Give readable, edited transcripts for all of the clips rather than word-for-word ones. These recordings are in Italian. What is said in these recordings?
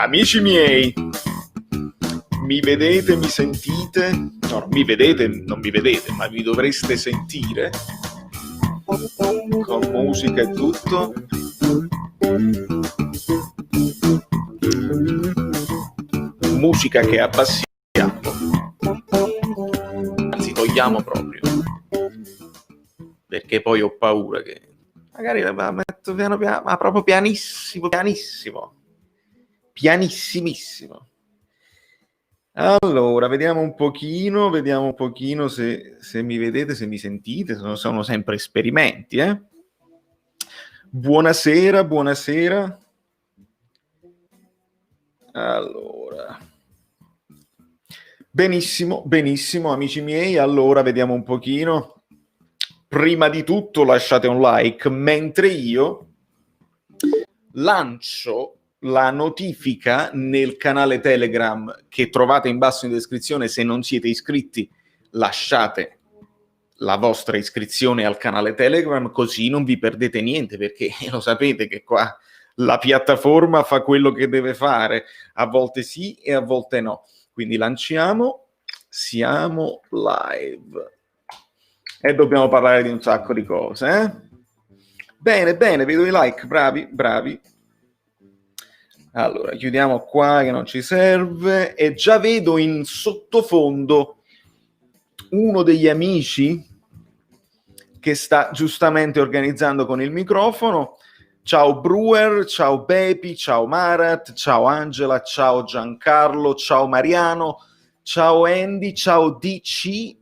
Amici miei, mi vedete, mi sentite? No, non mi vedete, non mi vedete, ma mi dovreste sentire con musica e tutto. Musica che abbassiamo, anzi togliamo proprio, perché poi ho paura che magari la metto piano piano, ma proprio pianissimo, pianissimo, pianissimissimo. Allora, vediamo un pochino se mi vedete, se mi sentite, sono sempre esperimenti, eh? Buonasera, buonasera. Allora, benissimo, benissimo, amici miei. Allora, vediamo un pochino. Prima di tutto lasciate un like, mentre io lancio la notifica nel canale Telegram che trovate in basso in descrizione. Se non siete iscritti, lasciate la vostra iscrizione al canale Telegram, così non vi perdete niente, perché lo sapete che qua la piattaforma fa quello che deve fare, a volte sì e a volte no. Quindi lanciamo, siamo live e dobbiamo parlare di un sacco di cose, eh? Bene, bene, vedo i like, bravi, bravi. Allora, chiudiamo qua che non ci serve, e già vedo in sottofondo uno degli amici che sta giustamente organizzando con il microfono. Ciao Brewer, ciao Bepi, ciao Marat, ciao Angela, ciao Giancarlo, ciao Mariano, ciao Andy, ciao DC,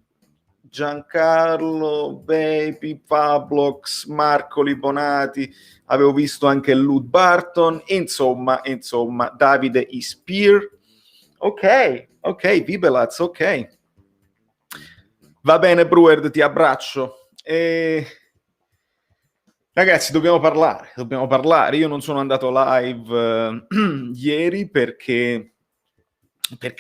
Giancarlo, Bepi, Pablox, Marco Libonati, avevo visto anche Lud Barton, insomma, Davide Ispir. Ok, Vibelaz, ok. Va bene, Brewer, ti abbraccio. Ragazzi, dobbiamo parlare. Io non sono andato live ieri perché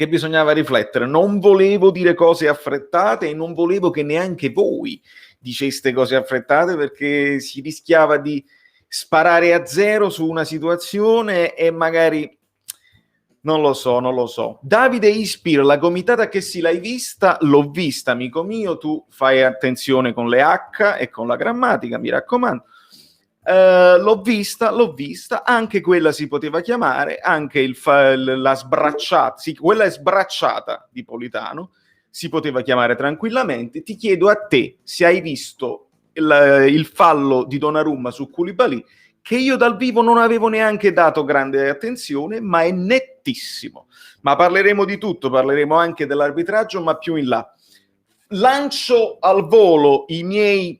bisognava riflettere. Non volevo dire cose affrettate e non volevo che neanche voi diceste cose affrettate, perché si rischiava di sparare a zero su una situazione e magari non lo so. Davide Ispir, la gomitata che sì l'hai vista? L'ho vista, amico mio. Tu fai attenzione con le H e con la grammatica, mi raccomando. L'ho vista, anche quella si poteva chiamare, anche la sbracciata, sì, quella è sbracciata di Politano, si poteva chiamare tranquillamente. Ti chiedo a te se hai visto il fallo di Donnarumma su Koulibaly, che io dal vivo non avevo neanche dato grande attenzione, ma è nettissimo. Ma parleremo di tutto, parleremo anche dell'arbitraggio, ma più in là. Lancio al volo i miei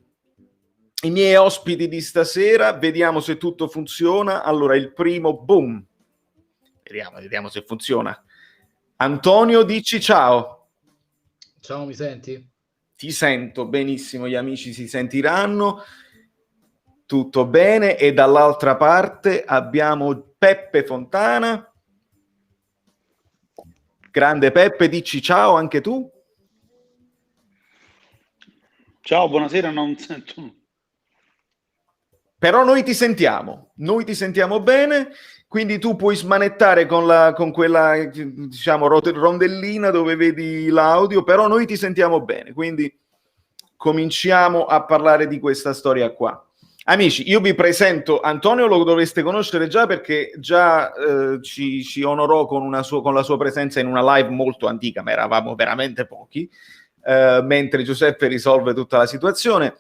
ospiti di stasera, vediamo se tutto funziona. Allora, il primo, boom. Vediamo se funziona. Antonio, dici ciao. Ciao, mi senti? Ti sento benissimo, gli amici si sentiranno. Tutto bene. E dall'altra parte abbiamo Peppe Fontana. Grande Peppe, dici ciao anche tu. Ciao, buonasera, non sento. Però noi ti sentiamo bene, quindi tu puoi smanettare con quella, diciamo, rondellina dove vedi l'audio, però noi ti sentiamo bene, quindi cominciamo a parlare di questa storia qua. Amici, io vi presento Antonio, lo dovreste conoscere già perché già ci onorò con la sua presenza in una live molto antica, ma eravamo veramente pochi, mentre Giuseppe risolve tutta la situazione.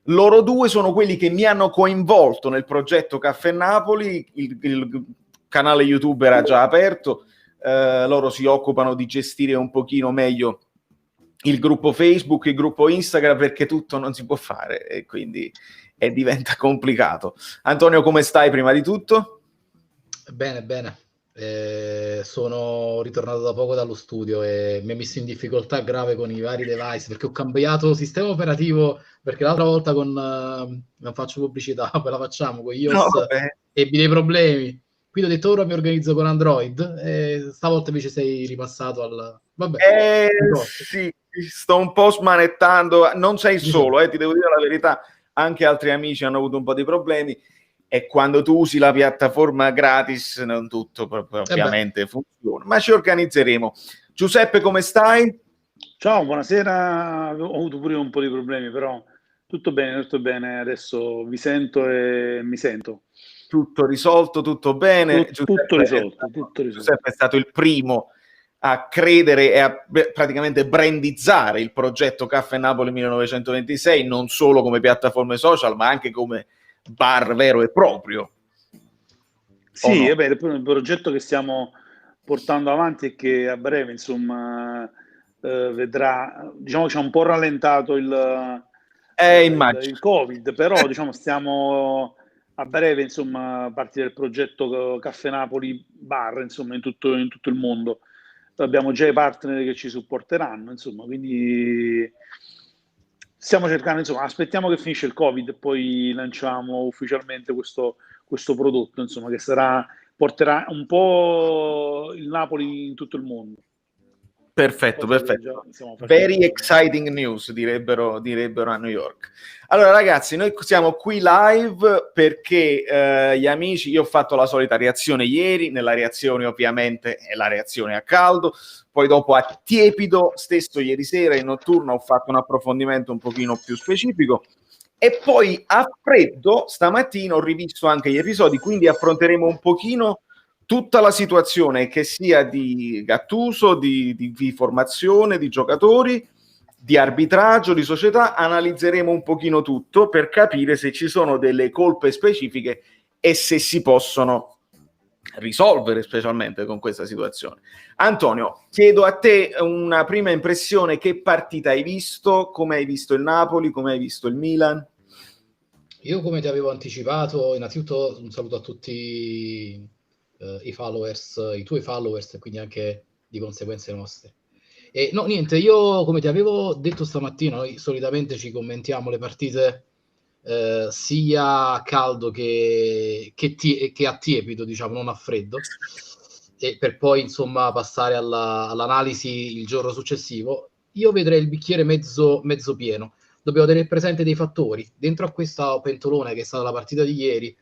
Loro due sono quelli che mi hanno coinvolto nel progetto Caffè Napoli, il canale YouTube era già aperto, loro si occupano di gestire un pochino meglio il gruppo Facebook, il gruppo Instagram, perché tutto non si può fare e quindi diventa complicato. Antonio, come stai prima di tutto? Bene. Sono ritornato da poco dallo studio e mi ha messo in difficoltà grave con i vari device perché ho cambiato sistema operativo, perché l'altra volta non faccio pubblicità, poi la facciamo con iOS ebbi dei problemi, quindi ho detto ora mi organizzo con Android e stavolta invece sei ripassato al... Vabbè, sì, sto un po' smanettando, non sei solo, ti devo dire la verità, anche altri amici hanno avuto un po' di problemi. e quando tu usi la piattaforma gratis non tutto ovviamente funziona, ma ci organizzeremo. Giuseppe, come stai? Ciao, buonasera. Ho avuto pure un po' di problemi, però tutto bene. Adesso vi sento e mi sento. Tutto risolto, tutto bene. Tutto risolto. Giuseppe è stato il primo a credere e a praticamente brandizzare il progetto Caffè Napoli 1926, non solo come piattaforme social, ma anche come bar vero e proprio. Sì, no? Il progetto che stiamo portando avanti e che a breve, insomma, vedrà, diciamo che c'è un po' rallentato il Covid, però diciamo stiamo a breve, insomma, partire il progetto Caffè Napoli Bar, insomma, in tutto il mondo. Abbiamo già i partner che ci supporteranno, insomma, quindi stiamo cercando, insomma, aspettiamo che finisce il Covid e poi lanciamo ufficialmente questo prodotto, insomma, che porterà un po' il Napoli in tutto il mondo. Perfetto. Very exciting news, direbbero a New York. Allora ragazzi, noi siamo qui live perché gli amici, io ho fatto la solita reazione ieri, nella reazione ovviamente è la reazione a caldo, poi dopo a tiepido, stesso ieri sera in notturna ho fatto un approfondimento un pochino più specifico e poi a freddo stamattina ho rivisto anche gli episodi, quindi affronteremo un pochino tutta la situazione, che sia di Gattuso, di formazione, di giocatori, di arbitraggio, di società. Analizzeremo un pochino tutto per capire se ci sono delle colpe specifiche e se si possono risolvere, specialmente con questa situazione. Antonio, chiedo a te una prima impressione: che partita hai visto? Come hai visto il Napoli? Come hai visto il Milan? Io, come ti avevo anticipato, innanzitutto un saluto a tutti i tuoi followers e quindi anche di conseguenza i nostri. E no, niente, io come ti avevo detto stamattina, noi solitamente ci commentiamo le partite sia a caldo che a tiepido, diciamo, non a freddo, e per poi insomma passare all'analisi il giorno successivo. Io vedrei il bicchiere mezzo pieno. Dobbiamo tenere presente dei fattori. Dentro a questa pentolone che è stata la partita di ieri,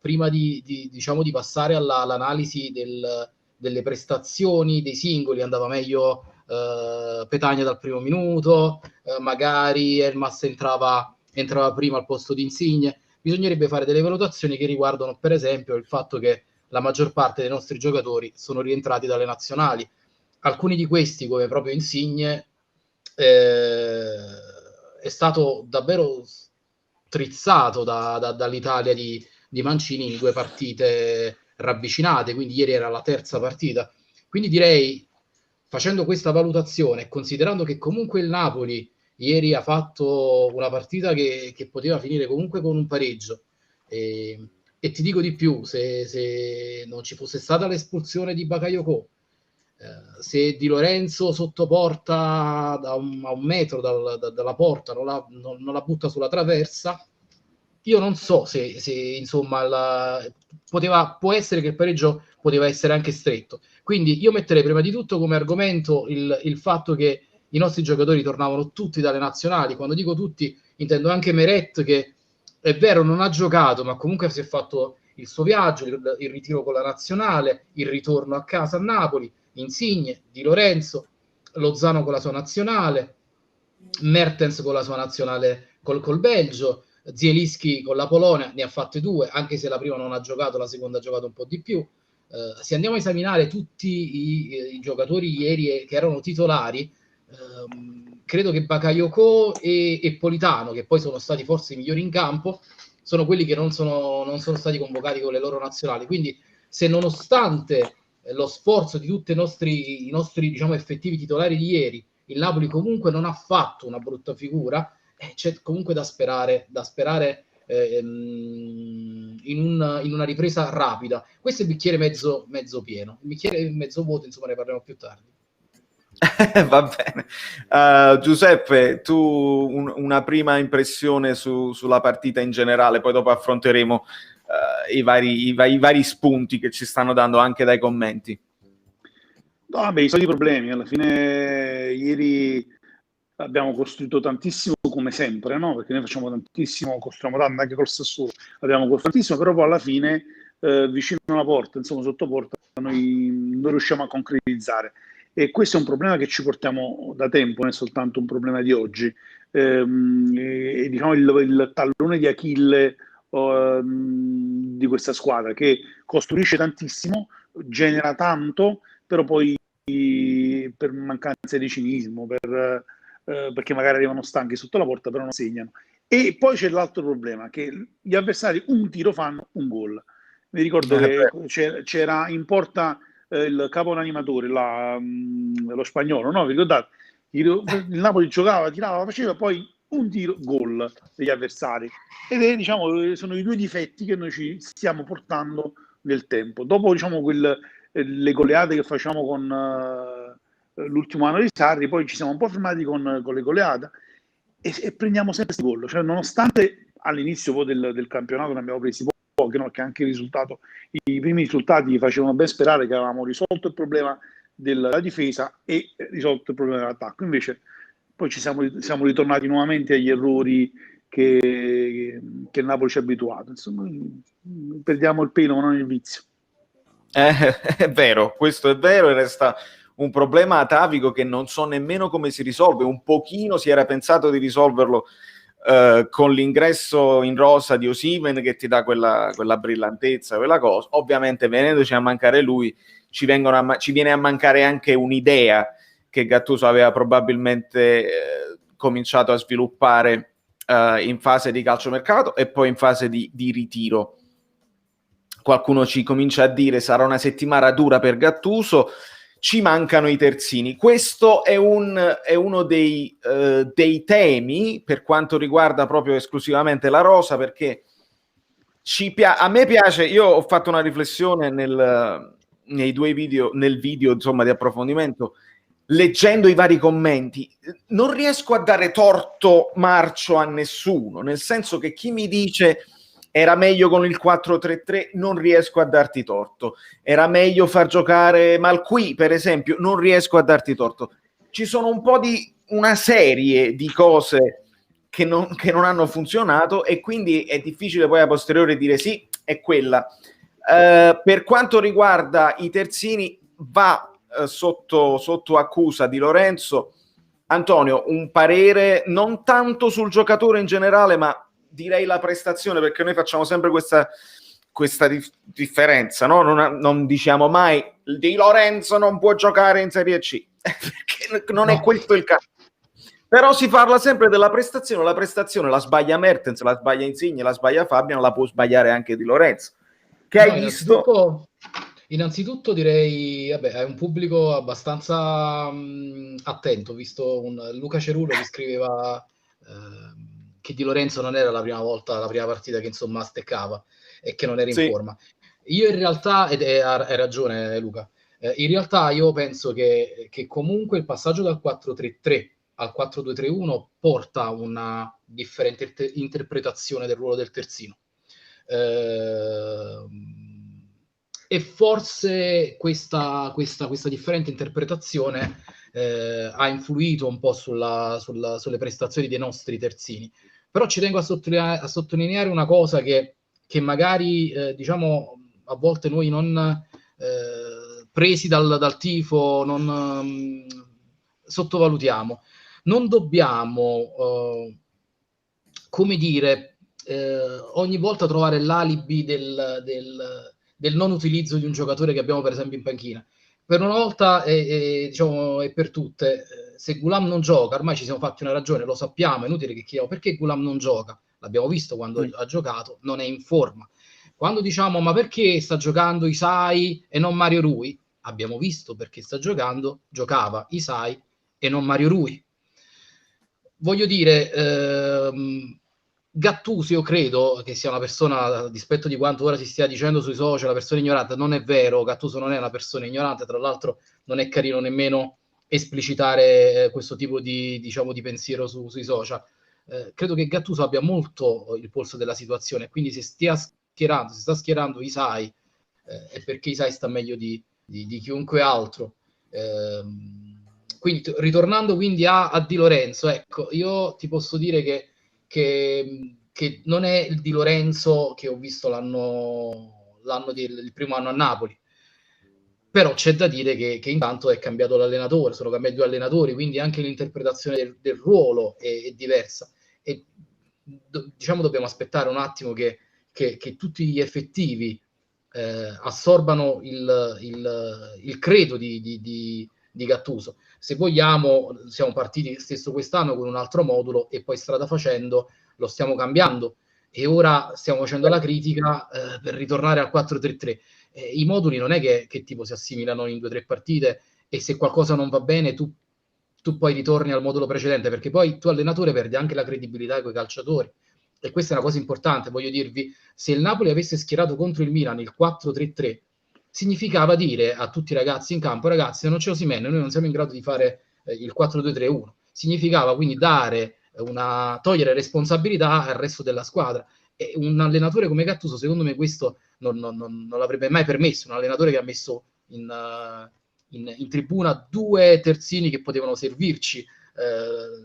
prima di passare all'analisi delle prestazioni dei singoli, andava meglio Petagna dal primo minuto, magari Elmas entrava prima al posto di Insigne. Bisognerebbe fare delle valutazioni che riguardano, per esempio, il fatto che la maggior parte dei nostri giocatori sono rientrati dalle nazionali. Alcuni di questi, come proprio Insigne, è stato davvero strizzato dall'Italia di Mancini in 2 partite ravvicinate, quindi ieri era la terza partita. Quindi direi, facendo questa valutazione, considerando che comunque il Napoli ieri ha fatto una partita che poteva finire comunque con un pareggio, e ti dico di più, se non ci fosse stata l'espulsione di Bakayoko, se Di Lorenzo sotto porta a un metro dalla porta non la butta sulla traversa, io non so se insomma può essere che il pareggio poteva essere anche stretto. Quindi io metterei prima di tutto come argomento il fatto che i nostri giocatori tornavano tutti dalle nazionali. Quando dico tutti intendo anche Meret, che è vero non ha giocato, ma comunque si è fatto il suo viaggio, il ritiro con la nazionale, il ritorno a casa a Napoli, Insigne, Di Lorenzo, Lozano con la sua nazionale, Mertens con la sua nazionale col Belgio, Zielinski con la Polonia, ne ha fatte 2, anche se la prima non ha giocato, la seconda ha giocato un po' di più. Se andiamo a esaminare tutti i giocatori ieri che erano titolari, credo che Bakayoko e Politano, che poi sono stati forse i migliori in campo, sono quelli che non sono stati convocati con le loro nazionali. Quindi, se nonostante lo sforzo di tutti i nostri diciamo effettivi titolari di ieri, il Napoli comunque non ha fatto una brutta figura, c'è comunque da sperare in una ripresa rapida. Questo è il bicchiere mezzo pieno. Il bicchiere mezzo vuoto, insomma, ne parleremo più tardi. Va bene. Giuseppe, tu una prima impressione sulla partita in generale, poi dopo affronteremo i vari spunti che ci stanno dando anche dai commenti. No, vabbè, i soliti problemi. Alla fine ieri abbiamo costruito tantissimo come sempre, no? Perché noi facciamo tantissimo, costruiamo tanto anche col Sassuolo, abbiamo costruito tantissimo, però poi alla fine vicino alla porta, insomma sotto porta, noi non riusciamo a concretizzare. E questo è un problema che ci portiamo da tempo, non è soltanto un problema di oggi. Diciamo il tallone di Achille di questa squadra, che costruisce tantissimo, genera tanto, però poi per mancanza di cinismo, perché magari arrivano stanchi sotto la porta, però non segnano. E poi c'è l'altro problema, che gli avversari un tiro fanno un gol. Mi ricordo che c'era in porta il capo animatore, lo spagnolo, no? Vi ricordate? Il Napoli giocava, tirava, faceva, poi un tiro, gol degli avversari. Ed è, diciamo, sono i due difetti che noi ci stiamo portando nel tempo. Dopo, diciamo, le goleate che facciamo con l'ultimo anno di Sarri, poi ci siamo un po' fermati con le goleate e prendiamo sempre questi gol. Cioè, nonostante all'inizio poi del campionato ne abbiamo presi pochi, no? Che anche i primi risultati facevano ben sperare che avevamo risolto il problema della difesa e risolto il problema dell'attacco. Invece poi siamo ritornati nuovamente agli errori che il Napoli ci ha abituato. Insomma, perdiamo il pelo, ma non il vizio. È vero, questo è vero, e resta un problema atavico che non so nemmeno come si risolve. Un pochino si era pensato di risolverlo con l'ingresso in rosa di Osimhen, che ti dà quella brillantezza, quella cosa. Ovviamente, venendoci a mancare lui, ci viene a mancare anche un'idea che Gattuso aveva probabilmente cominciato a sviluppare in fase di calciomercato e poi in fase di ritiro. Qualcuno ci comincia a dire sarà una settimana dura per Gattuso, ci mancano i terzini. Questo è uno dei temi per quanto riguarda proprio esclusivamente la rosa, perché a me piace. Io ho fatto una riflessione nel video insomma di approfondimento, leggendo i vari commenti. Non riesco a dare torto marcio a nessuno, nel senso che chi mi dice era meglio con il 4-3-3, non riesco a darti torto. Era meglio far giocare Malqui, per esempio, non riesco a darti torto. Ci sono una serie di cose che non hanno funzionato, e quindi è difficile poi a posteriori dire sì, è quella. Per quanto riguarda i terzini, va sotto accusa Di Lorenzo. Antonio, un parere non tanto sul giocatore in generale, ma direi la prestazione, perché noi facciamo sempre questa differenza, no? Non diciamo mai Di Lorenzo non può giocare in Serie C, perché non è questo il caso. Però si parla sempre della prestazione. La prestazione la sbaglia Mertens, la sbaglia Insigne, la sbaglia Fabian, la può sbagliare anche Di Lorenzo. Che hai visto? Innanzitutto direi, vabbè, è un pubblico abbastanza attento, visto Luca Cerulo che scriveva che Di Lorenzo non era la prima partita che insomma steccava e che non era in forma. Io in realtà, hai ragione Luca, in realtà io penso che comunque il passaggio dal 4-3-3 al 4-2-3-1 porta una differente interpretazione del ruolo del terzino. E forse questa differente interpretazione ha influito un po' sulle prestazioni dei nostri terzini. Però ci tengo a sottolineare una cosa che magari diciamo a volte noi non presi dal tifo non sottovalutiamo. Non dobbiamo come dire ogni volta trovare l'alibi del non utilizzo di un giocatore che abbiamo per esempio in panchina. Per una volta diciamo, e per tutte, se Ghoulam non gioca, ormai ci siamo fatti una ragione, lo sappiamo, è inutile che chiediamo perché Ghoulam non gioca, l'abbiamo visto quando ha giocato, non è in forma. Quando diciamo ma perché sta giocando Isai e non Mario Rui, abbiamo visto perché giocava Isai e non Mario Rui. Voglio dire, Gattuso io credo che sia una persona, a dispetto di quanto ora si stia dicendo sui social, una persona ignorante. Non è vero, Gattuso non è una persona ignorante, tra l'altro non è carino nemmeno esplicitare questo tipo di pensiero sui social. Credo che Gattuso abbia molto il polso della situazione, quindi se sta schierando Isai è perché Isai sta meglio di chiunque altro. Quindi, ritornando quindi a Di Lorenzo, ecco, io ti posso dire che non è il Di Lorenzo che ho visto il primo anno a Napoli, però c'è da dire che intanto è cambiato l'allenatore, sono cambiati 2 allenatori, quindi anche l'interpretazione del ruolo è diversa, e diciamo dobbiamo aspettare un attimo che tutti gli effettivi assorbano il credo di Gattuso. Se vogliamo, siamo partiti stesso quest'anno con un altro modulo e poi strada facendo lo stiamo cambiando, e ora stiamo facendo la critica per ritornare al 4-3-3. I moduli non è che tipo si assimilano in 2 o 3 partite, e se qualcosa non va bene tu poi ritorni al modulo precedente, perché poi tu allenatore perdi anche la credibilità con i calciatori, e questa è una cosa importante. Voglio dirvi, se il Napoli avesse schierato contro il Milan il 4-3-3, significava dire a tutti i ragazzi in campo: ragazzi, se non c'è Osimhen noi non siamo in grado di fare il 4-2-3-1. Significava quindi togliere responsabilità al resto della squadra, e un allenatore come Gattuso secondo me questo non l'avrebbe mai permesso. Un allenatore che ha messo in tribuna 2 terzini che potevano servirci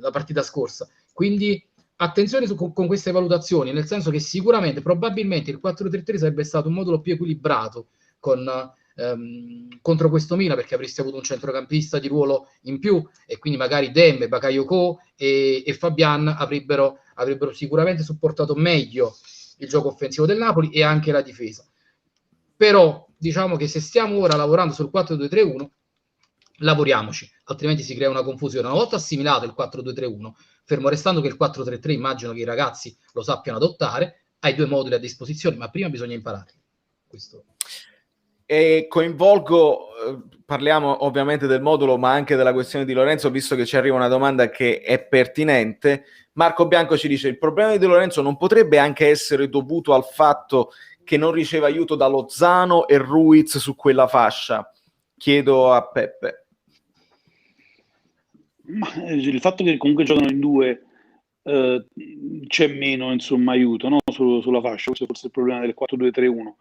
la partita scorsa. Quindi attenzione con queste valutazioni, nel senso che sicuramente, probabilmente il 4-3-3 sarebbe stato un modulo più equilibrato contro questo Milan, perché avresti avuto un centrocampista di ruolo in più, e quindi magari Demme, Bakayoko e Fabian avrebbero sicuramente supportato meglio il gioco offensivo del Napoli e anche la difesa. Però diciamo che se stiamo ora lavorando sul 4-2-3-1, lavoriamoci, altrimenti si crea una confusione. Una volta assimilato il 4-2-3-1, fermo restando che il 4-3-3 immagino che i ragazzi lo sappiano adottare, hai 2 moduli a disposizione, ma prima bisogna imparare questo. E coinvolgo, parliamo ovviamente del modulo, ma anche della questione di Lorenzo, visto che ci arriva una domanda che è pertinente. Marco Bianco ci dice: il problema di Di Lorenzo non potrebbe anche essere dovuto al fatto che non riceve aiuto da Lozano e Ruiz su quella fascia? Chiedo a Peppe. Ma il fatto che comunque giocano in 2, c'è meno, insomma, aiuto, no? Sulla fascia. Questo è forse il problema del 4-2-3-1,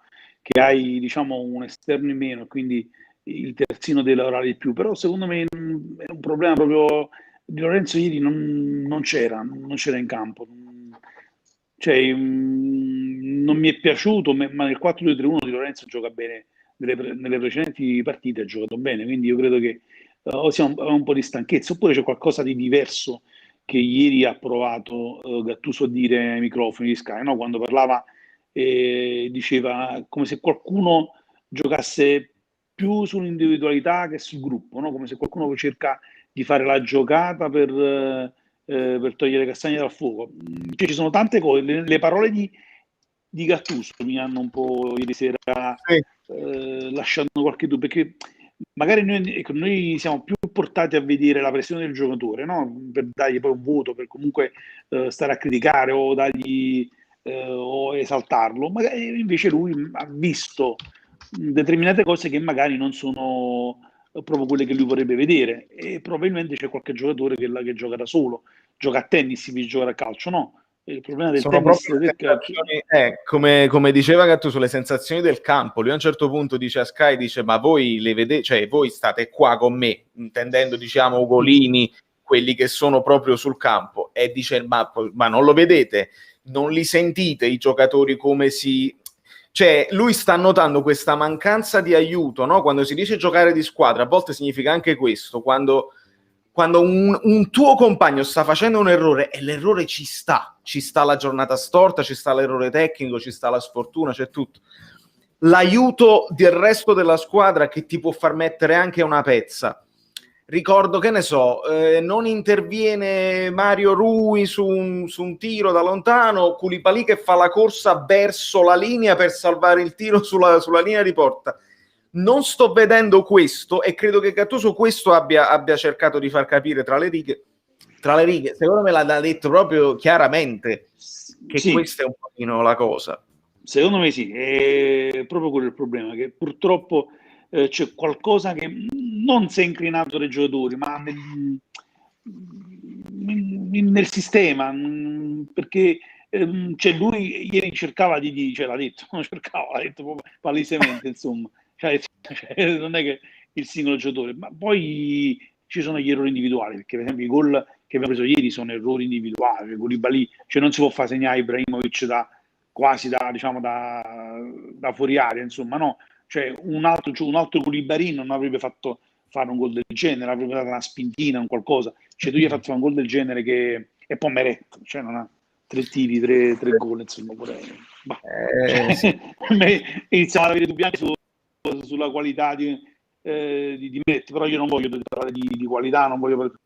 che hai, diciamo, un esterno in meno, quindi il terzino deve lavorare di più. Però secondo me è un problema proprio di Lorenzo. Ieri non c'era in campo, cioè, non mi è piaciuto, ma nel 4-2-3-1 di Lorenzo gioca bene. Nelle precedenti partite ha giocato bene, quindi io credo che siamo un po' di stanchezza, oppure c'è qualcosa di diverso che ieri ha provato Gattuso a dire ai microfoni di Sky, no? Quando parlava, diceva come se qualcuno giocasse più sull'individualità che sul gruppo, no? Come se qualcuno cerca di fare la giocata per togliere castagne dal fuoco. Cioè, ci sono tante cose, le parole di Gattuso mi hanno un po' ieri sera lasciato qualche dubbio, perché magari noi siamo più portati a vedere la pressione del giocatore, no? Per dargli poi un voto, per comunque stare a criticare o dargli o esaltarlo. Magari invece lui ha visto determinate cose che magari non sono proprio quelle che lui vorrebbe vedere, e probabilmente c'è qualche giocatore che gioca da solo, gioca a tennis invece di giocare a calcio, no? Il problema del sono tennis proprio del calcio, come diceva Gattuso, le sensazioni del campo. Lui a un certo punto dice a Sky, dice: ma voi le vedete, cioè voi state qua con me, intendendo, diciamo, Ugolini, quelli che sono proprio sul campo, e dice: ma non lo vedete, non li sentite i giocatori come si... Cioè, lui sta notando questa mancanza di aiuto, no? Quando si dice giocare di squadra, a volte significa anche questo, quando un tuo compagno sta facendo un errore, e l'errore ci sta la giornata storta, ci sta l'errore tecnico, ci sta la sfortuna, c'è tutto. L'aiuto del resto della squadra che ti può far mettere anche una pezza. Ricordo, che ne so, non interviene Mario Rui su un tiro da lontano, Koulibaly che fa la corsa verso la linea per salvare il tiro sulla linea di porta. Non sto vedendo questo, e credo che Gattuso questo abbia cercato di far capire tra le righe. Secondo me l'ha detto proprio chiaramente, che sì, questa è un pochino la cosa. Secondo me sì, è proprio quello il problema, che purtroppo c'è qualcosa che non si è inclinato dai giocatori, ma nel sistema, perché cioè lui ieri cercava l'ha detto palesemente, insomma, cioè, non è che il singolo giocatore, ma poi ci sono gli errori individuali, perché per esempio i gol che abbiamo preso ieri sono errori individuali, Koulibaly, cioè non si può far segnare Ibrahimovic diciamo da fuori area, insomma, no, cioè un altro Koulibaly non avrebbe fatto fare un gol del genere, avrebbe dato una spintina, un qualcosa, cioè tu gli hai fatto fare un gol del genere e poi Meret, cioè non ha 3 tiri, 3 gol, insomma, pure, sì. iniziamo ad avere dubbi anche sulla qualità di Meret, però io non voglio parlare di qualità, non voglio parlare,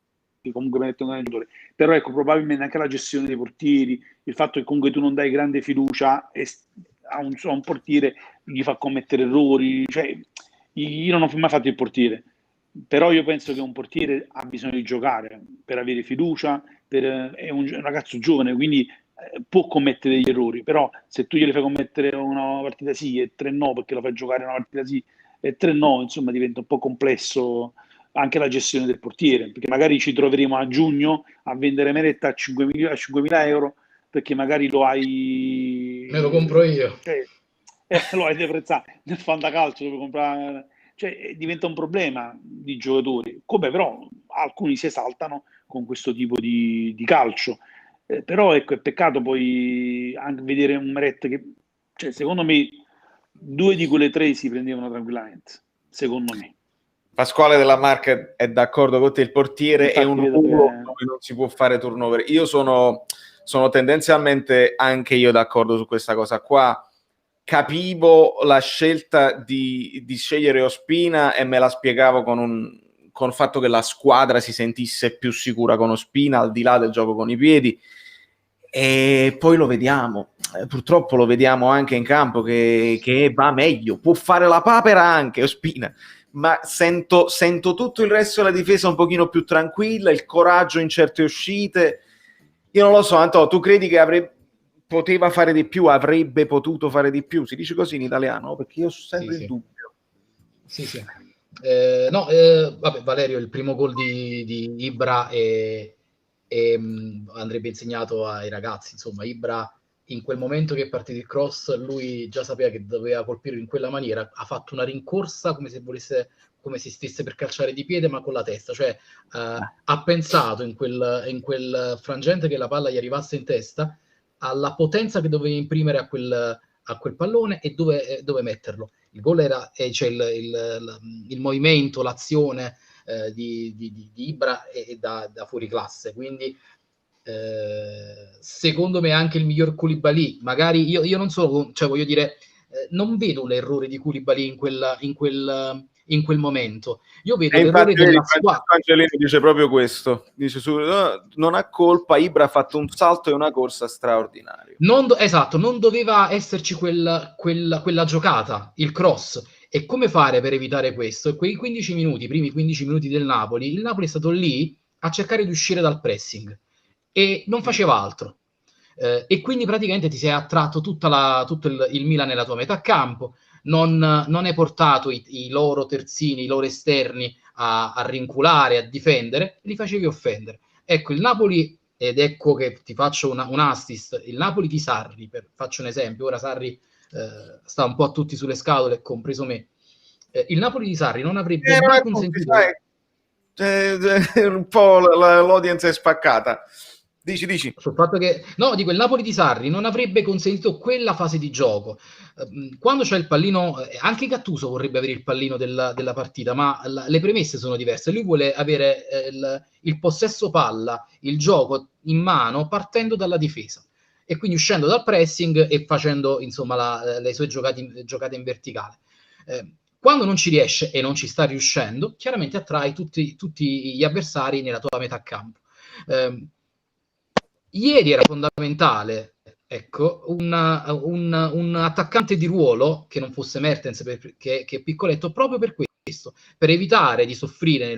comunque Meret è un grande giocatore, però ecco, probabilmente anche la gestione dei portieri, il fatto che comunque tu non dai grande fiducia a un portiere, gli fa commettere errori, cioè io non ho mai fatto il portiere, però io penso che un portiere ha bisogno di giocare per avere fiducia, è un ragazzo giovane, quindi può commettere degli errori, però se tu glieli fai commettere una partita sì e 3 no, perché lo fai giocare una partita sì e 3 no, insomma diventa un po' complesso anche la gestione del portiere, perché magari ci troveremo a giugno a vendere Meretta a 5.000 euro, perché magari lo hai... Me lo compro io. lo hai deprezzato nel fantacalcio, dove comprare... Cioè, diventa un problema di giocatori, come però alcuni si esaltano con questo tipo di calcio. Però ecco, è peccato poi anche vedere un Meret che, cioè, secondo me, 2 di quelle 3 si prendevano tranquillamente, secondo me. Pasquale Della Marca è d'accordo con te, il portiere è un ruolo dove non si può fare turnover. Io sono tendenzialmente anche io d'accordo su questa cosa qua. Capivo la scelta di scegliere Ospina e me la spiegavo con il fatto che la squadra si sentisse più sicura con Ospina, al di là del gioco con i piedi. E poi lo vediamo, purtroppo lo vediamo anche in campo che va meglio, può fare la papera anche Ospina, ma sento tutto il resto della difesa un pochino più tranquilla, il coraggio in certe uscite. Io non lo so, Antonio, tu credi che poteva fare di più, avrebbe potuto fare di più? Si dice così in italiano? Perché io ho sempre il dubbio. Sì. Vabbè, Valerio, il primo gol di Ibra andrebbe insegnato ai ragazzi, insomma, Ibra in quel momento che è partito il cross, lui già sapeva che doveva colpire in quella maniera, ha fatto una rincorsa come se stesse per calciare di piede, ma con la testa, cioè ha pensato in quel frangente che la palla gli arrivasse in testa alla potenza che doveva imprimere a quel pallone e dove metterlo. Il gol c'è il movimento, l'azione di Ibra è da fuori classe, quindi secondo me anche il miglior Koulibaly, magari io non so, cioè voglio dire, non vedo l'errore di Koulibaly in quel momento, io vedo l'errore della squadra. Angelino dice proprio questo, dice non ha colpa, Ibra ha fatto un salto e una corsa straordinaria. Esatto, non doveva esserci quella giocata, il cross. E come fare per evitare questo? Quei 15 minuti, i primi 15 minuti del Napoli, il Napoli è stato lì a cercare di uscire dal pressing e non faceva altro. E quindi praticamente ti sei attratto tutto il Milan nella tua metà campo, non hai portato i loro terzini, i loro esterni a rinculare, a difendere, li facevi offendere. Ecco, il Napoli, ed ecco che ti faccio un assist, il Napoli di Sarri, faccio un esempio, ora Sarri sta un po' a tutti sulle scatole, compreso me. Il Napoli di Sarri non avrebbe mai consentito... un po' l'audience è spaccata. Dici. Sul fatto che, no, dico, il Napoli di Sarri non avrebbe consentito quella fase di gioco. Quando c'è il pallino, anche Gattuso vorrebbe avere il pallino della partita, ma le premesse sono diverse. Lui vuole avere il possesso palla, il gioco in mano, partendo dalla difesa e quindi uscendo dal pressing e facendo, insomma, le sue giocate in verticale. Quando non ci riesce e non ci sta riuscendo, chiaramente attrai tutti gli avversari nella tua metà campo. Ieri era fondamentale, ecco, un attaccante di ruolo che non fosse Mertens, che è piccoletto, proprio per questo, per evitare di soffrire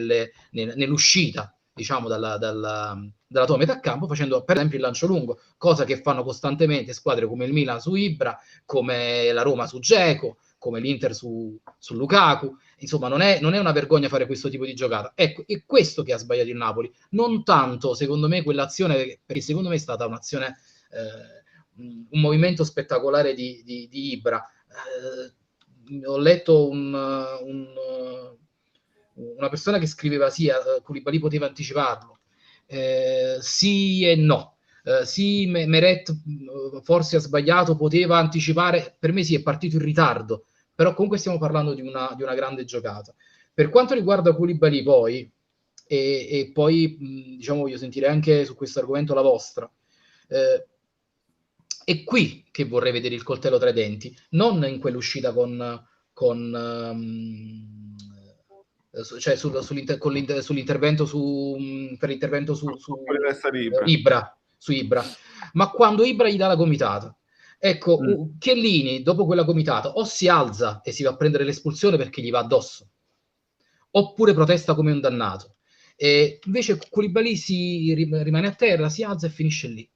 nell'uscita, diciamo, dalla tua metà campo, facendo per esempio il lancio lungo, cosa che fanno costantemente squadre come il Milan su Ibra, come la Roma su Dzeko, come l'Inter su Lukaku. Insomma, non è una vergogna fare questo tipo di giocata. Ecco, è questo che ha sbagliato il Napoli. Non tanto, secondo me, quell'azione, perché secondo me è stata un'azione, un movimento spettacolare di Ibra. Ho letto un una persona che scriveva sì, Koulibaly poteva anticiparlo, sì e no. Sì, Meret forse ha sbagliato, poteva anticipare, per me sì, è partito in ritardo, però comunque stiamo parlando di una grande giocata. Per quanto riguarda Koulibaly poi, e poi diciamo voglio sentire anche su questo argomento la vostra, è qui che vorrei vedere il coltello tra i denti, non in quell'uscita cioè sull'intervento per l'intervento su Ibra, ma quando Ibra gli dà la gomitata. Ecco, Chiellini dopo quella gomitata o si alza e si va a prendere l'espulsione perché gli va addosso, oppure protesta come un dannato. E invece Koulibaly rimane a terra, si alza e finisce lì.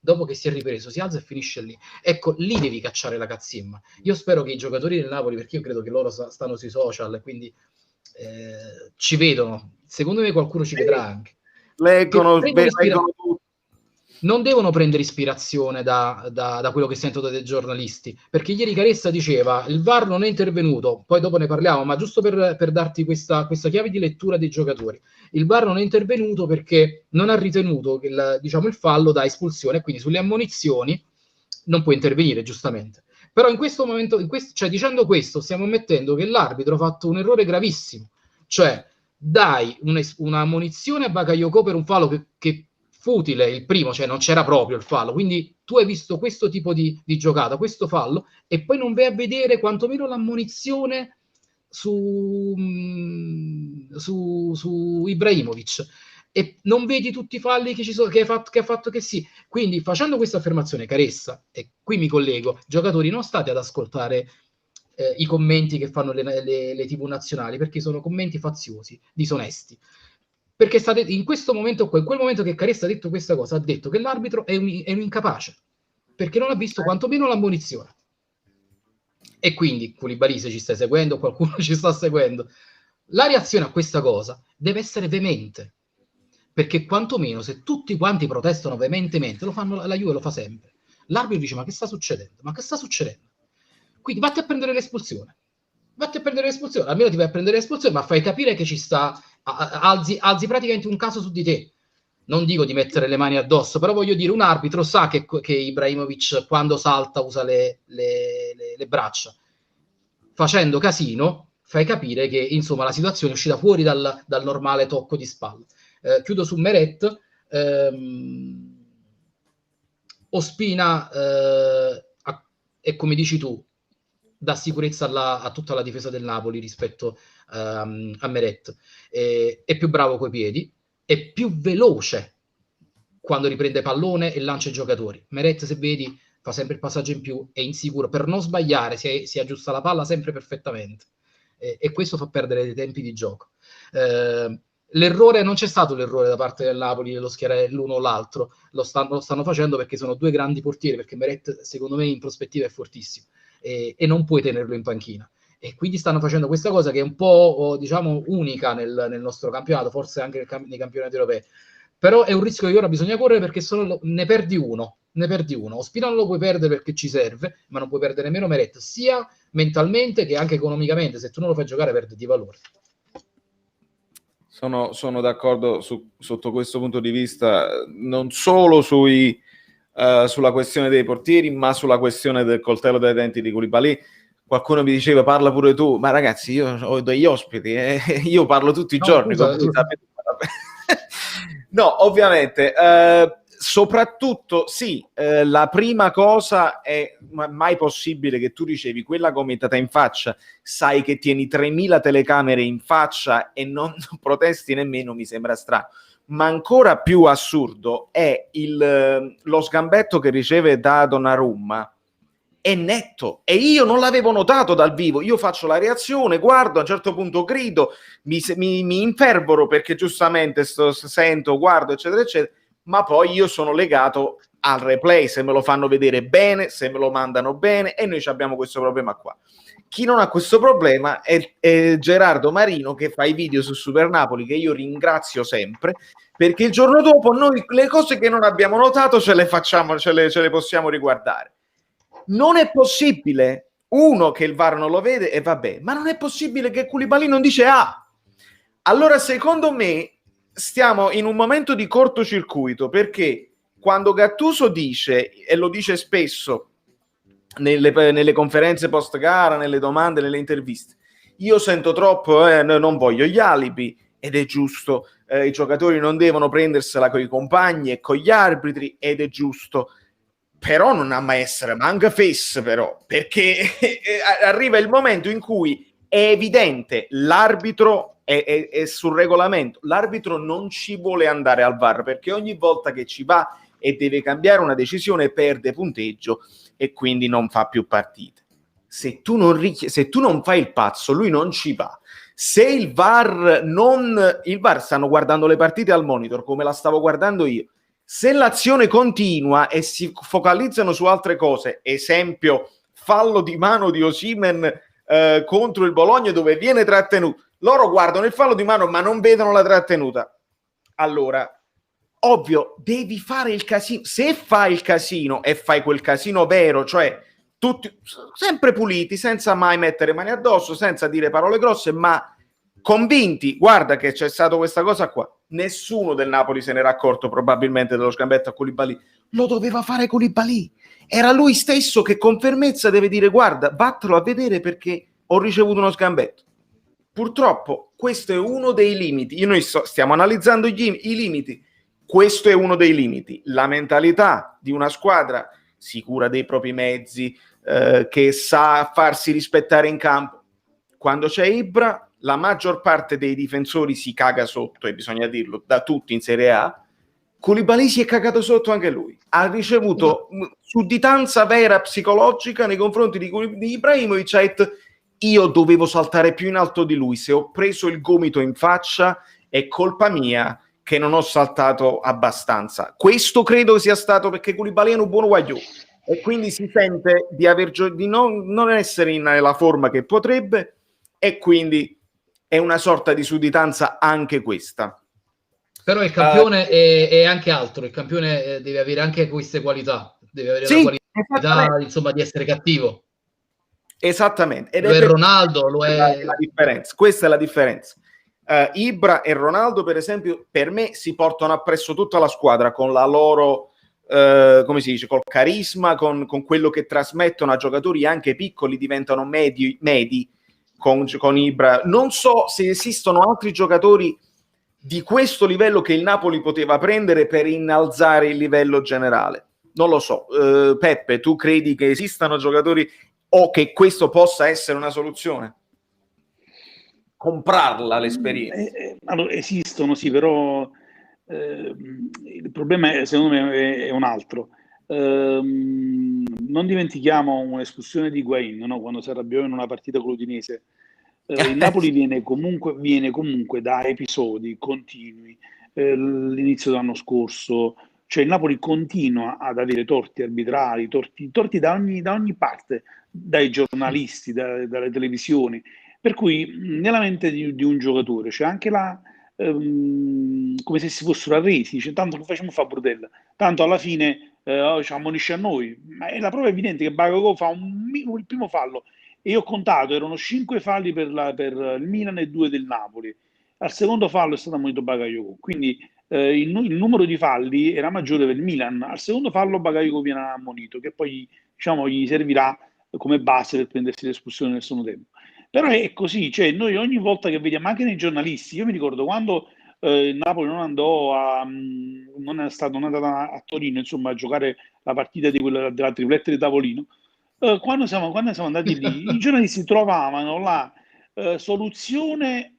Dopo che si è ripreso, si alza e finisce lì. Ecco, lì devi cacciare la cazzimma. Io spero che i giocatori del Napoli, perché io credo che loro stanno sui social, quindi ci vedono. Secondo me qualcuno ci vedrà anche. Leggono non devono prendere ispirazione da quello che sento dai giornalisti, perché ieri Caressa diceva il VAR non è intervenuto, poi dopo ne parliamo, ma giusto per darti questa chiave di lettura dei giocatori, il VAR non è intervenuto perché non ha ritenuto che il fallo da espulsione, quindi sulle ammonizioni non può intervenire, giustamente. Però in questo momento, cioè dicendo questo, stiamo ammettendo che l'arbitro ha fatto un errore gravissimo, cioè dai una ammonizione a Bakayoko per un fallo che futile il primo, cioè non c'era proprio il fallo, quindi tu hai visto questo tipo di giocata, questo fallo, e poi non vai a vedere quantomeno l'ammonizione su Ibrahimovic, e non vedi tutti i falli che ha fatto che sì. Quindi facendo questa affermazione, Caressa, e qui mi collego, giocatori, non state ad ascoltare i commenti che fanno le TV nazionali, perché sono commenti faziosi, disonesti. Perché in questo momento, in quel momento che Caressa ha detto questa cosa, ha detto che l'arbitro è un incapace, perché non ha visto quantomeno l'ammonizione. E quindi, Koulibaly, se ci stai seguendo, qualcuno ci sta seguendo, la reazione a questa cosa deve essere veemente, perché quantomeno se tutti quanti protestano veementemente, lo fanno, la Juve lo fa sempre. L'arbitro dice: ma che sta succedendo? Ma che sta succedendo? Quindi vatti a prendere l'espulsione. Almeno ti vai a prendere l'espulsione, ma fai capire che ci sta, alzi praticamente un caso su di te. Non dico di mettere le mani addosso, però voglio dire, un arbitro sa che Ibrahimovic quando salta usa le braccia. Facendo casino, fai capire che insomma la situazione è uscita fuori dal normale tocco di spalle. Chiudo su Meret. Ospina e come dici tu, dà sicurezza a tutta la difesa del Napoli rispetto a Meret. È più bravo coi piedi, è più veloce quando riprende pallone e lancia i giocatori. Meret, se vedi, fa sempre il passaggio in più, è insicuro, per non sbagliare si aggiusta la palla sempre perfettamente, e questo fa perdere dei tempi di gioco. L'errore non c'è stato l'errore da parte del Napoli nello schierare l'uno o l'altro, lo stanno facendo perché sono due grandi portieri, perché Meret secondo me in prospettiva è fortissimo e non puoi tenerlo in panchina, e quindi stanno facendo questa cosa che è un po' diciamo unica nel nostro campionato, forse anche nei campionati europei, però è un rischio che ora bisogna correre, perché ne perdi uno. Ospina non lo puoi perdere perché ci serve, ma non puoi perdere nemmeno Meret, sia mentalmente che anche economicamente. Se tu non lo fai giocare perde di valore. Sono d'accordo sotto questo punto di vista, non solo sulla questione dei portieri, ma sulla questione del coltello dai denti di Koulibaly. Qualcuno mi diceva: parla pure tu, ma ragazzi, io ho degli ospiti, io parlo tutti i giorni. No, ovviamente, soprattutto sì, la prima cosa è mai possibile che tu ricevi quella gomitata in faccia, sai che tieni 3000 telecamere in faccia e non protesti nemmeno, mi sembra strano. Ma ancora più assurdo è lo sgambetto che riceve da Donnarumma. È netto, e io non l'avevo notato dal vivo. Io faccio la reazione, guardo, a un certo punto grido, mi infervoro perché giustamente sento, guardo, eccetera eccetera, ma poi io sono legato al replay, se me lo fanno vedere bene, se me lo mandano bene, e noi abbiamo questo problema qua. Chi non ha questo problema è Gerardo Marino, che fa i video su Super Napoli, che io ringrazio sempre, perché il giorno dopo noi le cose che non abbiamo notato ce le possiamo riguardare. Non è possibile, uno, che il VAR non lo vede e vabbè, ma non è possibile che Koulibaly non dice Allora, secondo me, stiamo in un momento di cortocircuito, perché quando Gattuso dice, e lo dice spesso nelle conferenze post gara, nelle domande, nelle interviste, io sento troppo, non voglio gli alibi, ed è giusto, i giocatori non devono prendersela con i compagni e con gli arbitri, ed è giusto, però non ha mai essere manca fess, però, perché arriva il momento in cui è evidente, l'arbitro è sul regolamento, l'arbitro non ci vuole andare al VAR, perché ogni volta che ci va e deve cambiare una decisione perde punteggio e quindi non fa più partite. Se tu non fai il pazzo, lui non ci va. Se il VAR stanno guardando le partite al monitor come la stavo guardando io, se l'azione continua e si focalizzano su altre cose, esempio fallo di mano di Osimhen contro il Bologna dove viene trattenuto, loro guardano il fallo di mano ma non vedono la trattenuta, allora ovvio devi fare il casino. Se fai il casino e fai quel casino vero, cioè tutti sempre puliti, senza mai mettere mani addosso, senza dire parole grosse, ma convinti, guarda che c'è stata questa cosa qua, nessuno del Napoli se n'era accorto probabilmente dello scambetto a Koulibaly, lo doveva fare Koulibaly, era lui stesso che con fermezza deve dire guarda, vattelo a vedere perché ho ricevuto uno scambetto. Purtroppo questo è uno dei limiti, noi stiamo analizzando i limiti, questo è uno dei limiti, la mentalità di una squadra sicura dei propri mezzi, che sa farsi rispettare in campo. Quando c'è Ibra, la maggior parte dei difensori si caga sotto, e bisogna dirlo, da tutti in Serie A. Koulibaly si è cagato sotto anche lui. Ha ricevuto sudditanza vera psicologica nei confronti di Ibrahimovic. Ha detto, io dovevo saltare più in alto di lui. Se ho preso il gomito in faccia, è colpa mia che non ho saltato abbastanza. Questo credo sia stato perché Koulibaly è un buon guaglione e quindi si sente di non essere nella forma che potrebbe, e quindi è una sorta di sudditanza anche questa. Però il campione è anche altro, il campione deve avere anche queste qualità, deve avere la qualità insomma di essere cattivo. Esattamente. Ed lo è Ronaldo, lo è la differenza. Questa è la differenza. Ibra e Ronaldo, per esempio, per me si portano appresso tutta la squadra con la loro, come si dice, col carisma, con quello che trasmettono a giocatori anche piccoli, diventano medi con Ibra. Non so se esistono altri giocatori di questo livello che il Napoli poteva prendere per innalzare il livello generale. Non lo so. Peppe, tu credi che esistano giocatori o che questo possa essere una soluzione? Comprarla l'esperienza. Allora, esistono, sì, però il problema secondo me è un altro. Non dimentichiamo un'espulsione di Higuaín, no? Quando si arrabbiò in una partita con l'Udinese. Il Napoli viene comunque da episodi continui, l'inizio dell'anno scorso, cioè il Napoli continua ad avere torti arbitrali, torti da ogni parte, dai giornalisti, dalle televisioni. Per cui nella mente di un giocatore c'è anche come se si fossero arresi, dice tanto lo facciamo fare Brutella, tanto alla fine ci ammonisce a noi. Ma è la prova evidente che Bakayoko fa il primo fallo, e io ho contato, erano 5 falli per il Milan e 2 del Napoli. Al secondo fallo è stato ammonito Bakayoko, quindi il numero di falli era maggiore per il Milan. Al secondo fallo Bakayoko viene ammonito, che poi diciamo gli servirà come base per prendersi l'espulsione nel secondo tempo. Però è così, cioè noi ogni volta che vediamo, anche nei giornalisti, io mi ricordo quando il Napoli non è andato a Torino, insomma, a giocare la partita della tripletta di tavolino, quando siamo andati lì, i giornalisti trovavano la soluzione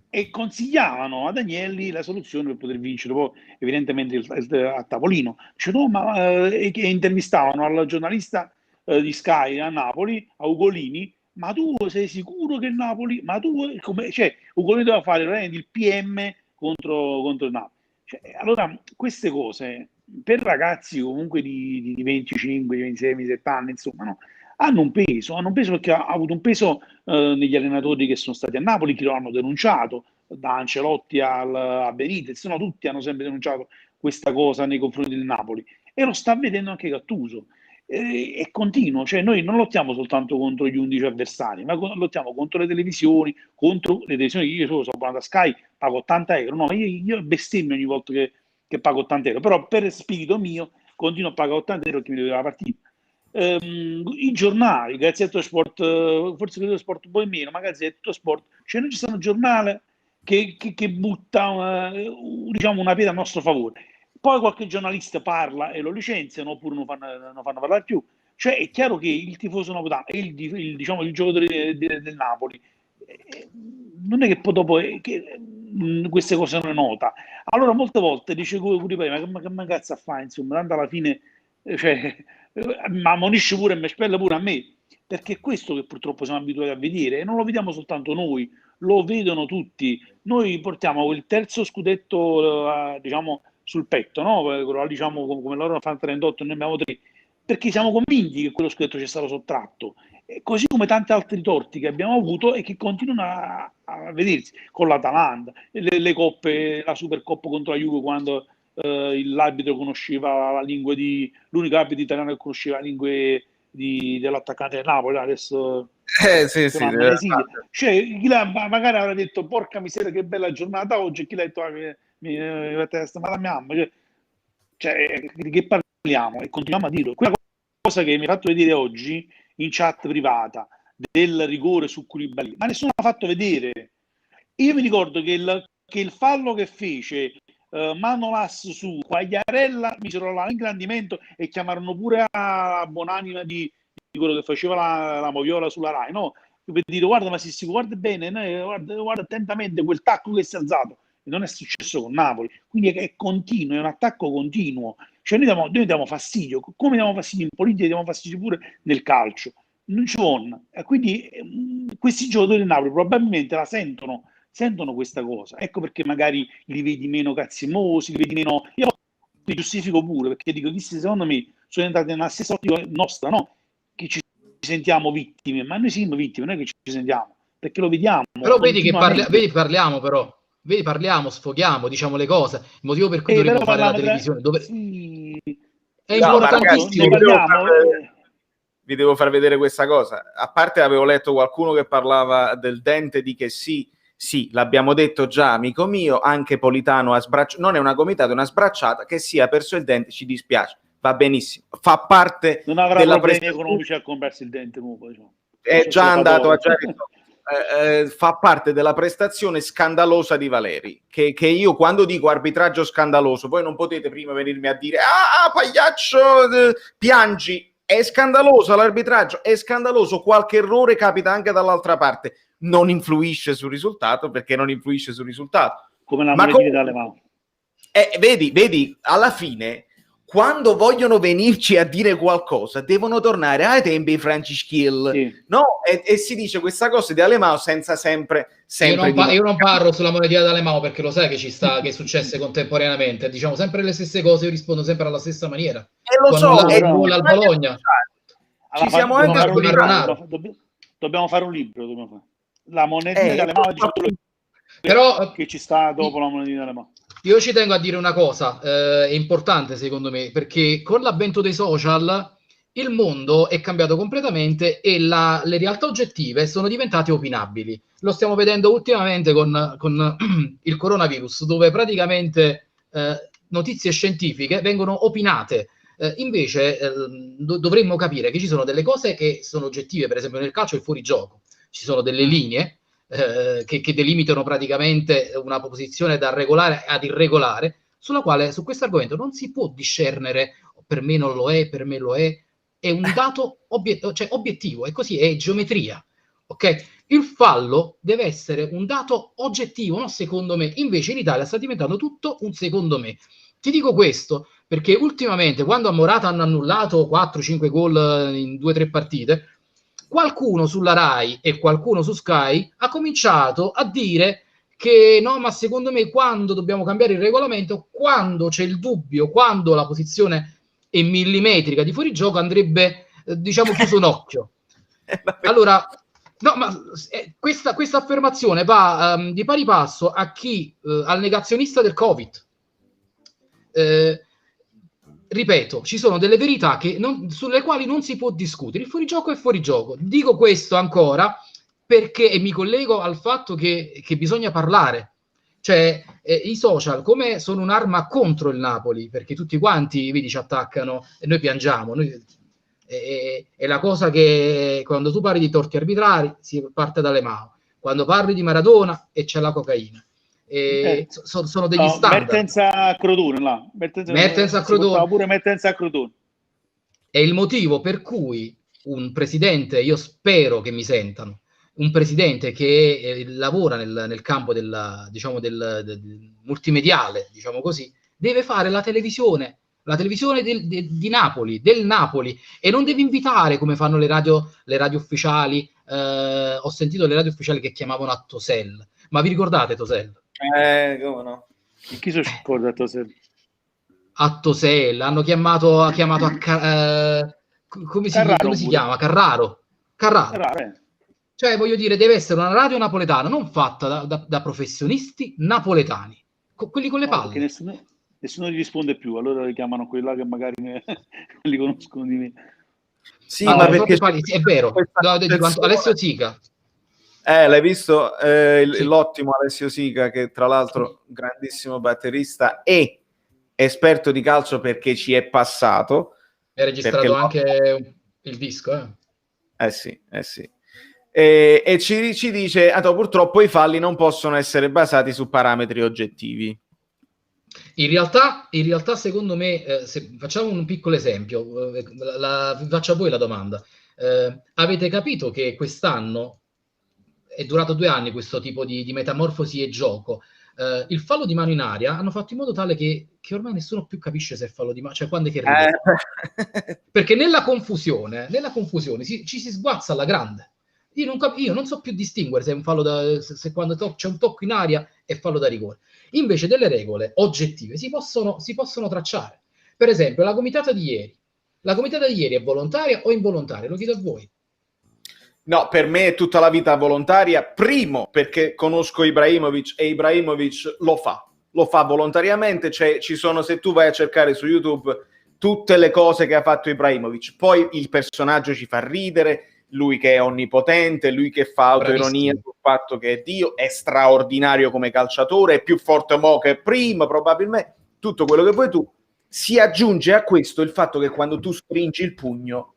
e consigliavano ad Agnelli la soluzione per poter vincere poi evidentemente a tavolino. Cioè, no, e intervistavano al giornalista di Sky a Napoli, a Ugolini, ma tu sei sicuro che il Napoli, ma tu cioè Ugolini doveva fare il PM contro il Napoli. Cioè, allora queste cose per ragazzi comunque di 25, di 26, 27 anni, insomma, no? Hanno un peso perché ha avuto un peso negli allenatori che sono stati a Napoli, che lo hanno denunciato, da Ancelotti a Benitez, no, tutti hanno sempre denunciato questa cosa nei confronti del Napoli, e lo sta vedendo anche Gattuso. è continuo, cioè noi non lottiamo soltanto contro gli 11 avversari, ma lottiamo contro le televisioni, io sono abbonato a Sky, pago 80 euro, no, ma io bestemmio ogni volta che pago 80 euro, però per spirito mio continuo a pagare 80 euro perché mi deve la partita. I giornali, Gazzetto Sport, forse Gazzetto Sport un po' meno, ma Gazzetto Sport, cioè non ci stanno giornali che butta diciamo una pietra a nostro favore. Poi qualche giornalista parla e lo licenziano oppure non fanno parlare più. Cioè è chiaro che il tifoso napoletano e diciamo, il giocatore del Napoli non è che poi dopo queste cose non è nota. Allora molte volte dice ma che cazzo a fare, insomma, tanto alla fine cioè, ma ammonisce pure e mi spella pure a me, perché è questo che purtroppo siamo abituati a vedere e non lo vediamo soltanto noi, lo vedono tutti. Noi portiamo il terzo scudetto diciamo sul petto, no? Diciamo come loro fanno 38 noi abbiamo 3, perché siamo convinti che quello scudetto ci è stato sottratto, così come tanti altri torti che abbiamo avuto e che continuano a vedersi con l'Atalanta, le coppe, la Supercoppa contro la Juve quando l'arbitro conosceva la lingua l'unico arbitro italiano che conosceva la lingua dell'attaccante del Napoli, adesso sì, cioè chi magari avrà detto porca miseria che bella giornata oggi, chi l'ha detto mi testa ma la mia mamma, cioè di che parliamo e continuiamo a dirlo. Quella cosa che mi ha fatto vedere oggi in chat privata del rigore su Koulibaly, ma nessuno l'ha fatto vedere. Io mi ricordo che il fallo che fece Manolas su Quagliarella misero l'ingrandimento e chiamarono pure a Bonanima di quello che faceva la moviola sulla Rai, no? Per dire guarda, ma se si guarda bene, guarda attentamente quel tacco che si è alzato, e non è successo con Napoli, quindi è continuo, è un attacco continuo, cioè noi diamo fastidio, come diamo fastidio in politica, diamo fastidio pure nel calcio, non ci vuole, e quindi questi giocatori del Napoli probabilmente la sentono questa cosa, ecco perché magari li vedi meno cazzimosi, li vedi meno, io li giustifico pure, perché dico, questi secondo me sono entrati nella stessa ottica nostra, no? Che ci sentiamo vittime, ma noi siamo vittime, non è che ci sentiamo, perché lo vediamo. Però vedi che parliamo, sfoghiamo, diciamo le cose, il motivo per cui dovremmo fare la televisione, dove sì. è importantissimo. Vi devo far vedere questa cosa. A parte avevo letto qualcuno che parlava del dente di che sì, l'abbiamo detto già, amico mio, anche Politano non è una gomitata, è una sbracciata, che sia perso il dente, ci dispiace, va benissimo, fa parte non avrà della problemi economici a comprarsi il dente nuovo, diciamo. È già andato a fa parte della prestazione scandalosa di Valeri, che io quando dico arbitraggio scandaloso, voi non potete prima venirmi a dire pagliaccio, piangi. È scandaloso l'arbitraggio, è scandaloso, qualche errore capita anche dall'altra parte, non influisce sul risultato perché non influisce sul risultato. Come la monetina dalle mani. Vedi, alla fine, quando vogliono venirci a dire qualcosa, devono tornare ai tempi Francischiel, sì. No? E si dice questa cosa di Alemao senza sempre io non parlo sulla monetina d'Alemao perché lo sai che ci sta, che è successe contemporaneamente, diciamo sempre le stesse cose, io rispondo sempre alla stessa maniera. E lo so, al Bologna. Ci siamo anche dobbiamo fare un libro, la monetina d'Alemao, però che ci sta dopo la monetina d'Alemao. Io ci tengo a dire una cosa, è importante secondo me, perché con l'avvento dei social il mondo è cambiato completamente e le realtà oggettive sono diventate opinabili. Lo stiamo vedendo ultimamente con il coronavirus, dove praticamente notizie scientifiche vengono opinate. Invece dovremmo capire che ci sono delle cose che sono oggettive, per esempio nel calcio il fuorigioco, ci sono delle linee che delimitano praticamente una posizione da regolare ad irregolare, sulla quale su questo argomento non si può discernere per me non lo è, per me lo è un dato obiettivo, è così, è geometria, ok? Il fallo deve essere un dato oggettivo, no? Secondo me, invece in Italia sta diventando tutto un secondo me. Ti dico questo perché ultimamente quando a Morata hanno annullato 4-5 gol in 2-3 partite, qualcuno sulla Rai e qualcuno su Sky ha cominciato a dire che no, ma secondo me quando dobbiamo cambiare il regolamento, quando c'è il dubbio, quando la posizione è millimetrica di fuorigioco, andrebbe diciamo chiuso un occhio. Allora, no, ma questa affermazione va di pari passo a chi al negazionista del Covid. ripeto, ci sono delle verità sulle quali non si può discutere. Il fuorigioco è fuorigioco. Dico questo ancora perché, e mi collego al fatto che bisogna parlare. Cioè, i social come sono un'arma contro il Napoli, perché tutti quanti, vedi, ci attaccano e noi piangiamo. È la cosa che quando tu parli di torti arbitrari si parte dalle Mao. Quando parli di Maradona e c'è la cocaina. Sono degli standard. Mertens a Crotone, là. Mertens a Crotone. Pure Mertens a Crotone. È il motivo per cui un presidente, io spero che mi sentano, un presidente che lavora nel campo del multimediale, diciamo così, deve fare la televisione di Napoli, del Napoli, e non deve invitare come fanno le radio ufficiali. Ho sentito le radio ufficiali che chiamavano a Tosel, ma vi ricordate Tosel? Come no? Chi si scorda Tosel? A Tosel hanno chiamato a come si chiama? Carraro. Cioè, voglio dire, deve essere una radio napoletana, non fatta da professionisti napoletani, quelli con le palle. Perché nessuno gli risponde più, allora li chiamano quelli là che magari li conoscono di me. Sì, ma perché sì, è vero. Alessio Zica. L'hai visto? Sì. L'ottimo Alessio Zica, che tra l'altro grandissimo batterista e esperto di calcio perché ci è passato. È registrato anche il disco, sì. E ci dice, purtroppo i falli non possono essere basati su parametri oggettivi. In realtà secondo me, se facciamo un piccolo esempio, faccio a voi la domanda. Avete capito che quest'anno è durato 2 anni questo tipo di metamorfosi e gioco? Il fallo di mano in aria hanno fatto in modo tale che ormai nessuno più capisce se è fallo di mano, cioè quando è che ride. Perché nella confusione ci si sguazza alla grande. Io non so più distinguere se è un fallo se quando c'è un tocco in aria è fallo da rigore. Invece delle regole oggettive si possono tracciare. Per esempio, la gomitata di ieri. La gomitata di ieri è volontaria o involontaria? Lo chiedo a voi. No, per me è tutta la vita volontaria. Primo, perché conosco Ibrahimovic e Ibrahimovic lo fa volontariamente. Cioè, ci sono, se tu vai a cercare su YouTube, tutte le cose che ha fatto Ibrahimovic. Poi il personaggio ci fa ridere, lui che è onnipotente, lui che fa autoironia sul fatto che è Dio, è straordinario come calciatore, è più forte mo che prima, probabilmente, tutto quello che vuoi tu. Si aggiunge a questo il fatto che quando tu stringi il pugno,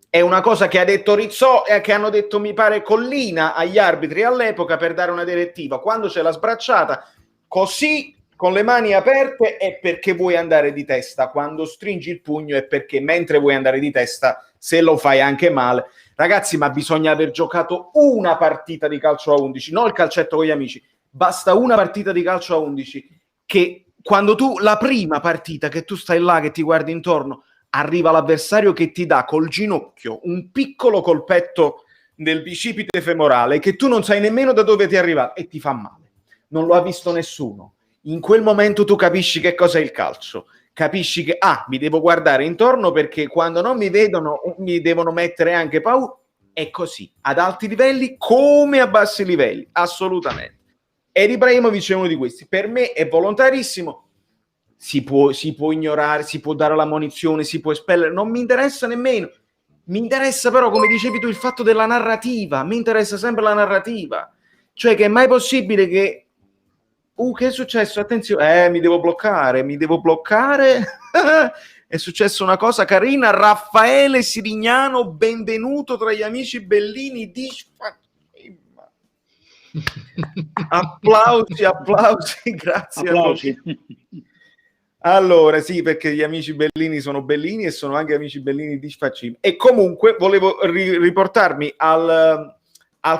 è una cosa che ha detto Rizzò e che hanno detto, mi pare, Collina agli arbitri all'epoca per dare una direttiva. Quando c'è la sbracciata, così, con le mani aperte, è perché vuoi andare di testa. Quando stringi il pugno è perché mentre vuoi andare di testa, se lo fai anche male. Ragazzi, ma bisogna aver giocato una partita di calcio a 11, non il calcetto con gli amici. Basta una partita di calcio a 11, che quando tu, la prima partita che tu stai là, che ti guardi intorno, arriva l'avversario che ti dà col ginocchio un piccolo colpetto nel bicipite femorale che tu non sai nemmeno da dove ti arriva e ti fa male. Non lo ha visto nessuno. In quel momento tu capisci che cos'è il calcio. Capisci che, mi devo guardare intorno perché quando non mi vedono mi devono mettere anche paura. È così, ad alti livelli come a bassi livelli, assolutamente. Ed Ibrahimovic è uno di questi. Per me è volontarissimo. Si può ignorare, si può dare la munizione, si può espellere, non mi interessa nemmeno. Mi interessa però, come dicevi tu, il fatto della narrativa. Mi interessa sempre la narrativa. Cioè che è mai possibile che che è successo? Attenzione, mi devo bloccare. È successa una cosa carina. Raffaele Sirignano, benvenuto tra gli amici bellini di applausi, grazie. Applausi. Allora, sì, perché gli amici bellini sono bellini e sono anche amici bellini di Sfaccini. E comunque volevo riportarmi al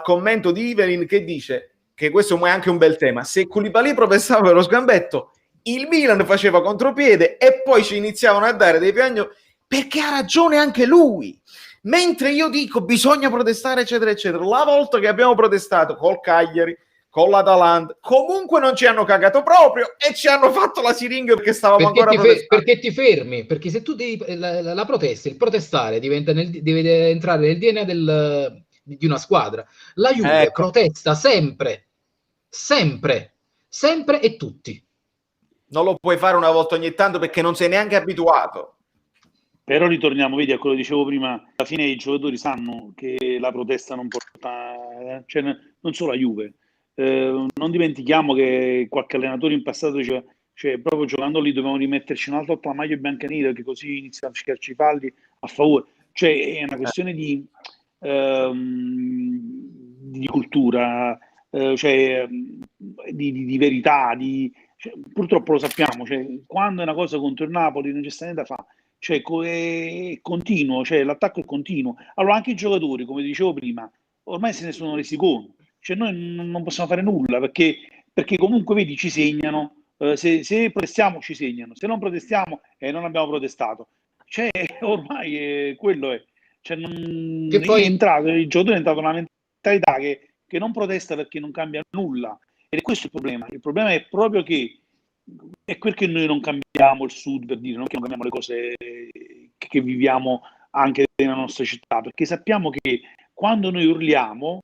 commento di Ivelin che dice che questo è anche un bel tema. Se Koulibaly protestava per lo sgambetto, il Milan faceva contropiede e poi ci iniziavano a dare dei piagno perché ha ragione anche lui. Mentre io dico bisogna protestare, eccetera, eccetera. La volta che abbiamo protestato col Cagliari, con l'Atalanta, comunque non ci hanno cagato proprio e ci hanno fatto la siringa perché stavamo ancora protestando. Perché ti fermi, perché se tu devi la protesta, il protestare deve entrare nel DNA di una squadra. La Juve protesta sempre e tutti. Non lo puoi fare una volta ogni tanto perché non sei neanche abituato. Però ritorniamo, vedi, a quello che dicevo prima, alla fine i giocatori sanno che la protesta non porta, cioè, non solo a Juve. Non dimentichiamo che qualche allenatore in passato diceva, cioè, proprio giocando lì dobbiamo rimetterci un altro maglia bianca e nera, che così iniziano a fischiarci i falli a favore. Cioè, è una questione di cultura, cioè, di verità, cioè, purtroppo lo sappiamo, cioè, quando è una cosa contro il Napoli non c'è sta niente da fare, cioè, è continuo, cioè, l'attacco è continuo. Allora anche i giocatori, come dicevo prima, ormai se ne sono resi conto, cioè, noi non possiamo fare nulla perché comunque vedi ci segnano, se protestiamo ci segnano, se non protestiamo non abbiamo protestato, cioè ormai quello è. Cioè, Che poi il giocatore è entrato in una mentalità che non protesta perché non cambia nulla, ed è questo il problema. Il problema è proprio che è quel che noi non cambiamo il Sud, per dire, non che non cambiamo le cose che viviamo anche nella nostra città, perché sappiamo che quando noi urliamo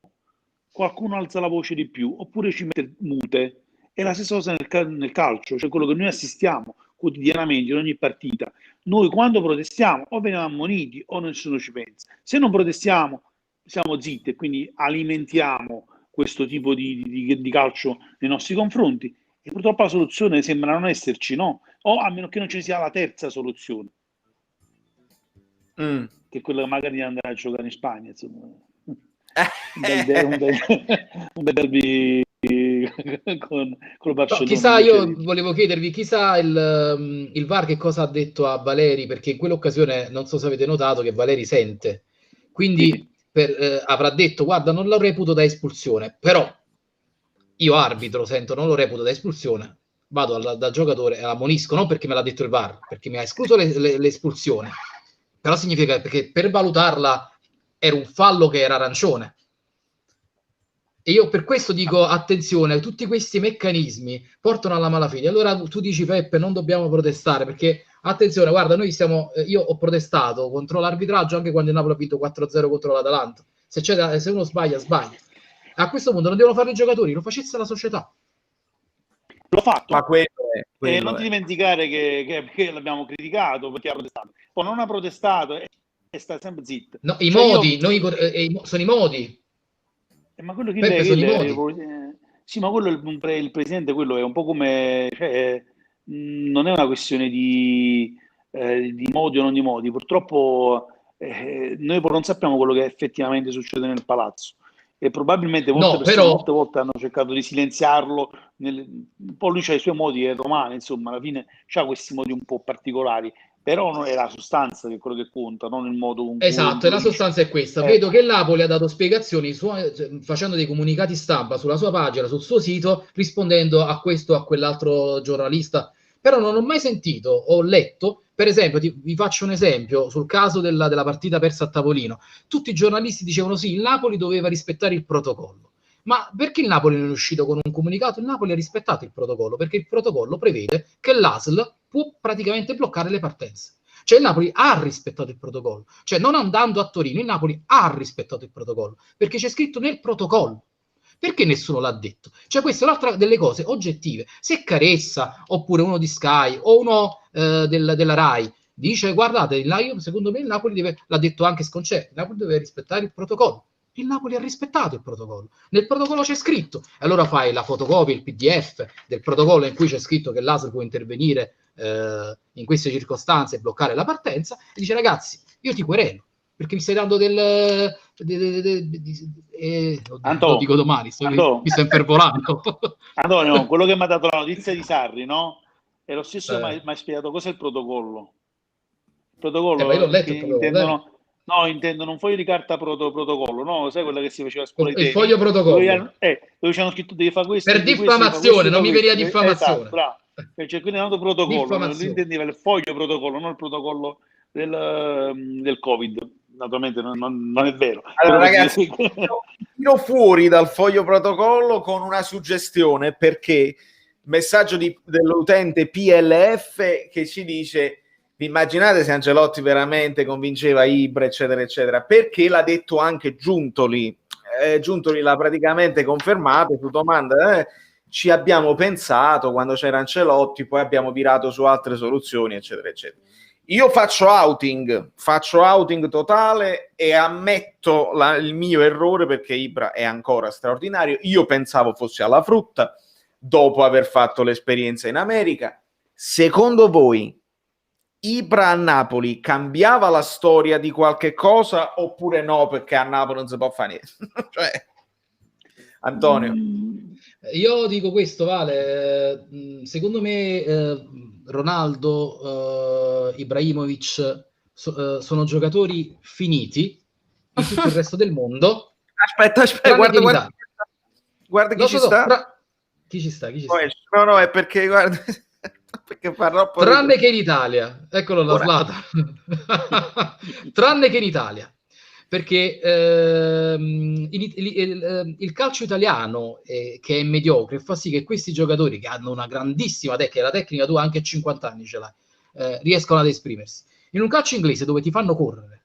qualcuno alza la voce di più oppure ci mette mute. È la stessa cosa nel calcio, cioè quello che noi assistiamo quotidianamente in ogni partita. Noi quando protestiamo o veniamo ammoniti o nessuno ci pensa. Se non protestiamo siamo zitti e quindi alimentiamo questo tipo di calcio nei nostri confronti, e purtroppo la soluzione sembra non esserci, no? O a meno che non ci sia la terza soluzione, che è quella che magari di andare a giocare in Spagna, insomma. un bel derby con Barcellona. No, chissà, io volevo chiedervi, chissà il VAR che cosa ha detto a Valeri, perché in quell'occasione non so se avete notato che Valeri sente, quindi avrà detto guarda non lo reputo da espulsione, però io arbitro sento non lo reputo da espulsione, vado dal giocatore e ammonisco, non perché me l'ha detto il VAR, perché mi ha escluso l'espulsione, però significa perché per valutarla era un fallo che era arancione. E io per questo dico attenzione, tutti questi meccanismi portano alla malafede. Allora tu dici Peppe non dobbiamo protestare perché attenzione, guarda, io ho protestato contro l'arbitraggio anche quando il Napoli ha vinto 4-0 contro l'Atalanta. Se uno sbaglia, sbaglia. A questo punto non devono fare i giocatori, lo facesse la società. L'ho fatto. Ma quello non ti dimenticare che l'abbiamo criticato perché ha protestato. Poi non ha protestato e sta sempre zitto. No, i modi, sono i modi. Ma quello che sì, ma quello il presidente, quello è un po' come, cioè, non è una questione di modi o non di modi. Purtroppo noi non sappiamo quello che effettivamente succede nel palazzo. E probabilmente molte persone molte volte hanno cercato di silenziarlo. Un po' lui c'ha i suoi modi, è romano, insomma, alla fine c'ha questi modi un po' particolari. Però non è la sostanza che è quello che conta, non il modo con cui... Esatto, e la sostanza è questa. Vedo che Napoli ha dato spiegazioni facendo dei comunicati stampa sulla sua pagina, sul suo sito, rispondendo a questo o a quell'altro giornalista. Però non ho mai sentito o letto, per esempio, vi faccio un esempio, sul caso della partita persa a tavolino. Tutti i giornalisti dicevano sì, il Napoli doveva rispettare il protocollo. Ma perché il Napoli non è uscito con un comunicato? Il Napoli ha rispettato il protocollo, perché il protocollo prevede che l'ASL può praticamente bloccare le partenze. Cioè il Napoli ha rispettato il protocollo, cioè non andando a Torino, il Napoli ha rispettato il protocollo, perché c'è scritto nel protocollo. Perché nessuno l'ha detto? Cioè questa è un'altra delle cose oggettive. Se Caressa, oppure uno di Sky, o uno della Rai, dice guardate, secondo me il Napoli l'ha detto anche Sconcerti, il Napoli deve rispettare il protocollo. Il Napoli ha rispettato il protocollo. Nel protocollo c'è scritto. E allora fai la fotocopia, il PDF del protocollo in cui c'è scritto che l'ASL può intervenire in queste circostanze e bloccare la partenza, e dice ragazzi, io ti querelo perché mi stai dando lo dico domani, mi sto infervorando. Antonio, quello che mi ha dato la notizia di Sarri, no? È lo stesso che mi ha spiegato cosa è il protocollo. Il protocollo, io l'ho letto il protocollo, intendono un foglio di carta protocollo, no? Sai quella che si faceva a scuola? Il foglio protocollo. Dove c'hanno scritto devi fare questo. Per diffamazione, non mi veniva diffamazione. Esatto, bravo. Cioè, quindi è un altro protocollo, lui intendeva il foglio protocollo, non il protocollo del Covid. Naturalmente non è vero. Allora ragazzi, tiro fuori dal foglio protocollo con una suggestione, perché messaggio dell'utente PLF che ci dice: vi immaginate se Ancelotti veramente convinceva Ibra eccetera eccetera, perché l'ha detto anche Giuntoli. Giuntoli l'ha praticamente confermato su domanda, ci abbiamo pensato quando c'era Ancelotti, poi abbiamo virato su altre soluzioni, eccetera, eccetera. Io faccio outing totale e ammetto il mio errore, perché Ibra è ancora straordinario. Io pensavo fosse alla frutta dopo aver fatto l'esperienza in America. Secondo voi Ibra a Napoli cambiava la storia di qualche cosa oppure no, perché a Napoli non si può fare niente? Cioè, Antonio. Io dico questo, Vale, secondo me Ronaldo, Ibrahimovic sono giocatori finiti in tutto il resto del mondo. Aspetta, guarda chi ci sta. Chi ci sta? No, è perché guarda, perché fa troppo tranne che in Italia, eccolo la Zlatan. Tranne che in Italia, perché il calcio italiano che è mediocre fa sì che questi giocatori che hanno una grandissima tecnica, la tecnica tu anche a 50 anni ce l'hai, riescono ad esprimersi. In un calcio inglese dove ti fanno correre,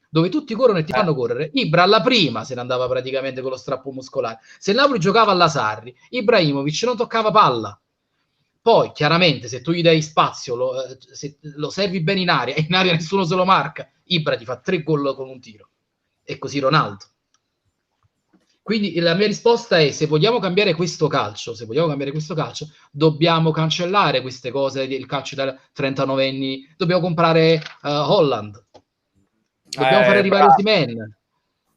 dove tutti corrono e ti fanno correre, Ibra alla prima se ne andava praticamente con lo strappo muscolare. Se il Napoli giocava alla Sarri, Ibrahimovic non toccava palla. Poi chiaramente se tu gli dai spazio, se lo servi bene in aria nessuno se lo marca, Ibra ti fa 3 gol con un tiro, e così Ronaldo. Quindi la mia risposta è: se vogliamo cambiare questo calcio, dobbiamo cancellare queste cose del calcio da 39 anni, dobbiamo comprare Holland, dobbiamo fare arrivare Osimhen.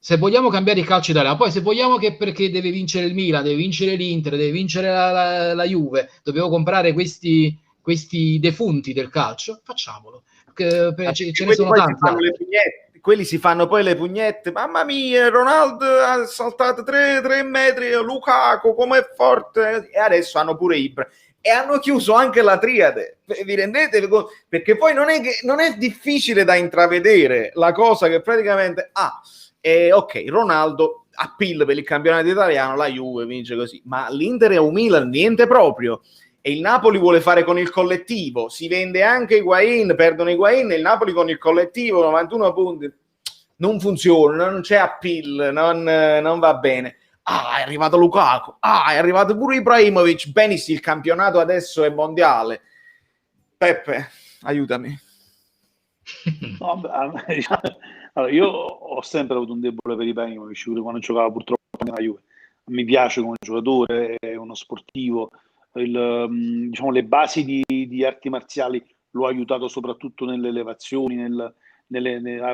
Se vogliamo cambiare il calcio italiano, poi se vogliamo che perché deve vincere il Milan, deve vincere l'Inter, deve vincere la Juve, dobbiamo comprare questi defunti del calcio, facciamolo. Ce ne sono tanti. Quelli si fanno poi le pugnette. Mamma mia, Ronaldo ha saltato 3 metri, Lukaku com'è forte, e adesso hanno pure Ibra. E hanno chiuso anche la triade, vi rendete? Perché poi non è difficile da intravedere la cosa che praticamente ok, Ronaldo appeal per il campionato italiano, la Juve vince così, ma l'Inter e un Milan niente proprio, e il Napoli vuole fare con il collettivo, si vende anche Higuain, perdono Higuain, e il Napoli con il collettivo 91 punti, non funziona, non c'è appeal, non va bene. È arrivato Lukaku, è arrivato pure Ibrahimovic, benissimo, il campionato adesso è mondiale. Peppe, aiutami. No, allora, io ho sempre avuto un debole per Ibrahimovic quando giocava purtroppo nella Juve. Mi piace come giocatore, è uno sportivo, diciamo, le basi di arti marziali lo ha aiutato soprattutto nelle elevazioni, ha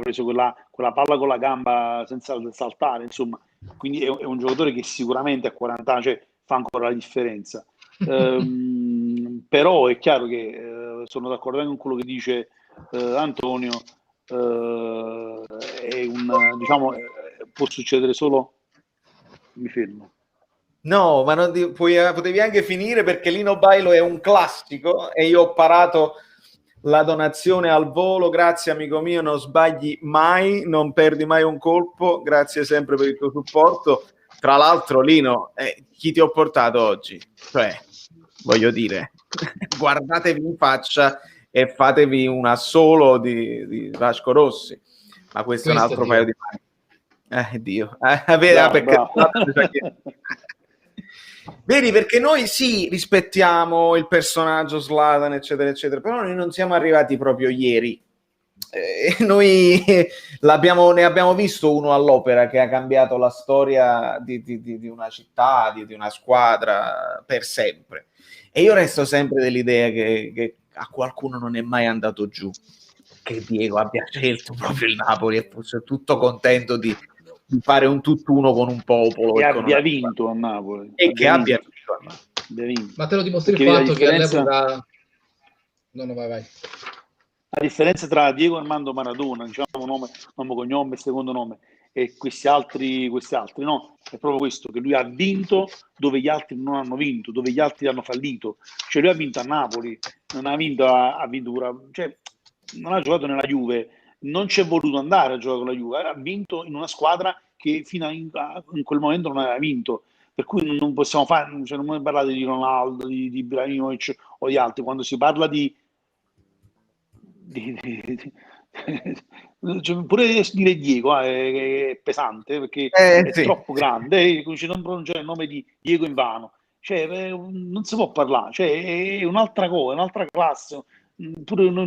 preso quella palla con la gamba senza saltare, insomma, quindi è un giocatore che sicuramente a 40 anni, cioè, fa ancora la differenza. Però è chiaro che sono d'accordo anche con quello che dice Antonio, diciamo, può succedere solo. Mi fermo. No, ma potevi anche finire, perché Lino Bailo è un classico e io ho parato la donazione al volo. Grazie amico mio, non sbagli mai, non perdi mai un colpo, grazie sempre per il tuo supporto. Tra l'altro, Lino, chi ti ho portato oggi? Cioè, voglio dire, guardatevi in faccia e fatevi un assolo di Vasco Rossi, ma questo è un altro paio di mani. Dio, vedi, perché noi sì rispettiamo il personaggio Zlatan eccetera eccetera, però noi non siamo arrivati proprio ieri, noi ne abbiamo visto uno all'Opera che ha cambiato la storia di una città, di una squadra per sempre, e io resto sempre dell'idea che a qualcuno non è mai andato giù che Diego abbia scelto proprio il Napoli e fosse tutto contento di fare un tutt'uno con un popolo e abbia vinto a Napoli e che abbia vinto a Napoli. Ma te lo dimostri il fatto che all'epoca vai. La differenza tra Diego Armando Maradona, diciamo nome, cognome, secondo nome, e questi altri no, è proprio questo, che lui ha vinto dove gli altri non hanno vinto, dove gli altri hanno fallito. Cioè lui ha vinto a Napoli, non ha vinto cioè non ha giocato nella Juve, non ci è voluto andare a giocare con la Juve, ha vinto in una squadra che fino in quel momento non aveva vinto, per cui non possiamo fare, cioè non parlate di Ronaldo, di Ibrahimovic o di altri. Quando si parla cioè, pure dire Diego è pesante, perché è troppo grande, non pronunciare il nome di Diego in vano, cioè, non si può parlare, cioè, è un'altra cosa, un'altra classe. Pure ma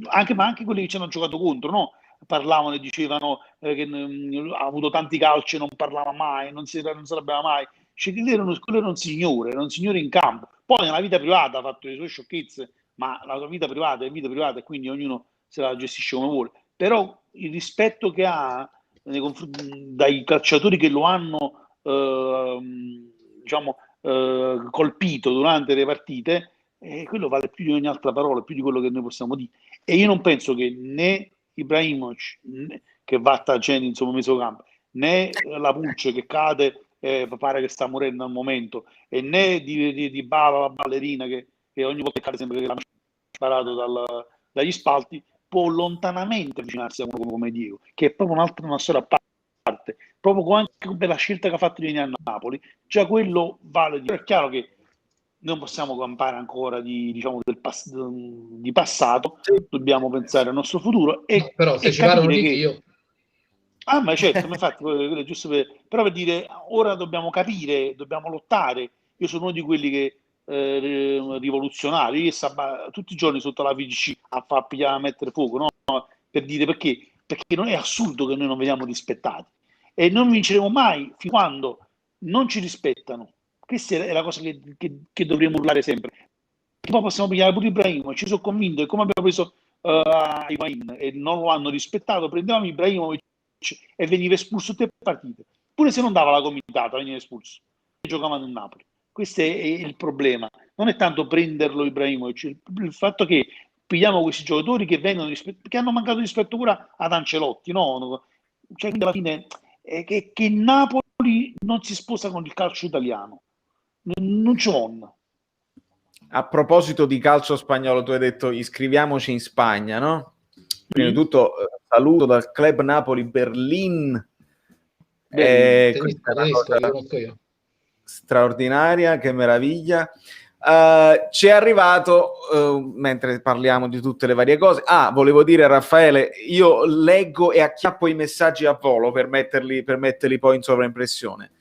anche quelli che ci hanno giocato contro, no? Parlavano e dicevano che ha avuto tanti calci e non parlava mai, non se l'abbiamo mai. Cioè, quello era un signore in campo. Poi nella vita privata ha fatto le sue sciocchezze, ma la sua vita privata è vita privata e quindi ognuno se la gestisce come vuole. Però il rispetto che ha dai calciatori che lo hanno diciamo colpito durante le partite, quello vale più di ogni altra parola, più di quello che noi possiamo dire. E io non penso che né Ibrahimovic, che va a tangenti insomma messo campo, né la Pulce che cade, pare che sta morendo al momento, e né di Bala, la ballerina che ogni volta che cade sembra che l'hanno sparato dagli spalti, può lontanamente avvicinarsi a uno come Diego, che è proprio una storia a parte, proprio anche per la scelta che ha fatto di venire a Napoli, già quello vale di più. È chiaro che non possiamo campare ancora di passato, dobbiamo pensare al nostro futuro e, però se e ci parlano capire di che... Dio... Ah, ma certo, ma infatti, quello è giusto però per dire, ora dobbiamo capire, dobbiamo lottare. Io sono uno di quelli che rivoluzionari, tutti i giorni sotto la VGC a mettere fuoco, no? Per dire perché non è assurdo che noi non veniamo rispettati e non vinceremo mai fin quando non ci rispettano. Questa è la cosa che dovremmo urlare sempre. Poi possiamo pigliare pure Ibrahimovic, ci sono convinto che come abbiamo preso Higuain e non lo hanno rispettato, prendevamo Ibrahimovic e veniva espulso tutte le partite. Pure se non dava la comitata, veniva espulso. Giocavano in Napoli. Questo è il problema. Non è tanto prenderlo Ibrahimovic, il fatto che pigliamo questi giocatori che vengono che hanno mancato rispetto pure ad Ancelotti, no? Cioè, quindi alla fine che Napoli non si sposa con il calcio italiano. Non c'è on. A proposito di calcio spagnolo, tu hai detto iscriviamoci in Spagna, no? Prima di tutto saluto dal Club Napoli Berlin. Tedesco, lo conosco io. Straordinaria, che meraviglia. Ci è arrivato mentre parliamo di tutte le varie cose. Volevo dire a Raffaele, io leggo e acchiappo i messaggi a volo per metterli poi in sovraimpressione,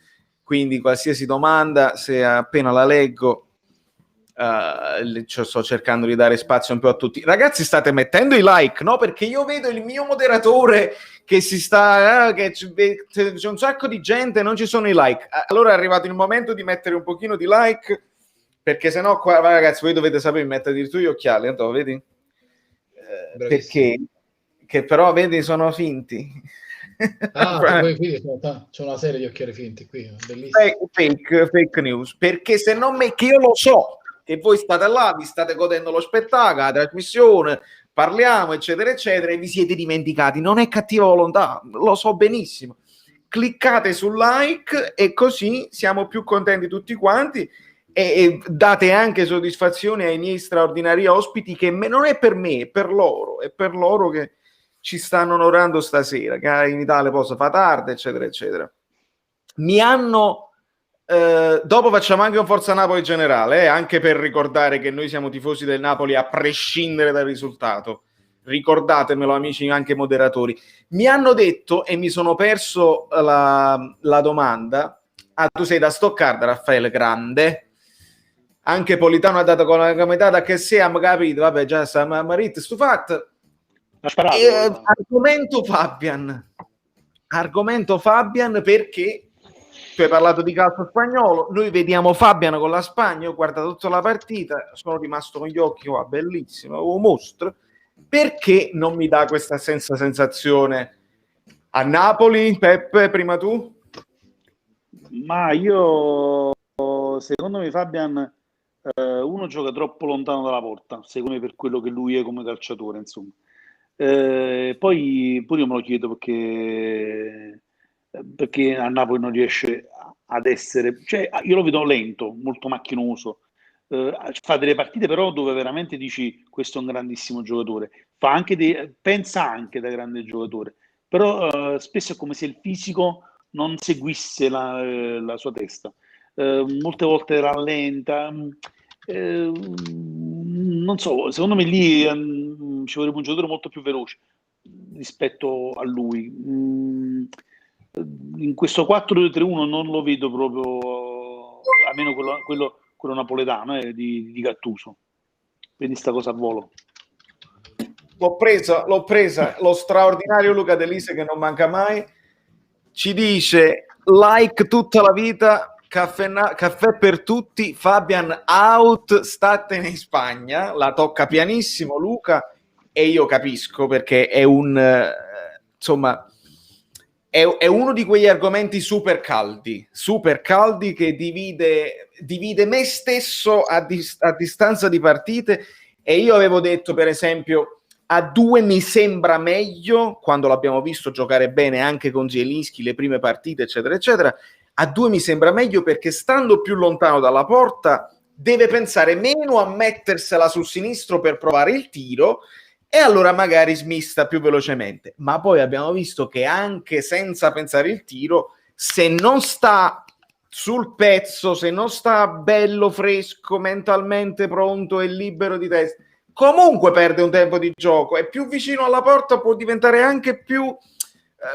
quindi qualsiasi domanda, se appena la leggo sto cercando di dare spazio un po' a tutti. Ragazzi, state mettendo i like, no? Perché io vedo il mio moderatore che si sta che c'è un sacco di gente, non ci sono i like. Allora è arrivato il momento di mettere un pochino di like, perché sennò qua, ragazzi, voi dovete sapere, mettere addirittura gli occhiali, Antonio, vedi? Perché che però vedi sono finti. C'è una serie di occhiali finti qui, bellissimo. Fake news, perché se non che io lo so che voi state là, vi state godendo lo spettacolo, la trasmissione, parliamo, eccetera, eccetera, e vi siete dimenticati. Non è cattiva volontà, lo so benissimo. Cliccate sul like e così siamo più contenti tutti quanti e date anche soddisfazione ai miei straordinari ospiti, che non è per me, è per loro che ci stanno onorando stasera, che in Italia posso fa tardi, eccetera, eccetera. Mi hanno... dopo facciamo anche un Forza Napoli generale, anche per ricordare che noi siamo tifosi del Napoli a prescindere dal risultato. Ricordatemelo, amici, anche moderatori. Mi hanno detto, e mi sono perso la domanda, tu sei da Stoccarda, Raffaele, grande. Anche Politano ha dato con la comitata che siamo capito, vabbè, già sta Marit stufato. Argomento Fabian, perché tu hai parlato di calcio spagnolo, noi vediamo Fabian con la Spagna, ho guardato tutta la partita, sono rimasto con gli occhi qua, bellissimo, un mostro. Perché non mi dà questa sensazione a Napoli? Peppe, prima tu? Ma io, secondo me Fabian uno gioca troppo lontano dalla porta, secondo me, per quello che lui è come calciatore, insomma. Poi pure io me lo chiedo perché a Napoli non riesce ad essere, cioè io lo vedo lento, molto macchinoso, fa delle partite però dove veramente dici questo è un grandissimo giocatore, pensa anche da grande giocatore, però spesso è come se il fisico non seguisse la sua testa, molte volte rallenta, non so, secondo me lì ci vorrebbe un giocatore molto più veloce rispetto a lui. In questo 4-2-3-1 non lo vedo proprio almeno quello napoletano di Gattuso. Vedi sta cosa a volo. L'ho presa, lo straordinario Luca Delise che non manca mai, ci dice like tutta la vita, caffè per tutti, Fabian out, statene in Spagna, la tocca pianissimo Luca, e io capisco perché è insomma, è uno di quegli argomenti super caldi che divide me stesso a distanza di partite, e io avevo detto per esempio a 2 mi sembra meglio, quando l'abbiamo visto giocare bene anche con Zielinski le prime partite eccetera eccetera, a 2 mi sembra meglio perché stando più lontano dalla porta deve pensare meno a mettersela sul sinistro per provare il tiro, e allora magari smista più velocemente. Ma poi abbiamo visto che anche senza pensare il tiro, se non sta sul pezzo, se non sta bello, fresco, mentalmente pronto e libero di testa, comunque perde un tempo di gioco, e più vicino alla porta può diventare anche più,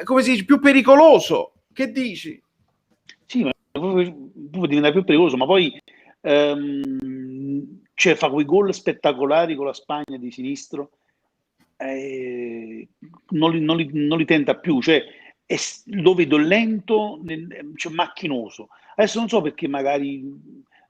come si dice, più pericoloso. Che dici? Sì, ma può diventare più pericoloso, ma poi cioè, fa quei gol spettacolari con la Spagna di sinistro, non li tenta più, cioè lo vedo lento, cioè, macchinoso. Adesso non so perché magari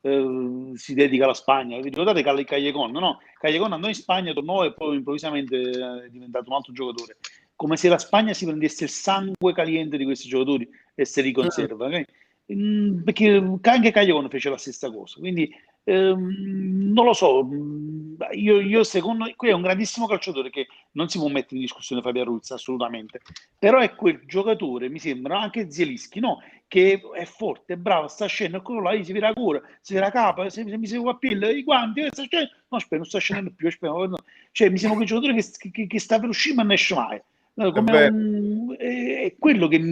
si dedica alla Spagna. Vi ricordate Callejon? No? Callejon andò in Spagna, tornò e poi improvvisamente è diventato un altro giocatore. Come se la Spagna si prendesse il sangue caliente di questi giocatori e se li conserva. Okay? Perché anche Callejon fece la stessa cosa. Quindi non lo so, io secondo me qui è un grandissimo calciatore che non si può mettere in discussione Fabian Ruiz assolutamente, però è quel giocatore, mi sembra, anche Zielinski, no? Che è forte, è bravo, sta scendendo, quello là, si vira la cura, si vira la capa, se mi segue a pille, i guanti, sta scendendo, no, aspetta, non sta scendendo più, aspetta, no. Cioè mi sembra quel giocatore che sta per uscire ma non esce mai, è quello che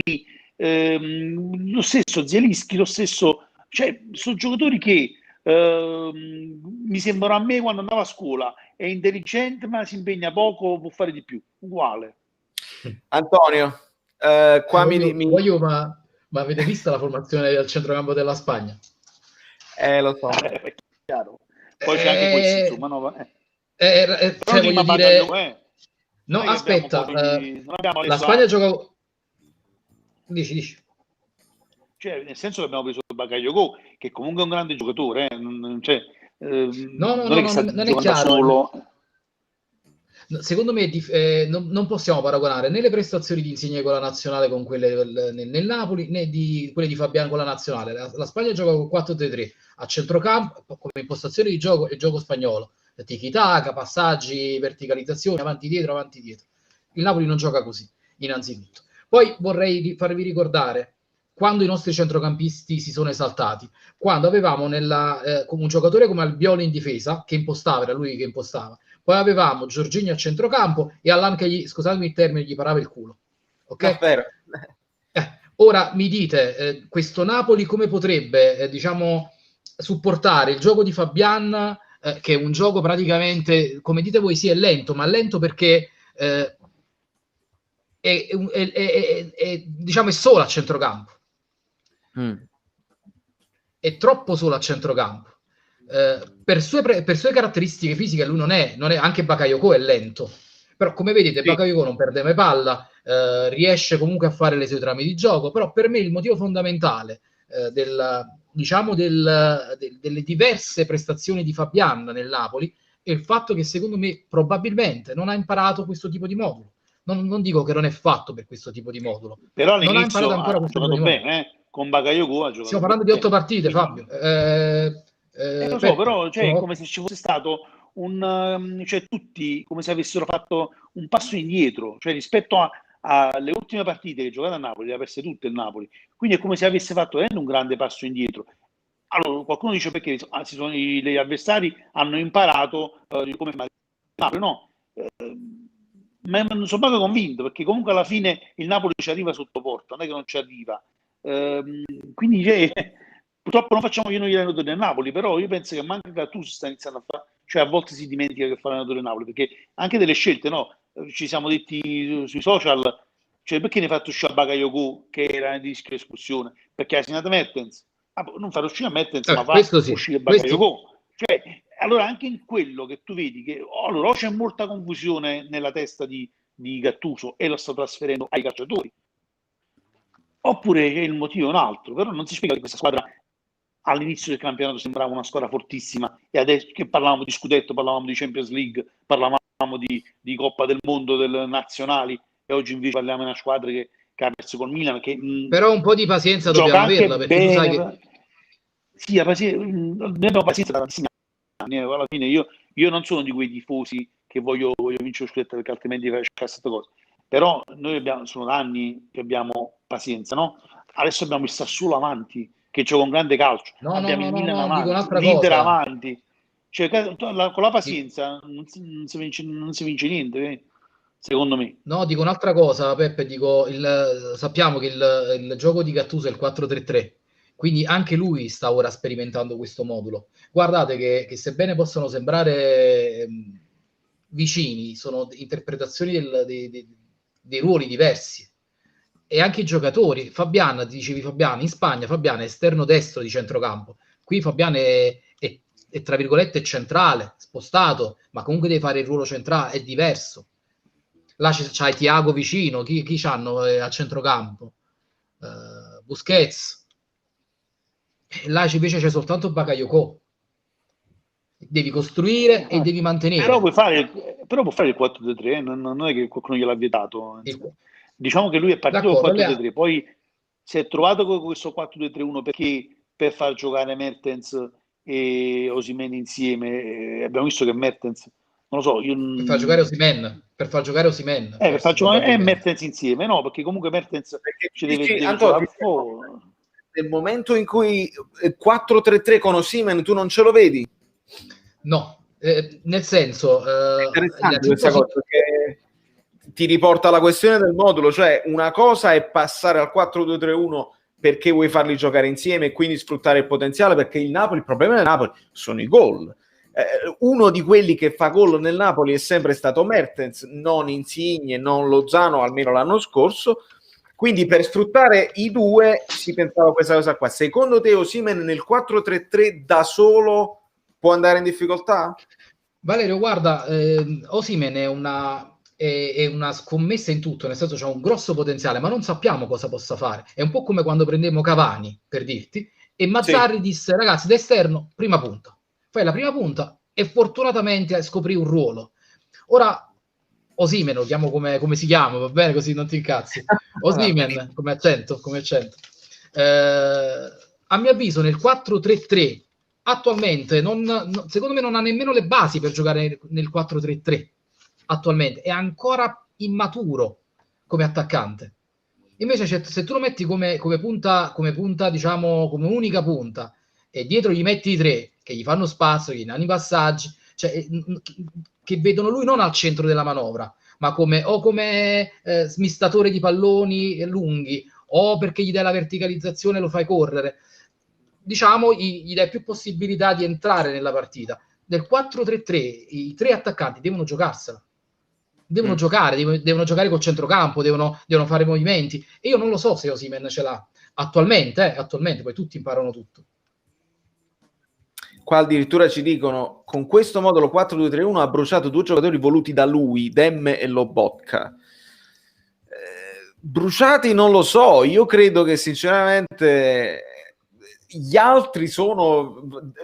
lo stesso Zielinski, lo stesso, cioè sono giocatori che mi sembrano a me quando andavo a scuola, è intelligente ma si impegna poco, può fare di più, uguale. Antonio, qua ma avete visto la formazione del centrocampo della Spagna? Lo so. È chiaro. Poi c'è anche questo, insomma, no? Cioè, voglio dire... No, noi aspetta, la Spagna gioca... Dici. Cioè, nel senso che abbiamo preso Bakayoko, che comunque è un grande giocatore, non è chiaro. Solo. Secondo me non possiamo paragonare né le prestazioni di Insigne con la nazionale con quelle nel Napoli, né quelle di Fabian con la nazionale. La Spagna gioca con 4-3-3 a centrocampo, come impostazione di gioco, il gioco spagnolo, tiki-taka, passaggi, verticalizzazione, avanti dietro. Il Napoli non gioca così, innanzitutto. Poi vorrei farvi ricordare quando i nostri centrocampisti si sono esaltati, quando avevamo un giocatore come Albiol in difesa, che impostava, era lui che impostava, poi avevamo Jorginho a centrocampo e Allan che scusatemi il termine, gli parava il culo. Ok? Ora mi dite, questo Napoli come potrebbe, supportare il gioco di Fabian, che è un gioco praticamente, come dite voi, sì, è lento, ma lento perché è solo a centrocampo. È troppo solo a centrocampo. Per sue caratteristiche fisiche lui non è anche Bakayoko è lento, però come vedete sì. Bakayoko non perde mai palla, riesce comunque a fare le sue trame di gioco, però per me il motivo fondamentale delle diverse prestazioni di Fabian nel Napoli è il fatto che secondo me probabilmente non ha imparato questo tipo di modulo. Non dico che non è fatto per questo tipo di modulo, però non ha imparato ancora questo tipo di modulo. Con Bakayoko ha giocato. Stiamo parlando di 8 partite, Fabio. Lo so, però è come se ci fosse stato cioè tutti come se avessero fatto un passo indietro, cioè rispetto alle ultime partite che giocate a Napoli, le ha perse tutte il Napoli, quindi è come se avesse fatto un grande passo indietro. Allora qualcuno dice perché gli avversari hanno imparato come fare Napoli, no? Ma non sono proprio convinto, perché comunque alla fine il Napoli ci arriva sotto porta, non è che non ci arriva. Quindi purtroppo non facciamo io gli allenatori del Napoli, però io penso che manca Gattuso sta iniziando a fare, cioè a volte si dimentica che fa l'allenatore del Napoli, perché anche delle scelte, no? Ci siamo detti sui social, cioè perché ne hai fatto uscire Bakayoko che era in rischio di espulsione? Perché ha segnato Mertens? non fare uscire Mertens, ma questo sì, uscire Bakayoko. Cioè, allora anche in quello che tu vedi che allora c'è molta confusione nella testa di Gattuso e lo sta trasferendo ai calciatori, oppure che il motivo è un altro, però non si spiega che questa squadra all'inizio del campionato sembrava una squadra fortissima e adesso che parlavamo di scudetto, parlavamo di Champions League, parlavamo di Coppa del Mondo, delle nazionali, e oggi invece parliamo di una squadra che ha perso col Milan, che però un po' di pazienza gioca dobbiamo anche averla, perché bene, tu sai che sì, noi abbiamo pazienza da tantissimi anni, alla fine io non sono di quei tifosi che voglio vincere lo scudetto perché altrimenti faccio questa cosa, però noi sono da anni che abbiamo pazienza, no? Adesso abbiamo il Sassuolo avanti che gioca un grande calcio, abbiamo il Milan dico avanti, un'altra l'Inter cosa. avanti, cioè con la pazienza non si vince niente, secondo me. No, dico un'altra cosa, Peppe, sappiamo che il gioco di Gattuso è il 4-3-3, quindi anche lui sta ora sperimentando questo modulo. Guardate che sebbene possano sembrare vicini, sono interpretazioni dei ruoli diversi. E anche i giocatori, Fabian, dicevi Fabian, in Spagna Fabian è esterno destro di centrocampo, qui Fabian è tra virgolette centrale, spostato, ma comunque deve fare il ruolo centrale, è diverso. Là c'hai Thiago vicino, chi c'hanno a centrocampo? Busquets. Là invece c'è soltanto Bakayoko. Devi costruire e devi mantenere. Però può fare il 4-2-3, non è che qualcuno gliel'ha vietato. Diciamo che lui è partito col 4-2-3, poi si è trovato con questo 4-2-3-1 perché per far giocare Mertens e Osimhen insieme. Abbiamo visto che Mertens, non lo so, per far giocare Osimhen, per far giocare Mertens insieme, no, perché comunque Mertens ci deve giocare nel momento in cui 4-3-3 con Osimhen tu non ce lo vedi? No, nel senso interessante questa cosa, perché ti riporta alla questione del modulo, cioè una cosa è passare al 4-2-3-1 perché vuoi farli giocare insieme e quindi sfruttare il potenziale, perché il problema del Napoli sono i gol. Uno di quelli che fa gol nel Napoli è sempre stato Mertens, non Insigne, non Lozano, almeno l'anno scorso. Quindi per sfruttare i due si pensava questa cosa qua. Secondo te Osimhen nel 4-3-3 da solo può andare in difficoltà? Valerio, guarda, Osimhen è una scommessa in tutto, nel senso c'ha un grosso potenziale, ma non sappiamo cosa possa fare. È un po' come quando prendemmo Cavani, per dirti, e Mazzarri disse, ragazzi, da esterno, prima punta. Fai la prima punta e fortunatamente scoprì un ruolo. Ora, Osimhen, lo chiamo come si chiama, va bene, così non ti incazzi. Osimhen, come accento. A mio avviso nel 4-3-3 attualmente secondo me non ha nemmeno le basi per giocare nel 4-3-3 attualmente, è ancora immaturo come attaccante. Invece se tu lo metti come punta, diciamo come unica punta, e dietro gli metti i tre che gli fanno spazio, gli danno i passaggi, cioè, che vedono lui non al centro della manovra, ma come smistatore di palloni lunghi, o perché gli dai la verticalizzazione e lo fai correre, diciamo gli dai più possibilità di entrare nella partita. Nel 4-3-3 i tre attaccanti devono giocarsela, devono giocare col centrocampo, devono fare movimenti, e io non lo so se Osimhen ce l'ha attualmente, poi tutti imparano tutto. Qua addirittura ci dicono, con questo modulo 4-2-3-1 ha bruciato 2 giocatori voluti da lui, Demme e Lobotka. Bruciati non lo so, io credo che sinceramente gli altri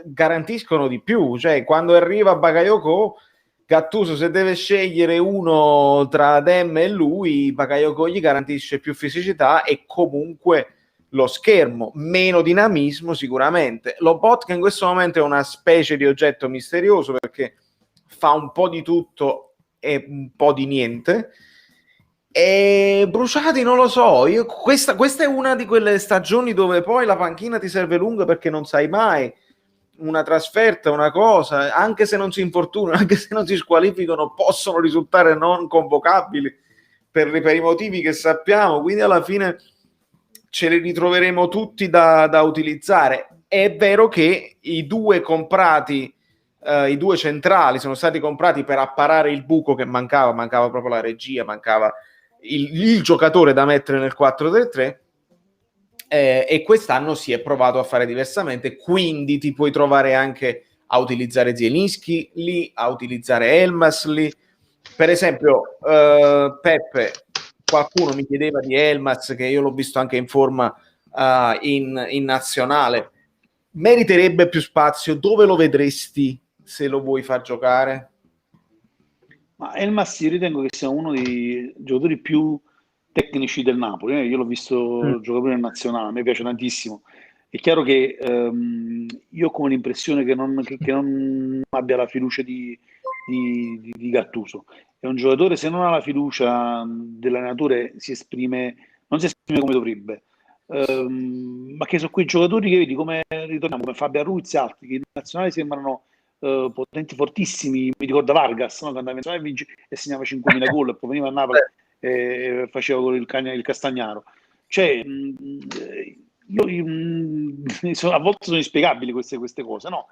garantiscono di più, cioè quando arriva Bakayoko, Gattuso se deve scegliere uno tra Demme e lui, Bakayoko gli garantisce più fisicità e comunque lo schermo, meno dinamismo sicuramente. Lobotka in questo momento è una specie di oggetto misterioso perché fa un po' di tutto e un po' di niente. E Bruciati non lo so, questa è una di quelle stagioni dove poi la panchina ti serve lunga perché non sai mai, una trasferta, una cosa, anche se non si infortunano, anche se non si squalificano, possono risultare non convocabili per i motivi che sappiamo, quindi alla fine ce li ritroveremo tutti da utilizzare. È vero che i due comprati, i due centrali sono stati comprati per apparare il buco che mancava proprio la regia, mancava il giocatore da mettere nel 4-3-3, e quest'anno si è provato a fare diversamente, quindi ti puoi trovare anche a utilizzare Zielinski lì, a utilizzare Elmas lì. Per esempio, Peppe, qualcuno mi chiedeva di Elmas, che io l'ho visto anche in forma in nazionale. Meriterebbe più spazio? Dove lo vedresti se lo vuoi far giocare? Ma Elmas ritengo che sia uno dei giocatori più tecnici del Napoli. Io l'ho visto giocare nel nazionale, a me piace tantissimo. È chiaro che io ho come l'impressione che non abbia la fiducia di Gattuso. È un giocatore, se non ha la fiducia dell'allenatore, non si esprime come dovrebbe. Ma che sono quei giocatori che vedi come ritorniamo, come Fabio Ruiz e altri, che in nazionale sembrano potenti, fortissimi. Mi ricorda Vargas, no? Che andava in nazionale e segnava 5.000 gol, e poi veniva a Napoli e faceva il Castagnaro. Cioè, a volte sono inspiegabili queste cose, no?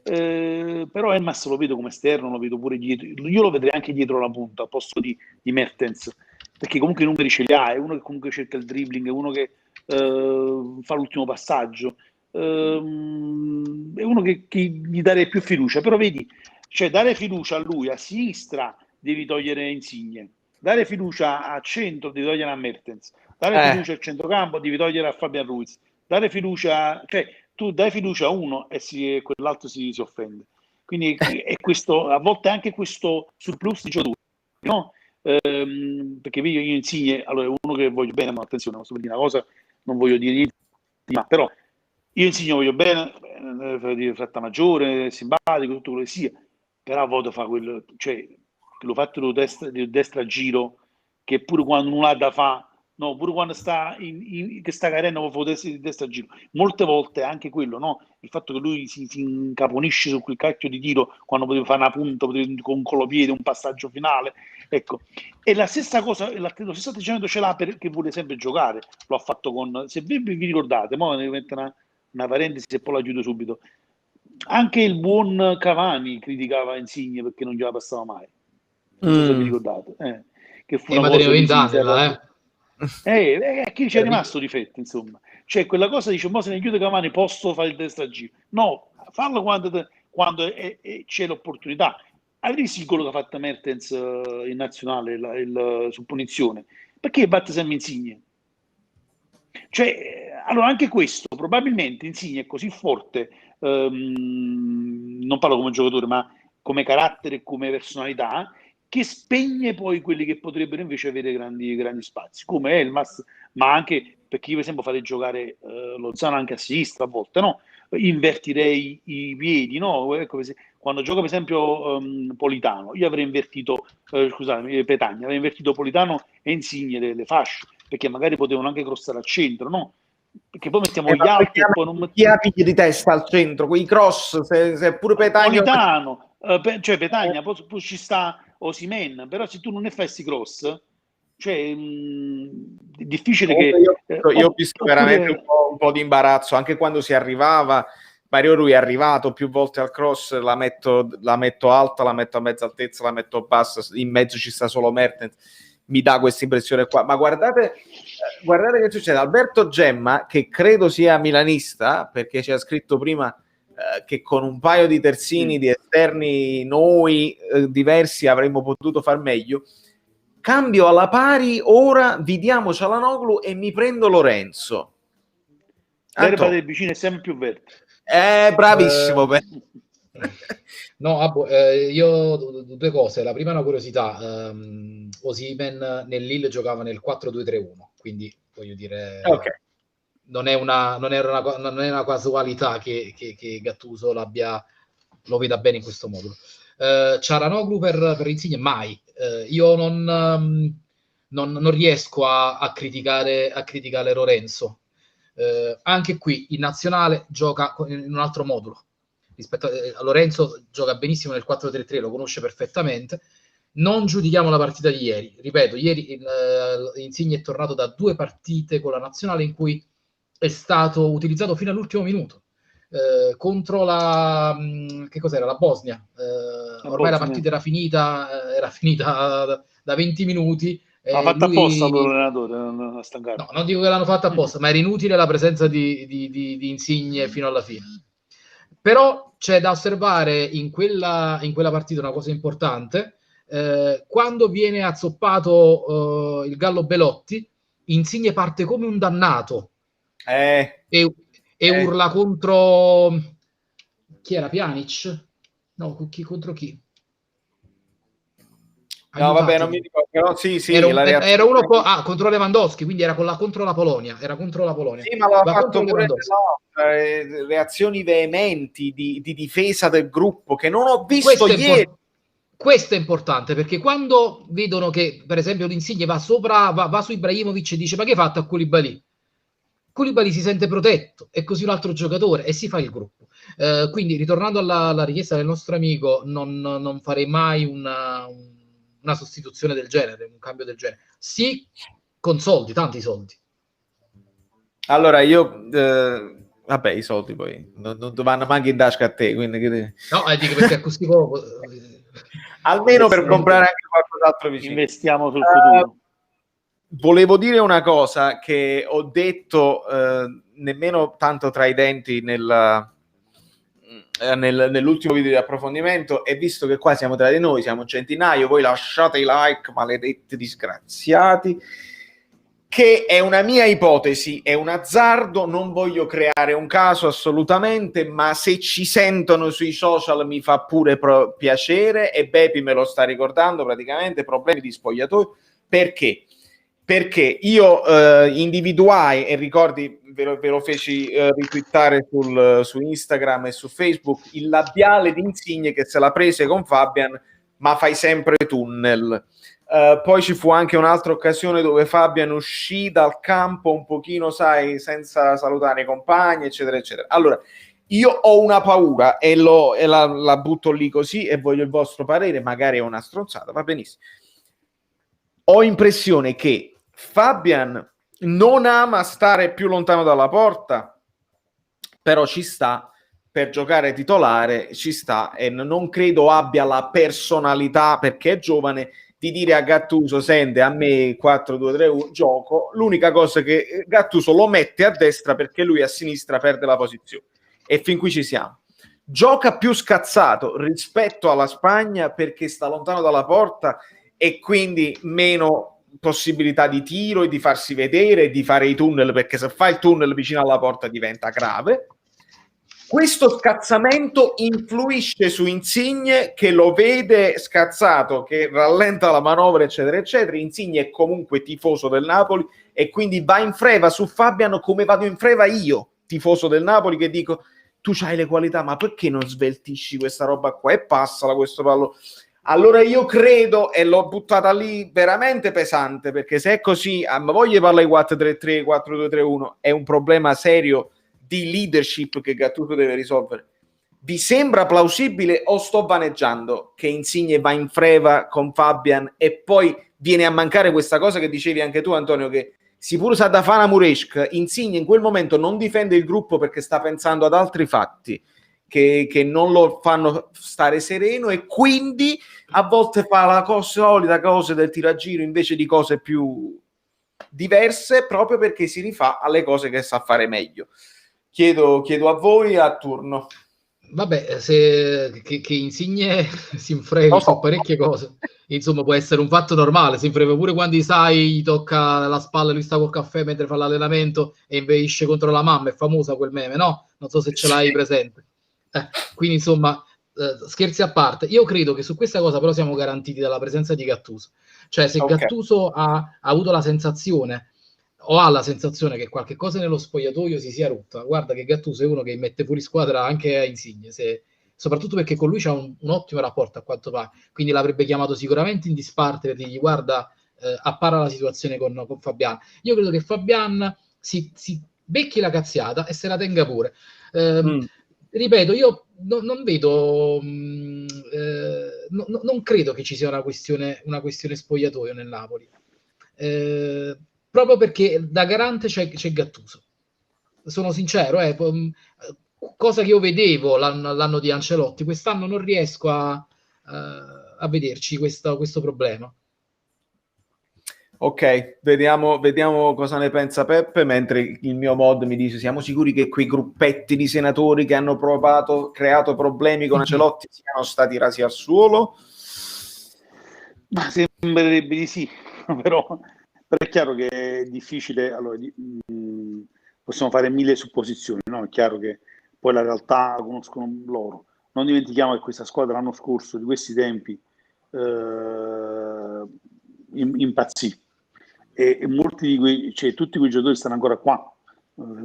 Però Elmas lo vedo come esterno, lo vedo pure dietro. Io lo vedrei anche dietro la punta al posto di Mertens, perché comunque i numeri ce li ha. È uno che comunque cerca il dribbling, è uno che fa l'ultimo passaggio, è uno che gli dare più fiducia. Però vedi, cioè dare fiducia a lui a sinistra devi togliere Insigne, dare fiducia a centro devi togliere a Mertens, dare fiducia al centrocampo devi togliere a Fabian Ruiz, dare fiducia, cioè tu dai fiducia a uno e quell'altro si offende. Quindi è questo, a volte anche questo surplus di giocatori, no? Perché io Insigne, allora è uno che voglio bene, ma attenzione, posso dire una cosa, non voglio dire niente, ma però io Insigne voglio bene, di fretta maggiore, simpatico, tutto quello che sia, però a volte fa quello, cioè lo fatto di destra a giro, che pure quando non ha da fa, no, pure quando sta che sta carendo di destra a giro, molte volte anche quello, no, il fatto che lui si incaponisce su quel cacchio di tiro quando poteva fare una punta, con un colopiede, un passaggio finale, ecco. E la stessa cosa, lo stesso atteggiamento ce l'ha perché vuole sempre giocare. Lo ha fatto se vi ricordate, mo ne mette una parentesi e poi la chiudo subito. Anche il buon Cavani criticava Insigne perché non gliela passava mai. Non so se vi ricordate. Che fu una cosa 20 anni là, a chi ci è rimasto difetto, insomma. Cioè quella cosa dice, mo se ne chiude Cavani posso fare il destra giro. No, fallo quando c'è l'opportunità. Avete visto il gol che ha fatto Mertens in nazionale su punizione? Perché batte sempre Insigne? Cioè, allora anche questo, probabilmente Insigne è così forte, non parlo come giocatore, ma come carattere e come personalità, che spegne poi quelli che potrebbero invece avere grandi spazi, come Elmas, ma anche perché io per esempio farei giocare Lozano anche a sinistra a volte, no? Invertirei i piedi, no? Ecco, quando gioca per esempio Politano, io avrei invertito, Petagna, avrei invertito Politano e Insigne le fasce, perché magari potevano anche crossare al centro, no? Perché poi mettiamo gli altri e poi non mettiamo... Chi ha pigli di testa al centro, quei cross, se pure Petagna... Politano, cioè Petagna, poi ci sta Osimhen, però se tu non ne fai questi cross, cioè è difficile io ho visto veramente un po' di imbarazzo, anche quando si arrivava, Mario Rui è arrivato più volte al cross, la metto alta, la metto a mezza altezza, la metto bassa, in mezzo ci sta solo Mertens, mi dà questa impressione qua. Ma guardate che succede. Alberto Gemma, che credo sia milanista, perché ci ha scritto prima che con un paio di terzini di esterni noi diversi avremmo potuto far meglio. Cambio alla pari, ora vi diamo Cialanoglu e mi prendo Lorenzo. L'erba del vicino è sempre più verde. Bravissimo. No, io due cose. La prima è una curiosità. Osimhen nel Lille giocava nel 4-2-3-1, quindi voglio dire, non è una casualità che Gattuso lo veda bene in questo modo. Cialanoglu per Insigne mai. Io non riesco a criticare Lorenzo. Anche qui in nazionale gioca in un altro modulo. Rispetto a Lorenzo gioca benissimo nel 4-3-3, lo conosce perfettamente. Non giudichiamo la partita di ieri. Ripeto, ieri Insigne è tornato da 2 partite con la nazionale in cui è stato utilizzato fino all'ultimo minuto. Contro che cos'era? La Bosnia. Ormai la partita era finita da 20 minuti. Ha fatto apposta l'allenatore a stancare. No, non dico che l'hanno fatto apposta, ma era inutile la presenza di Insigne fino alla fine. Però c'è da osservare in quella partita una cosa importante. Quando viene azzoppato il Gallo Belotti, Insigne parte come un dannato e urla contro chi era? Pjanic? No, contro chi? No, vabbè, non mi ricordo, però sì, era uno contro Lewandowski, quindi era contro la Polonia. Sì, ma l'ha fatto pure reazioni veementi di difesa del gruppo che non ho visto ieri. Questo è importante, perché quando vedono che, per esempio, l'Insigne va su Ibrahimovic e dice: ma che hai fatto a Koulibaly? Koulibaly si sente protetto, e così un altro giocatore, e si fa il gruppo. Quindi, ritornando alla richiesta del nostro amico, non farei mai una sostituzione del genere, un cambio del genere. Sì, con soldi, tanti soldi. Allora, io... vabbè, i soldi poi non vanno manco in tasca a te, quindi... No, dico perché è così poco... Almeno per comprare anche qualcos'altro vicino. Investiamo sul futuro. Volevo dire una cosa che ho detto nemmeno tanto tra i denti nell'ultimo video di approfondimento, e visto che qua siamo tra di noi, siamo centinaio, voi lasciate i like, maledetti disgraziati, che è una mia ipotesi, è un azzardo, non voglio creare un caso assolutamente, ma se ci sentono sui social mi fa pure piacere, e Bepi me lo sta ricordando praticamente, problemi di spogliatoio. Perché? Perché io individuai, e ricordi, ve lo feci ritwittare su Instagram e su Facebook, il labiale di Insigne che se la prese con Fabian, ma fai sempre tunnel. Poi ci fu anche un'altra occasione dove Fabian uscì dal campo un pochino, sai, senza salutare i compagni, eccetera, eccetera. Allora, io ho una paura e la butto lì così e voglio il vostro parere, magari è una stronzata, va benissimo. Ho impressione che Fabian non ama stare più lontano dalla porta, però ci sta per giocare titolare, ci sta, e non credo abbia la personalità, perché è giovane, di dire a Gattuso: sente, a me 4-2-3-1 gioco, l'unica cosa che Gattuso lo mette a destra perché lui a sinistra perde la posizione, e fin qui ci siamo. Gioca più scazzato rispetto alla Spagna perché sta lontano dalla porta e quindi meno possibilità di tiro e di farsi vedere e di fare i tunnel, perché se fa il tunnel vicino alla porta diventa grave. Questo scazzamento influisce su Insigne, che lo vede scazzato, che rallenta la manovra, eccetera eccetera. Insigne è comunque tifoso del Napoli e quindi va in freva su Fabian come vado in freva io, tifoso del Napoli, che dico: tu c'hai le qualità, ma perché non sveltisci questa roba qua e passala questo pallone? Allora io credo, e l'ho buttata lì veramente pesante, perché se è così, ma voglio parlare 4-3-3, 4-2-3-1, è un problema serio di leadership che Gattuso deve risolvere. Vi sembra plausibile o sto vaneggiando che Insigne va in freva con Fabian e poi viene a mancare questa cosa che dicevi anche tu, Antonio, che si pur sa da Fana Mureshk, Insigne in quel momento non difende il gruppo perché sta pensando ad altri fatti che non lo fanno stare sereno, e quindi a volte fa la solita cosa del tiragiro invece di cose più diverse, proprio perché si rifà alle cose che sa fare meglio. Chiedo a voi a turno. Vabbè, che Insigne si infrega su parecchie cose, insomma, può essere un fatto normale. Si infrega pure quando gli tocca la spalla, lui sta col caffè mentre fa l'allenamento e inveisce contro la mamma. È famosa quel meme, no? Non so se ce l'hai presente. Quindi, insomma, scherzi a parte, io credo che su questa cosa però siamo garantiti dalla presenza di Gattuso. Cioè, se Gattuso ha avuto la sensazione o ha la sensazione che qualche cosa nello spogliatoio si sia rotta, guarda che Gattuso è uno che mette fuori squadra anche a Insigne, soprattutto perché con lui c'ha un ottimo rapporto a quanto pare, quindi l'avrebbe chiamato sicuramente in disparte per dirgli: guarda, appara la situazione con Fabian. Io credo che Fabian si becchi la cazziata e se la tenga pure. Ripeto, io non vedo, non credo che ci sia una questione spogliatoio nel Napoli, proprio perché da garante c'è Gattuso. Sono sincero, cosa che io vedevo l'anno di Ancelotti, quest'anno non riesco a vederci questo problema. Ok, vediamo cosa ne pensa Peppe, mentre il mio mod mi dice: siamo sicuri che quei gruppetti di senatori che hanno creato problemi con Ancelotti siano stati rasi al suolo? Ma sembrerebbe di sì, però è chiaro che è difficile. Allora, possiamo fare mille supposizioni, no? È chiaro che poi la realtà conoscono loro. Non dimentichiamo che questa squadra l'anno scorso, di questi tempi, impazzì. E molti di cioè tutti quei giocatori stanno ancora qua.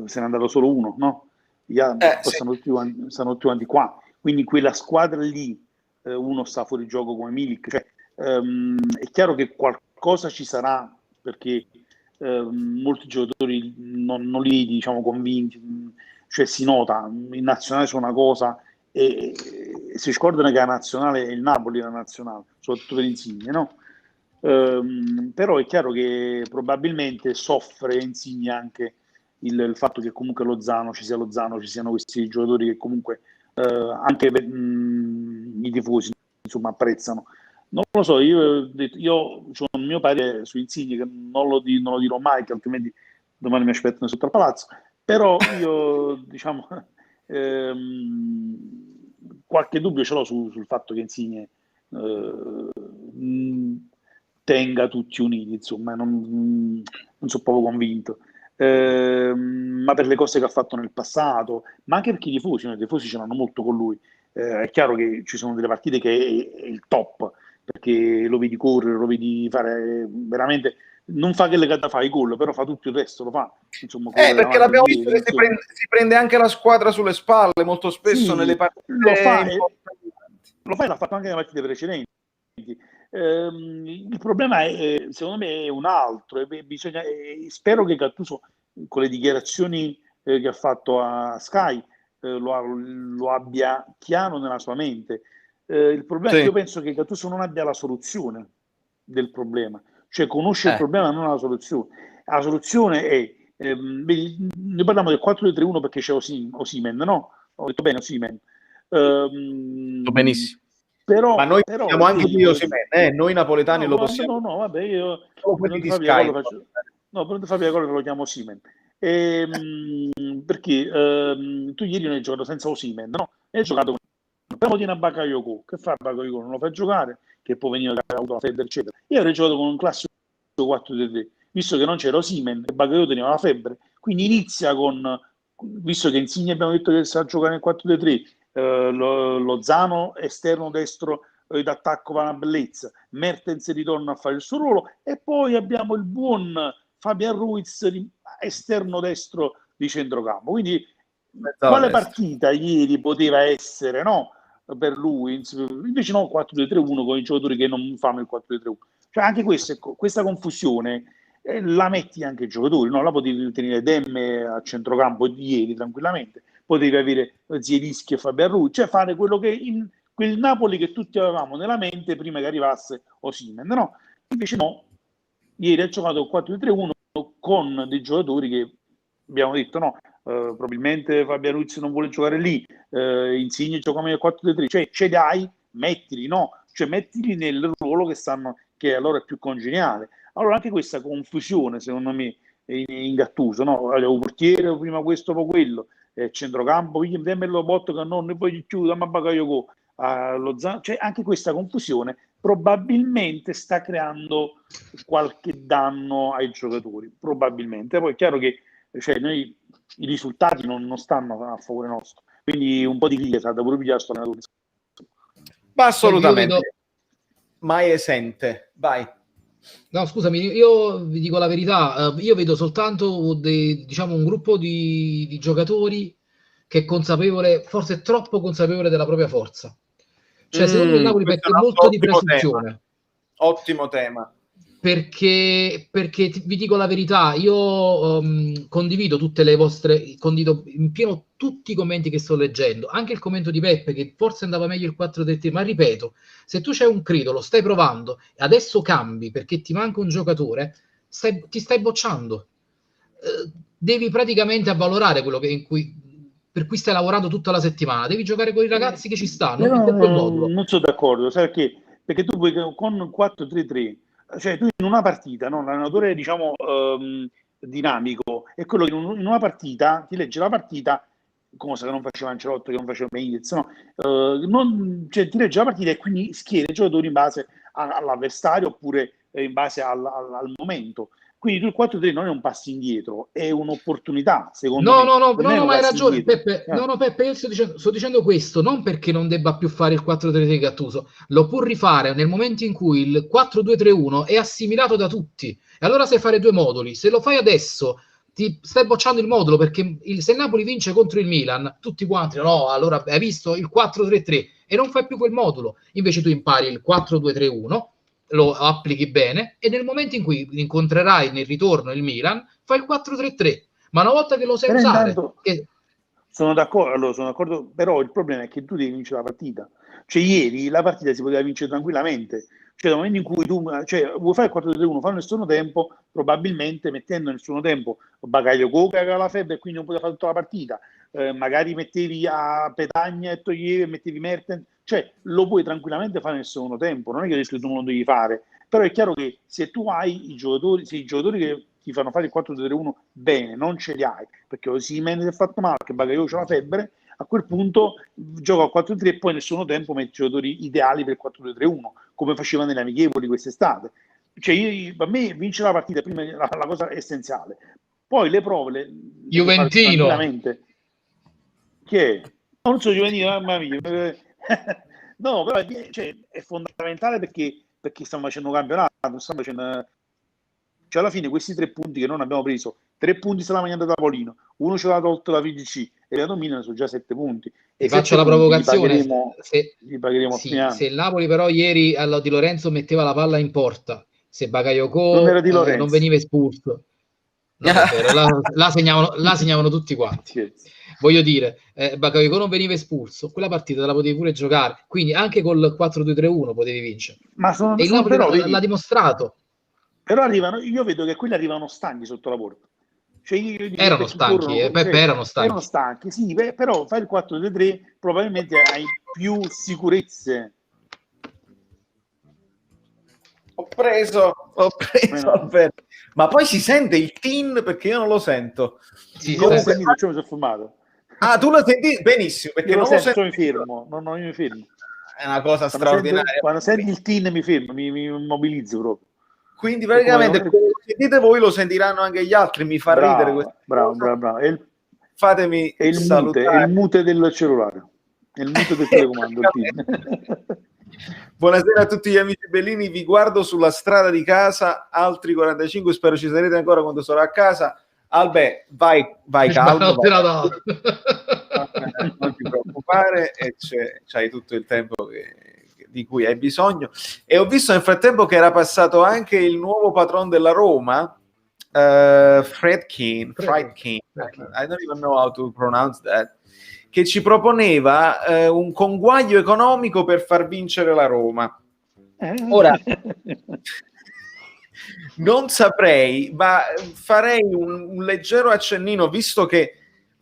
Se n'è andato solo uno, no? Poi Sì. stanno tutti quanti qua. Quindi quella squadra lì, uno sta fuori gioco come Milik. Cioè, è chiaro che qualcosa ci sarà, perché molti giocatori non li diciamo convinti, cioè si nota, in nazionale c'è una cosa e si scordano che la nazionale è il Napoli, la nazionale, soprattutto per Insigne, no? Però è chiaro che probabilmente soffre Insigne anche il fatto che comunque ci siano questi giocatori che comunque anche i tifosi insomma apprezzano. Non lo so, io ho ho il mio parere su Insigne che non lo dirò mai, che altrimenti domani mi aspettano sotto al palazzo, però io diciamo qualche dubbio ce l'ho sul fatto che Insigne tenga tutti uniti, insomma, non sono proprio convinto. Ma per le cose che ha fatto nel passato, ma anche perché i tifosi ce l'hanno molto con lui. È chiaro che ci sono delle partite che è il top, perché lo vedi correre, lo vedi fare veramente, non fa quelle che fa i gol, però fa tutto il resto, lo fa. Insomma, correre Perché avanti e l'abbiamo visto indietro, che si prende anche la squadra sulle spalle molto spesso nelle sì, partite lo fa, importanti. lo fa e l'ha fatto anche nelle partite precedenti. Il problema è, secondo me, è un altro. Spero che Gattuso, con le dichiarazioni che ha fatto a Sky, lo abbia chiaro nella sua mente. Il problema è che Sì. io penso che Gattuso non abbia la soluzione del problema, cioè conosce il problema, non la soluzione. La soluzione è, noi parliamo del 4-2-3-1 perché c'è Osimhen, no? Ho detto bene Osimhen. Benissimo. Ma noi Però siamo anche ieri di Osimhen, noi napoletani lo possiamo. no, vabbè, io Solo per quelli non di farvi la Sky. colla faccio, no, per non farvi la colla lo chiamo Osimhen. Perché tu ieri non hai giocato senza Osimhen, no? Hai giocato con però tiene a Bakayoko, che fa Bakayoko? Non lo fai giocare, che poi veniva che ha avuto la febbre, eccetera. Io avrei giocato con un classico 4-3-3, visto che non c'era Osimhen e Bakayoko teneva la febbre, quindi inizia visto che Insigne abbiamo detto che sa giocare nel 4-3-3, lo Zano esterno destro d'attacco va una bellezza, Mertens ritorna a fare il suo ruolo e poi abbiamo il buon Fabian Ruiz esterno destro di centrocampo. Quindi quale partita ieri poteva essere, no? Per lui, invece no, 4-2-3-1 con i giocatori che non fanno il 4-2-3-1. Cioè anche questa confusione la metti anche ai giocatori, no? La potevi tenere Demme a centrocampo ieri tranquillamente, potevi avere Zielinski e Fabian Ruiz, cioè fare quello che quel Napoli che tutti avevamo nella mente prima che arrivasse Osimhen, no? Invece no, ieri ha giocato 4-3-1 con dei giocatori che abbiamo detto no, probabilmente Fabian Ruiz non vuole giocare lì, Insigne gioca meglio 4-3-3, cioè ce li hai, mettili, no? Cioè mettili nel ruolo che a loro è più congeniale. Allora anche questa confusione, secondo me, in Gattuso, no? Un portiere, prima questo, poi quello, centrocampo, lo botto che non, e poi chiudo, ma Bakayoko, cioè anche questa confusione probabilmente sta creando qualche danno ai giocatori, probabilmente. Poi è chiaro che cioè, i risultati non stanno a favore nostro, quindi un po' di critica sarà pure pigliare sto allenatore. Ma assolutamente, mai esente, vai. No, scusami, io vi dico la verità, io vedo soltanto diciamo, un gruppo di giocatori che è consapevole, forse troppo consapevole della propria forza. Cioè, secondo me il Napoli pecca molto di presunzione. Ottimo tema. Perché vi dico la verità, io condivido condivido in pieno tutti i commenti che sto leggendo, anche il commento di Peppe che forse andava meglio il 4-3-3, ma ripeto, se tu c'hai un credo, lo stai provando e adesso cambi perché ti manca un giocatore, ti stai bocciando. Devi praticamente avvalorare quello per cui stai lavorando tutta la settimana, devi giocare con i ragazzi che ci stanno, in quel modulo. Non sono d'accordo, sai perché? Perché tu puoi con 4-3-3 cioè tu in una partita, no? L'allenatore, diciamo, dinamico è quello che in una partita ti legge la partita, cosa che non faceva Ancelotti, che non faceva Benitez, no? Cioè, ti legge la partita e quindi schiera i giocatori in base all'avversario oppure in base al momento. Quindi tu il 4-3 non è un passo indietro, è un'opportunità, secondo me. Per me è un ma hai passo ragione, indietro. Peppe. No, Peppe, io sto dicendo questo non perché non debba più fare il 4-3-3 di Gattuso, lo può rifare nel momento in cui il 4-2-3-1 è assimilato da tutti. E allora sai fare due moduli. Se lo fai adesso, ti stai bocciando il modulo perché se il Napoli vince contro il Milan, tutti quanti, no, allora hai visto il 4-3-3 e non fai più quel modulo. Invece tu impari il 4-2-3-1, lo applichi bene e nel momento in cui incontrerai nel ritorno il Milan, fai il 4-3-3. Ma una volta che lo sai Però usare, intanto sono d'accordo, però il problema è che tu devi vincere la partita. Cioè ieri la partita si poteva vincere tranquillamente. Cioè nel momento in cui tu vuoi fare il 4-3-1, fare nel secondo tempo, probabilmente mettendo nel secondo tempo Bakayoko che aveva la febbre e quindi non poteva fare tutta la partita, magari mettevi a Petagna e toglievi e mettevi Mertens, cioè lo puoi tranquillamente fare nel secondo tempo, non è che ho detto che tu non lo devi fare, però è chiaro che se tu hai i giocatori che ti fanno fare il 4-2-3-1 bene, non ce li hai, perché Osimhen si è fatto male, che Bakayoko c'ha la febbre, a quel punto gioca al 4-3 e poi nel secondo tempo metti i giocatori ideali per il 4-2-3-1, come faceva nelle amichevoli quest'estate. Cioè per me vincere la partita prima è la cosa essenziale. Poi le prove le puoi fare Juventino. tranquillamente. Che è? Non so Juventino, mamma mia. No, però cioè, è fondamentale perché stiamo facendo un campionato, stiamo facendo... Cioè alla fine questi 3 punti che non abbiamo preso, 3 punti se l'ha mangiato da Paolino, uno ce l'ha tolto la VGC e la Milan sono già 7 punti. E ti faccio la provocazione, li pagheremo a fine anno. Se il Napoli però ieri Di Lorenzo metteva la palla in porta, se Bakayoko non veniva espulso, non è vero, la segnavano tutti quanti. Yes. Voglio dire, Bakayoko non veniva espulso, quella partita te la potevi pure giocare, quindi anche col 4-2-3-1 potevi vincere. E il Napoli l'ha dimostrato. Però io vedo che quelli arrivano stanchi sotto la porta. Cioè erano stanchi, erano stanchi, sì, però fai il 4-2-3 probabilmente hai più sicurezze. Ho preso ma poi si sente il tin perché io non lo sento. Sì, io l'ho sentito, cioè mi sono fermato. Ah, tu lo senti benissimo perché io non lo sento, mi fermo. No, io mi fermo. È una cosa straordinaria. Quando senti il tin mi fermo, mi immobilizzo proprio. Quindi praticamente come lo sentite voi lo sentiranno anche gli altri, mi fa ridere questo. Bravo. Fatemi è il mute del cellulare, è il mute del telecomando. Buonasera a tutti gli amici bellini, vi guardo sulla strada di casa, altri 45, spero ci sarete ancora quando sarò a casa. Albe, vai calmo, non ti preoccupare, e c'hai tutto il tempo di cui hai bisogno. E ho visto nel frattempo che era passato anche il nuovo patron della Roma, Friedkin, I don't even know how to pronounce that, che ci proponeva un conguaglio economico per far vincere la Roma. Ora non saprei, ma farei un leggero accennino, visto che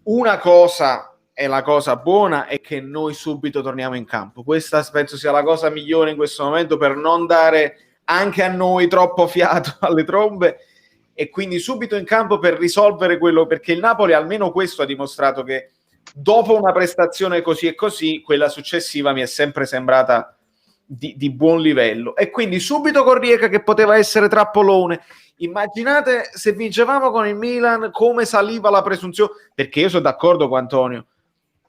una cosa è la cosa buona è che noi subito torniamo in campo. Questa penso sia la cosa migliore in questo momento per non dare anche a noi troppo fiato alle trombe, e quindi subito in campo per risolvere quello, perché il Napoli almeno questo ha dimostrato, che dopo una prestazione così e così, quella successiva mi è sempre sembrata di buon livello, e quindi subito con Rijeka che poteva essere trappolone. Immaginate se vincevamo con il Milan come saliva la presunzione, perché io sono d'accordo con Antonio,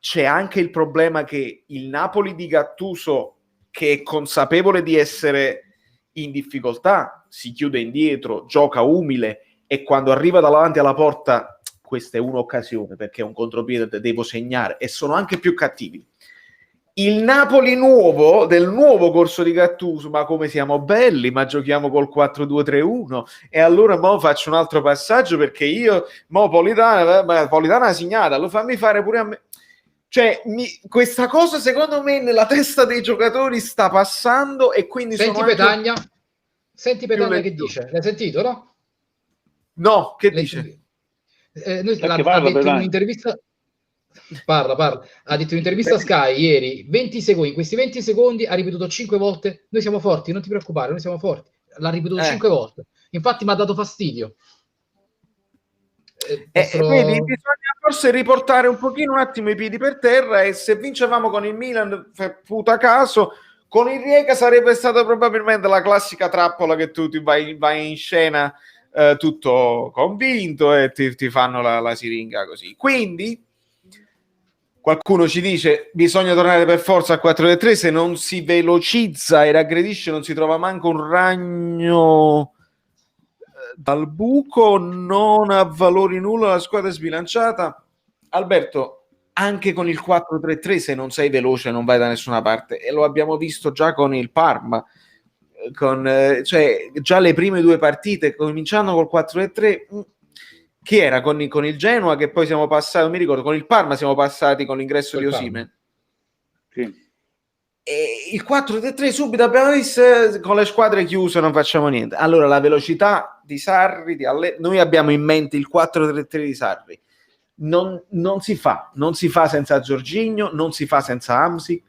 c'è anche il problema che il Napoli di Gattuso, che è consapevole di essere in difficoltà, si chiude indietro, gioca umile, e quando arriva davanti alla porta, questa è un'occasione perché è un contropiede, devo segnare, e sono anche più cattivi. Il Napoli nuovo, del nuovo corso di Gattuso, ma come siamo belli, ma giochiamo col 4-2-3-1, e allora mo faccio un altro passaggio perché io mo Politana ha segnato, lo fammi fare pure a me. Cioè, questa cosa secondo me nella testa dei giocatori sta passando, e quindi senti Petagna che dice, l'hai sentito, no? No, che dice? Ha detto in un'intervista, parla, ha detto in un'intervista a Sky ieri, 20 secondi, in questi 20 secondi ha ripetuto 5 volte: noi siamo forti, non ti preoccupare, noi siamo forti. l'ha ripetuto 5 volte. Infatti mi ha dato fastidio. Vedi, bisogna forse riportare un attimo i piedi per terra, e se vincevamo con il Milan, puta caso, con il Rijeka sarebbe stata probabilmente la classica trappola che tu ti vai in scena tutto convinto e ti fanno la siringa così. Quindi qualcuno ci dice bisogna tornare per forza a 4-3, se non si velocizza e raggredisce non si trova manco un ragno dal buco, non ha valori nulla, la squadra è sbilanciata. Alberto, anche con il 4-3-3 se non sei veloce non vai da nessuna parte, e lo abbiamo visto già con il Parma, cioè già le prime 2 partite cominciando col 4-3, chi era con il Genoa, che poi siamo passati, non mi ricordo, con il Parma siamo passati con l'ingresso di Osimhen. Sì. E il 4-3 subito abbiamo visto, con le squadre chiuse non facciamo niente. Allora la velocità di Sarri, noi abbiamo in mente il 4-3-3 di Sarri, non si fa senza Jorginho, non si fa senza Hamsik.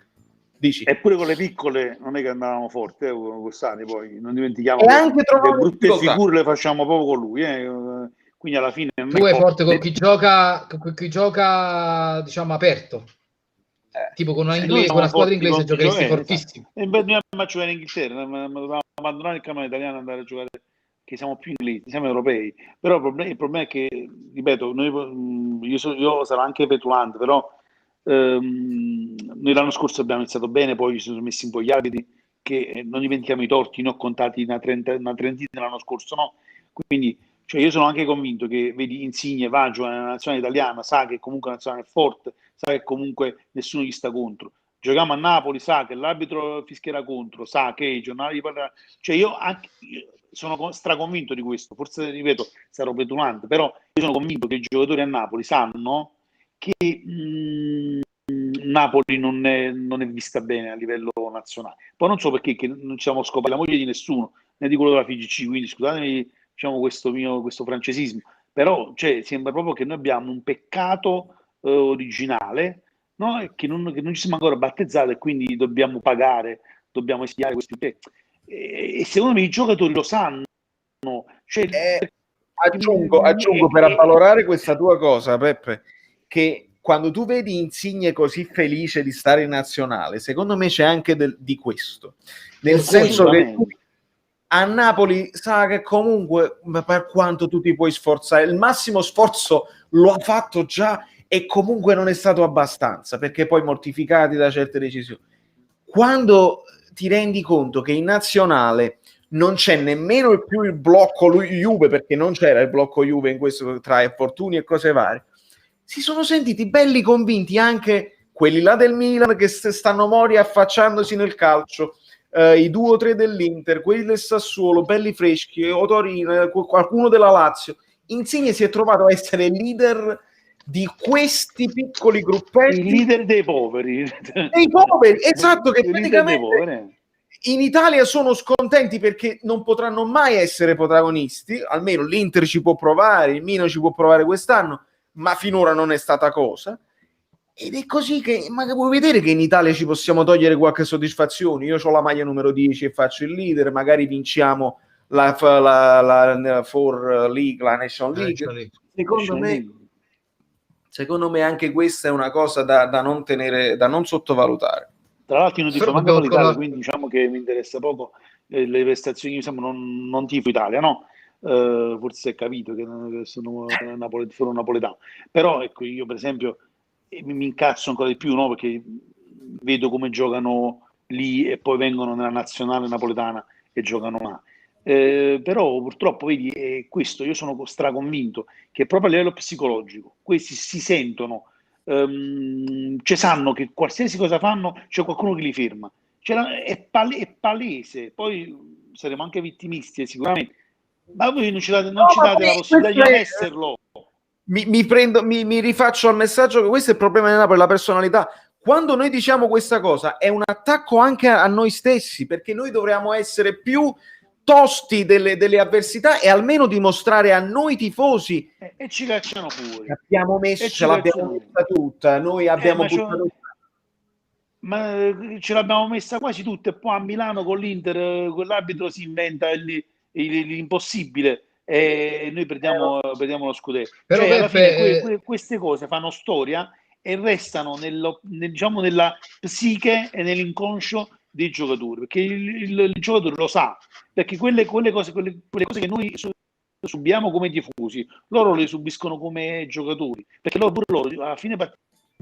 Dici. Eppure con le piccole non è che andavamo forte quest'anno, poi non dimentichiamo e che anche le brutte figure le facciamo proprio con lui, quindi alla fine tu è forte con chi gioca diciamo aperto, tipo con una squadra inglese giocheresti fortissimo. E dobbiamo giocare in Inghilterra, ma dobbiamo abbandonare il cammino italiano e andare a giocare, che siamo più inglesi, siamo europei. Però il problema è che, ripeto, io sarò anche petulante, però noi l'anno scorso abbiamo iniziato bene, poi ci sono messi un po' gli arbitri, che non dimentichiamo i torti, ne ho contati una trentina l'anno scorso, no? Quindi io sono anche convinto che, vedi, Insigne va a giocare nella nazionale italiana, sa che comunque la nazionale è forte, sa che comunque nessuno gli sta contro. Giochiamo a Napoli, sa che l'arbitro fischierà contro, sa che i giornali parleranno. Io sono straconvinto di questo, forse, ripeto, sarò petulante, però io sono convinto che i giocatori a Napoli sanno che Napoli non è vista bene a livello nazionale. Poi non so perché, che non ci siamo scopati la moglie di nessuno, né di quello della FIGC, quindi scusatemi, diciamo, questo francesismo, però sembra proprio che noi abbiamo un peccato originale, no? che non ci siamo ancora battezzati, e quindi dobbiamo pagare, dobbiamo espiare questi e secondo me i giocatori lo sanno. Aggiungo per avvalorare questa tua cosa, Peppe, che quando tu vedi Insigne così felice di stare in nazionale, secondo me c'è anche di questo, nel senso che a Napoli sa che comunque, per quanto tu ti puoi sforzare, il massimo sforzo lo ha fatto già, e comunque non è stato abbastanza, perché poi mortificati da certe decisioni. Quando ti rendi conto che in nazionale non c'è nemmeno più il blocco Juve, perché non c'era il blocco Juve in questo, tra infortuni e cose varie, si sono sentiti belli convinti anche quelli là del Milan, che stanno mori affacciandosi nel calcio, i 2 o 3 dell'Inter, quelli del Sassuolo, belli freschi, o Torino, qualcuno della Lazio. Insigne si è trovato a essere leader di questi piccoli gruppetti, il leader dei poveri, esatto, che praticamente in Italia sono scontenti perché non potranno mai essere protagonisti. Almeno l'Inter ci può provare, il Milan ci può provare quest'anno, ma finora non è stata cosa. Ed è così che, ma vuoi vedere che in Italia ci possiamo togliere qualche soddisfazione? Io ho la maglia numero 10 e faccio il leader, magari vinciamo la For League, la National League. Secondo me anche questa è una cosa da non tenere, da non sottovalutare. Tra l'altro non tifo manco per l'Italia, quindi diciamo che mi interessa poco le prestazioni, diciamo, non tifo Italia, no? Forse si è capito che sono napoletano, però ecco, io per esempio mi incazzo ancora di più, no? Perché vedo come giocano lì e poi vengono nella nazionale napoletana e giocano là. Però purtroppo vedi, questo io sono straconvinto che proprio a livello psicologico questi si sentono, sanno che qualsiasi cosa fanno c'è qualcuno che li ferma, è palese, poi saremo anche vittimisti sicuramente, ma voi non ci date la possibilità di non esserlo. Mi rifaccio al messaggio che questo è il problema di Napoli, la personalità. Quando noi diciamo questa cosa è un attacco anche a noi stessi, perché noi dovremmo essere più tosti delle avversità e almeno dimostrare a noi tifosi, e ci cacciano fuori, l'abbiamo messa tutta, noi abbiamo buttato. ma ce l'abbiamo messa quasi tutte, e poi a Milano con l'Inter quell'arbitro si inventa l'impossibile e noi perdiamo lo scudetto. Però Cioè, alla fine Peppe, queste cose fanno storia e restano diciamo, nella psiche e nell'inconscio dei giocatori, perché il giocatore lo sa, perché quelle cose che noi subiamo come tifosi, loro le subiscono come giocatori, perché loro alla fine partita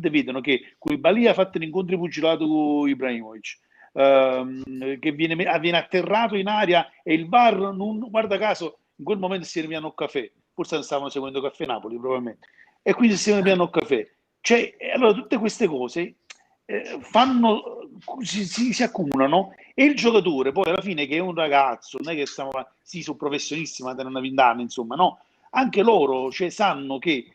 vedono che Koulibaly ha fatto l'incontro di pugilato con Ibrahimovic, che viene atterrato in aria e il VAR, guarda caso, in quel momento si fermano il caffè, forse stavano seguendo Caffè Napoli probabilmente, e quindi si fermano il caffè. Cioè, allora tutte queste cose si accumulano e il giocatore poi alla fine, che è un ragazzo, non è che sì, sono professionisti ma hanno 20 anni, insomma, no, anche loro, cioè, sanno che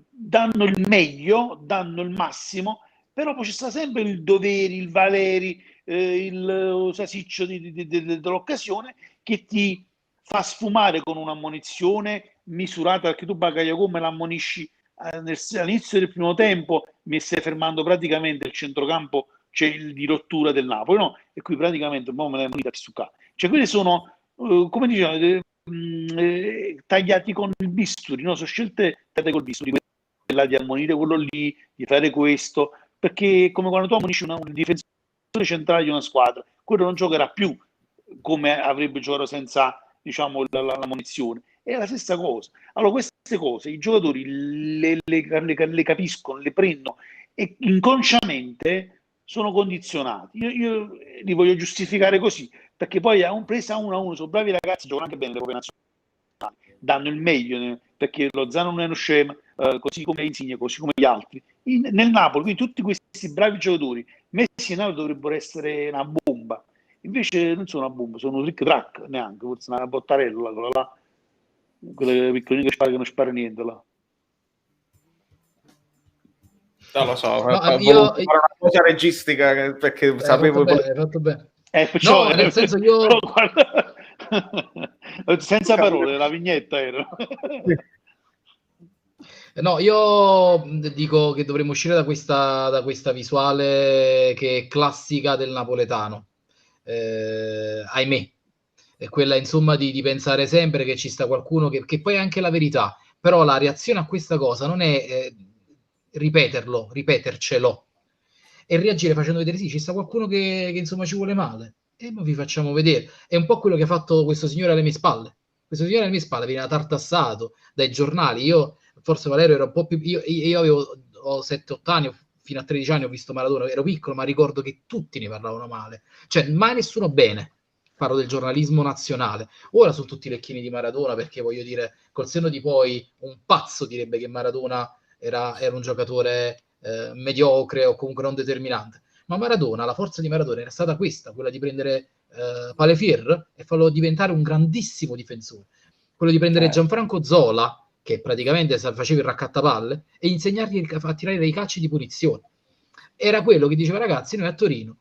danno il meglio, danno il massimo, però poi ci sta sempre il dovere, il valeri, il sasiccio dell'occasione che ti fa sfumare con un'ammonizione misurata, perché tu Bagaglio come l'ammonisci all'inizio del primo tempo, mi stai fermando praticamente il centrocampo, c'è il di rottura del Napoli, no? E qui praticamente me l'hai moneta su qua. Cioè, quelli sono, come dicevano, tagliati con il bisturi, no? Sono scelte tagliate col bisturi, quella di ammonire quello lì, di fare questo, perché come quando tu ammonisci un difensore centrale di una squadra, quello non giocherà più come avrebbe giocato senza, diciamo, la munizione. È la stessa cosa. Allora, queste cose i giocatori le capiscono, le prendono e inconsciamente sono condizionati. Io li voglio giustificare così, perché poi a un presa 1-1 sono bravi ragazzi, giocano anche bene le proprie nazionali, danno il meglio, perché lo Zano non è uno scema, così come Insigne, così come gli altri. Nel Napoli, quindi tutti questi bravi giocatori messi in Napoli dovrebbero essere una bomba. Invece non sono una bomba, sono un trick track, neanche, forse una bottarella, quella piccolina che non spara niente là. Non lo so, no, volevo fare una cosa registica perché sapevo... Hai fatto bene. Perciò, no, nel senso io... No, guarda, senza parole, la vignetta era. No, io dico che dovremmo uscire da questa visuale che è classica del napoletano, ahimè. È quella insomma di pensare sempre che ci sta qualcuno che poi è anche la verità, però la reazione a questa cosa non è ripetercelo e reagire facendo vedere sì, ci sta qualcuno che insomma ci vuole male e noi vi facciamo vedere. È un po' quello che ha fatto questo signore alle mie spalle. Questo signore alle mie spalle viene tartassato dai giornali. Io, forse Valerio era un po' più... Io avevo 7-8 anni, fino a 13 anni ho visto Maradona, ero piccolo, ma ricordo che tutti ne parlavano male. Cioè, mai nessuno bene. Parlo del giornalismo nazionale. Ora sono tutti lecchini di Maradona, perché voglio dire, col senno di poi, un pazzo direbbe che Maradona era un giocatore mediocre o comunque non determinante. Ma Maradona, la forza di Maradona era stata questa, quella di prendere Palefier e farlo diventare un grandissimo difensore. Quello di prendere Gianfranco Zola, che praticamente faceva il raccattapalle, e insegnargli a tirare dei calci di punizione. Era quello che diceva: ragazzi, noi a Torino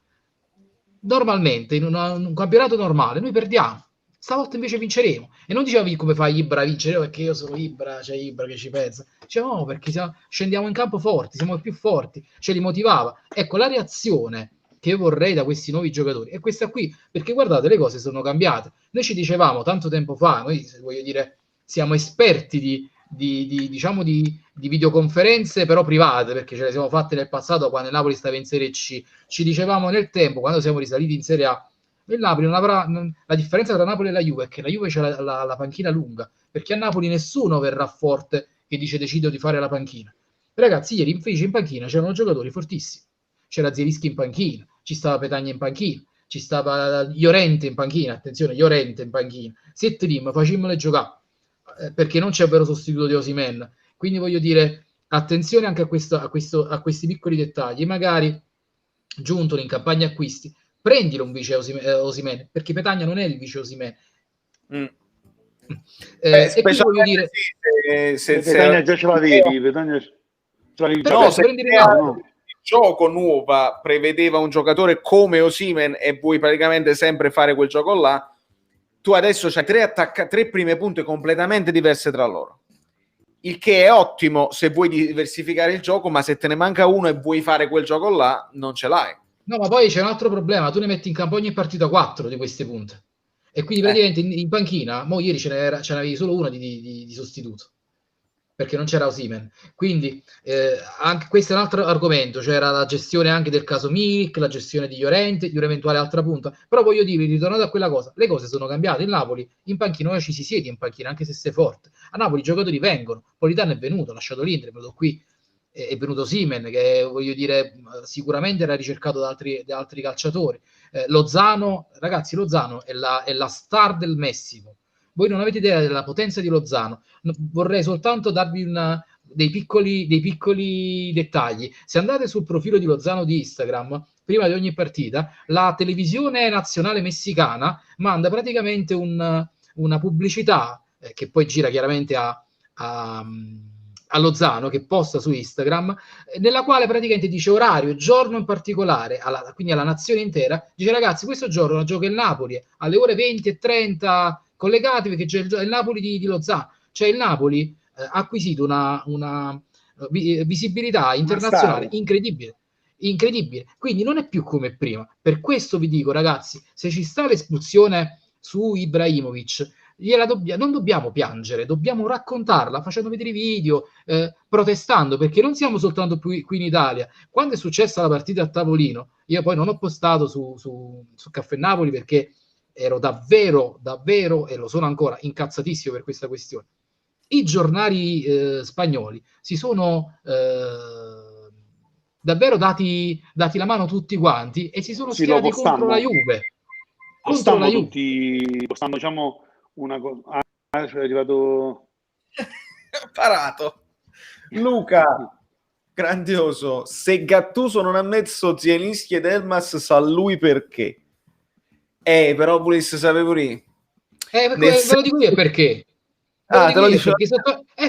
normalmente in un campionato normale noi perdiamo, stavolta invece vinceremo. E non diceva come fa Ibra a vincere perché io sono Ibra, c'è Ibra che ci pensa, diceva no, perché scendiamo in campo forti, siamo più forti, ce li motivava. Ecco, la reazione che io vorrei da questi nuovi giocatori è questa qui, perché guardate, le cose sono cambiate. Noi ci dicevamo tanto tempo fa, noi voglio dire siamo esperti diciamo di videoconferenze però private, perché ce le siamo fatte nel passato quando il Napoli stava in Serie C. Ci dicevamo nel tempo, quando siamo risaliti in Serie A, il Napoli non avrà, la differenza tra Napoli e la Juve è che la Juve c'è la panchina lunga, perché a Napoli nessuno verrà forte che dice decido di fare la panchina. Ragazzi, ieri invece in panchina c'erano giocatori fortissimi, c'era Zielinski in panchina, ci stava Petagna in panchina, ci stava Llorente in panchina, attenzione, Llorente in panchina, Setterim, facimmole giocare, perché non c'è vero sostituto di Osimhen. Quindi voglio dire, attenzione anche a questi piccoli dettagli. Magari Giuntoli in campagna acquisti, prendilo un vice Osimhen, perché Petagna non è il vice Osimhen. E quindi voglio dire, se Petagna già ce l'avevi, Petagna però se il gioco nuova prevedeva un giocatore come Osimhen e vuoi praticamente sempre fare quel gioco là, tu adesso c'hai tre prime punte completamente diverse tra loro, il che è ottimo se vuoi diversificare il gioco, ma se te ne manca uno e vuoi fare quel gioco là non ce l'hai, No, ma poi c'è un altro problema, tu ne metti in campo ogni partita 4 di queste punte. E quindi praticamente in panchina, mo ieri ce n'avevi solo uno di sostituto, perché non c'era Osimhen. Quindi anche questo è un altro argomento, c'era la gestione anche del caso Milik, la gestione di Llorente, di un'eventuale altra punta. Però voglio dire, ritornando a quella cosa, le cose sono cambiate. Il Napoli in panchina, ora ci si siede in panchina, anche se sei forte. A Napoli i giocatori vengono, Politano è venuto, ha lasciato l'Inter, è venuto qui, è venuto Osimhen, che voglio dire sicuramente era ricercato da altri calciatori. Lozano, ragazzi, Lozano è la star del Messico. Voi non avete idea della potenza di Lozano. Vorrei soltanto darvi dei piccoli dettagli. Se andate sul profilo di Lozano di Instagram, prima di ogni partita, la televisione nazionale messicana manda praticamente una pubblicità che poi gira chiaramente a Lozano, che posta su Instagram, nella quale praticamente dice orario, giorno in particolare, quindi alla nazione intera, dice ragazzi questo giorno gioca il Napoli alle ore 20:30, collegatevi che c'è il Napoli di Lozano. Cioè il Napoli ha acquisito una visibilità internazionale incredibile. Incredibile, quindi non è più come prima. Per questo vi dico, ragazzi, se ci sta l'espulsione su Ibrahimovic, non dobbiamo piangere, dobbiamo raccontarla facendo vedere i video, protestando, perché non siamo soltanto qui in Italia. Quando è successa la partita a tavolino, io poi non ho postato su Caffè Napoli perché ero davvero, davvero, e lo sono ancora, incazzatissimo per questa questione. I giornali spagnoli si sono davvero dati la mano tutti quanti e si sono schierati contro la Juve. Contro la Juve. Tutti, postando, diciamo, una cosa. Cioè è arrivato... Parato. Luca, grandioso. Se Gattuso non ha messo Zielinski ed Elmas, sa lui perché. Però volesse sapere pure. Ve lo dico io perché. Te lo dicevo.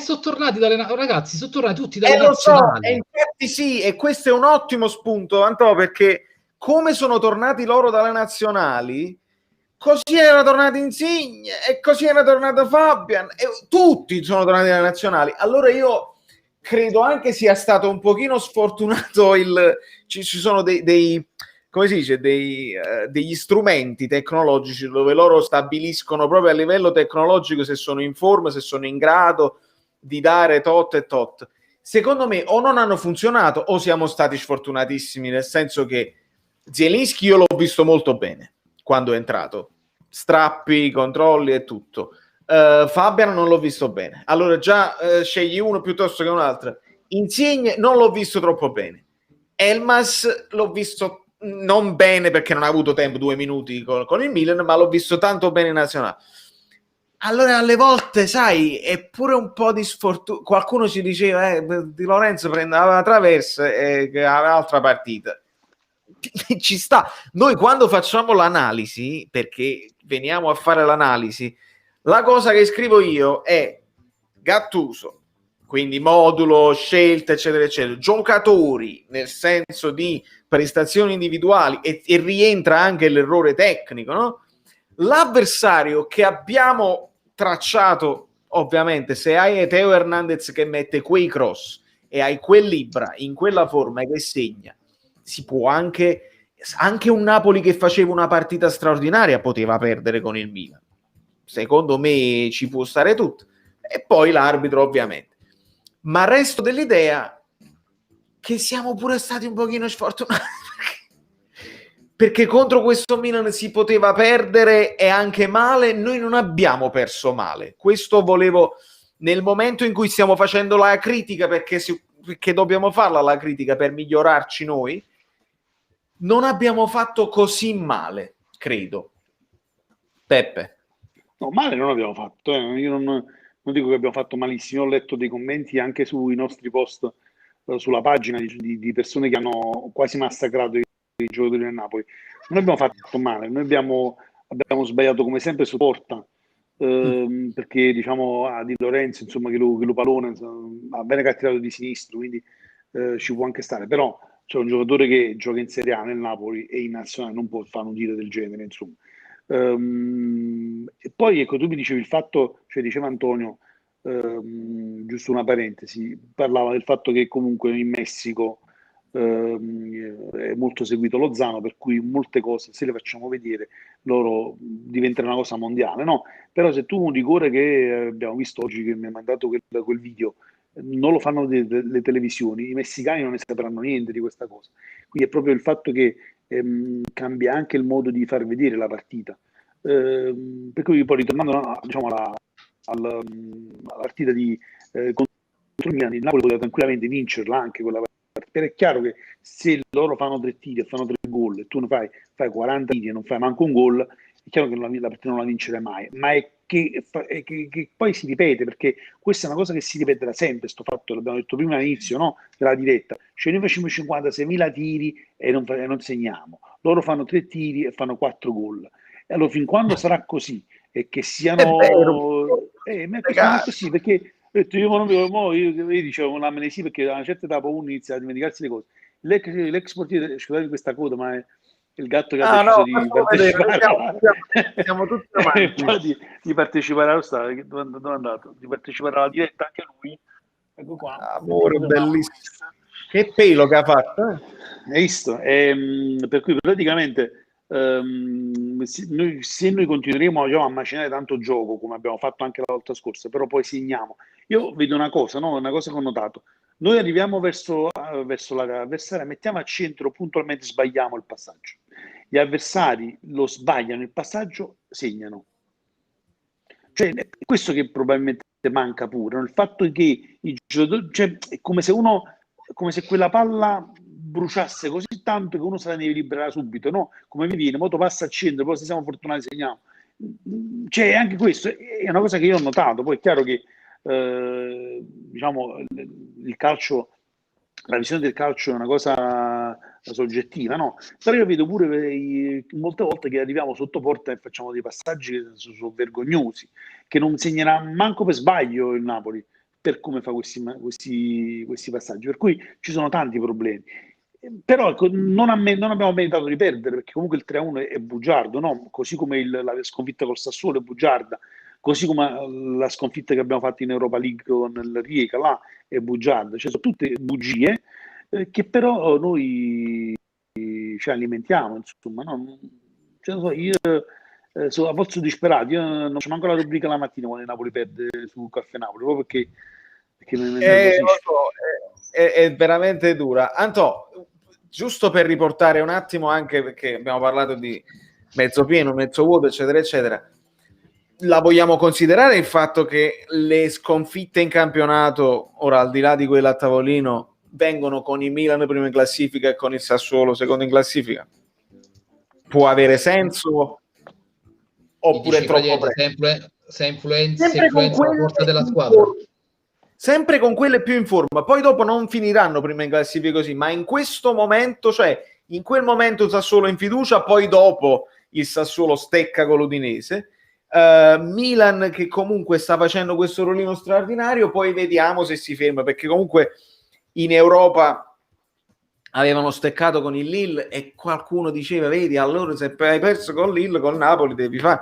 Sono tornati ragazzi, sono tornati tutti dalle nazionali. So, e infatti sì, e questo è un ottimo spunto, Antonio, perché come sono tornati loro dalle nazionali, così era tornato Insigne, e così era tornato Fabian, e tutti sono tornati dalle nazionali. Allora io credo anche sia stato un pochino sfortunato ci sono dei come si dice, degli strumenti tecnologici dove loro stabiliscono proprio a livello tecnologico se sono in forma, se sono in grado di dare tot e tot. Secondo me o non hanno funzionato o siamo stati sfortunatissimi, nel senso che Zielinski io l'ho visto molto bene quando è entrato, strappi, controlli e tutto. Fabian non l'ho visto bene, allora già scegli uno piuttosto che un altro. Insigne non l'ho visto troppo bene, Elmas l'ho visto non bene perché non ha avuto tempo, 2 minuti con il Milan, ma l'ho visto tanto bene in nazionale. Allora alle volte, sai, è pure un po' di sfortuna. Qualcuno ci diceva Di Lorenzo prendeva la traversa e aveva un'altra partita. Ci sta. Noi quando facciamo l'analisi, perché veniamo a fare l'analisi, la cosa che scrivo io è Gattuso, quindi modulo, scelte, eccetera, eccetera, giocatori nel senso di prestazioni individuali e rientra anche l'errore tecnico, no? L'avversario che abbiamo tracciato, ovviamente, se hai Teo Hernandez che mette quei cross e hai quell'Ibra in quella forma che segna, si può anche un Napoli che faceva una partita straordinaria poteva perdere con il Milan. Secondo me ci può stare tutto. E poi l'arbitro, ovviamente. Ma resto dell'idea che siamo pure stati un pochino sfortunati perché contro questo Milan si poteva perdere e anche male. Noi non abbiamo perso male. Questo volevo, nel momento in cui stiamo facendo la critica, perché dobbiamo farla la critica per migliorarci noi, non abbiamo fatto così male, credo. Peppe. No, male non abbiamo fatto. Io non dico che abbiamo fatto malissimo. Ho letto dei commenti anche sui nostri post sulla pagina di persone che hanno quasi massacrato i giocatori del Napoli. Non abbiamo fatto male, noi abbiamo sbagliato come sempre su porta, perché diciamo Di Lorenzo, insomma, che lo pallone va bene che ha tirato di sinistro, quindi ci può anche stare, però c'è un giocatore che gioca in Serie A nel Napoli e in nazionale non può fare un tiro del genere, insomma. E poi ecco, tu mi dicevi il fatto, cioè diceva Antonio, giusto una parentesi, parlava del fatto che comunque in Messico è è molto seguito Lozano, per cui molte cose, se le facciamo vedere, loro diventerà una cosa mondiale, no? Però se tu un rigore che abbiamo visto oggi, che mi ha mandato quel video, non lo fanno le televisioni, i messicani non ne sapranno niente di questa cosa. Quindi è proprio il fatto che cambia anche il modo di far vedere la partita. Per cui poi ritornando diciamo, alla partita contro il Milan, il Napoli poteva tranquillamente vincerla anche quella partita. Però è chiaro che se loro fanno 3 tiri e fanno 3 gol e tu ne fai 40 tiri e non fai manco un gol, è chiaro che la partita non la vincerai mai. Ma è che poi si ripete, perché questa è una cosa che si ripete da sempre, sto fatto, l'abbiamo detto prima all'inizio, no? Della diretta. Cioè noi facciamo 56.000 tiri e non segniamo. Loro fanno 3 tiri e fanno 4 gol. E allora fin quando sarà così e che siano... È vero. ma è così, perché io dicevo un'amnesia, perché a una certa età uno inizia a dimenticarsi le cose. L'ex portiere, scusate questa coda, ma è il gatto che ha deciso di partecipare. Siamo tutti avanti. di partecipare allo stadio. Dove è andato? Di partecipare alla diretta anche lui. Ecco qua. Amore, bellissimo. Che pelo che ha fatto. Hai visto? Per cui praticamente se noi continueremo a macinare tanto gioco, come abbiamo fatto anche la volta scorsa, però poi segniamo. Io vedo una cosa, no? Una cosa che ho notato. Noi arriviamo verso l'avversario, mettiamo al centro, puntualmente sbagliamo il passaggio. Gli avversari lo sbagliano il passaggio, segnano. Cioè, è questo che probabilmente manca pure, no? Il fatto che i giocatori, cioè, è come se quella palla bruciasse così tanto che uno se la deve liberare subito, no? Come mi viene, moto passa al centro, poi se siamo fortunati segniamo. Cioè, anche questo è una cosa che io ho notato. Poi è chiaro che diciamo il calcio, la visione del calcio è una cosa soggettiva, no? Però io vedo pure molte volte che arriviamo sotto porta e facciamo dei passaggi che sono vergognosi, che non segnerà manco per sbaglio il Napoli per come fa questi passaggi, per cui ci sono tanti problemi. Però ecco, non abbiamo meritato di perdere, perché comunque il 3-1 è bugiardo, no? Così come la sconfitta col Sassuolo è bugiarda, così come la sconfitta che abbiamo fatto in Europa League con il Rijeka là è bugiarda, cioè sono tutte bugie che però noi ci alimentiamo, insomma, no? Cioè, non so, io sono a volte sono disperato, io non c'è manco la rubrica la mattina quando il Napoli perde sul Caffè Napoli, proprio perché mi è veramente dura. Antò, giusto per riportare un attimo, anche perché abbiamo parlato di mezzo pieno, mezzo vuoto, eccetera, eccetera, la vogliamo considerare il fatto che le sconfitte in campionato, ora al di là di quella a tavolino, vengono con il Milan primo in classifica e con il Sassuolo secondo in classifica? Può avere senso? Oppure è troppo presto? Se influenza la forza della squadra. Sempre con quelle più in forma, poi dopo non finiranno prima in classifica così, ma in questo momento, cioè in quel momento il Sassuolo in fiducia, poi dopo il Sassuolo stecca con l'Udinese, Milan che comunque sta facendo questo rollino straordinario, poi vediamo se si ferma, perché comunque in Europa avevano steccato con il Lille e qualcuno diceva, vedi, allora se hai perso con Lille, con Napoli devi fare...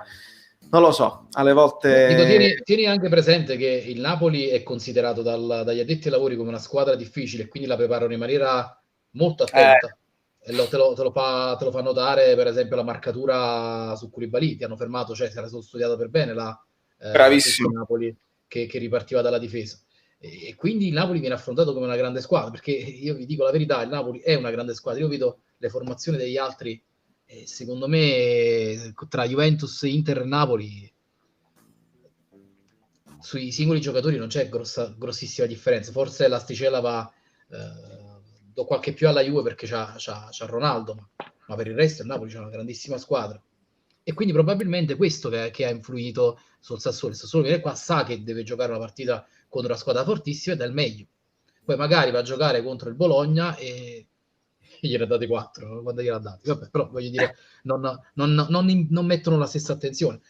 Non lo so, alle volte... Dico, tieni anche presente che il Napoli è considerato dagli addetti ai lavori come una squadra difficile, quindi la preparano in maniera molto attenta. E te lo fa notare, per esempio, la marcatura su Koulibaly, ti hanno fermato, cioè si era studiato per bene bravissimo Napoli che ripartiva dalla difesa. E quindi il Napoli viene affrontato come una grande squadra, perché io vi dico la verità, il Napoli è una grande squadra. Io vedo le formazioni degli altri, secondo me tra Juventus, Inter e Napoli sui singoli giocatori non c'è grossissima differenza. Forse l'asticella va do qualche più alla Juve perché c'ha Ronaldo, ma per il resto il Napoli c'ha una grandissima squadra, e quindi probabilmente questo che ha influito sul Sassuolo. Il Sassuolo viene qua, sa che deve giocare una partita contro una squadra fortissima e dà il meglio, poi magari va a giocare contro il Bologna e gliene ha dati 4 quando gliene ha dati. Vabbè, però voglio dire, non mettono la stessa attenzione.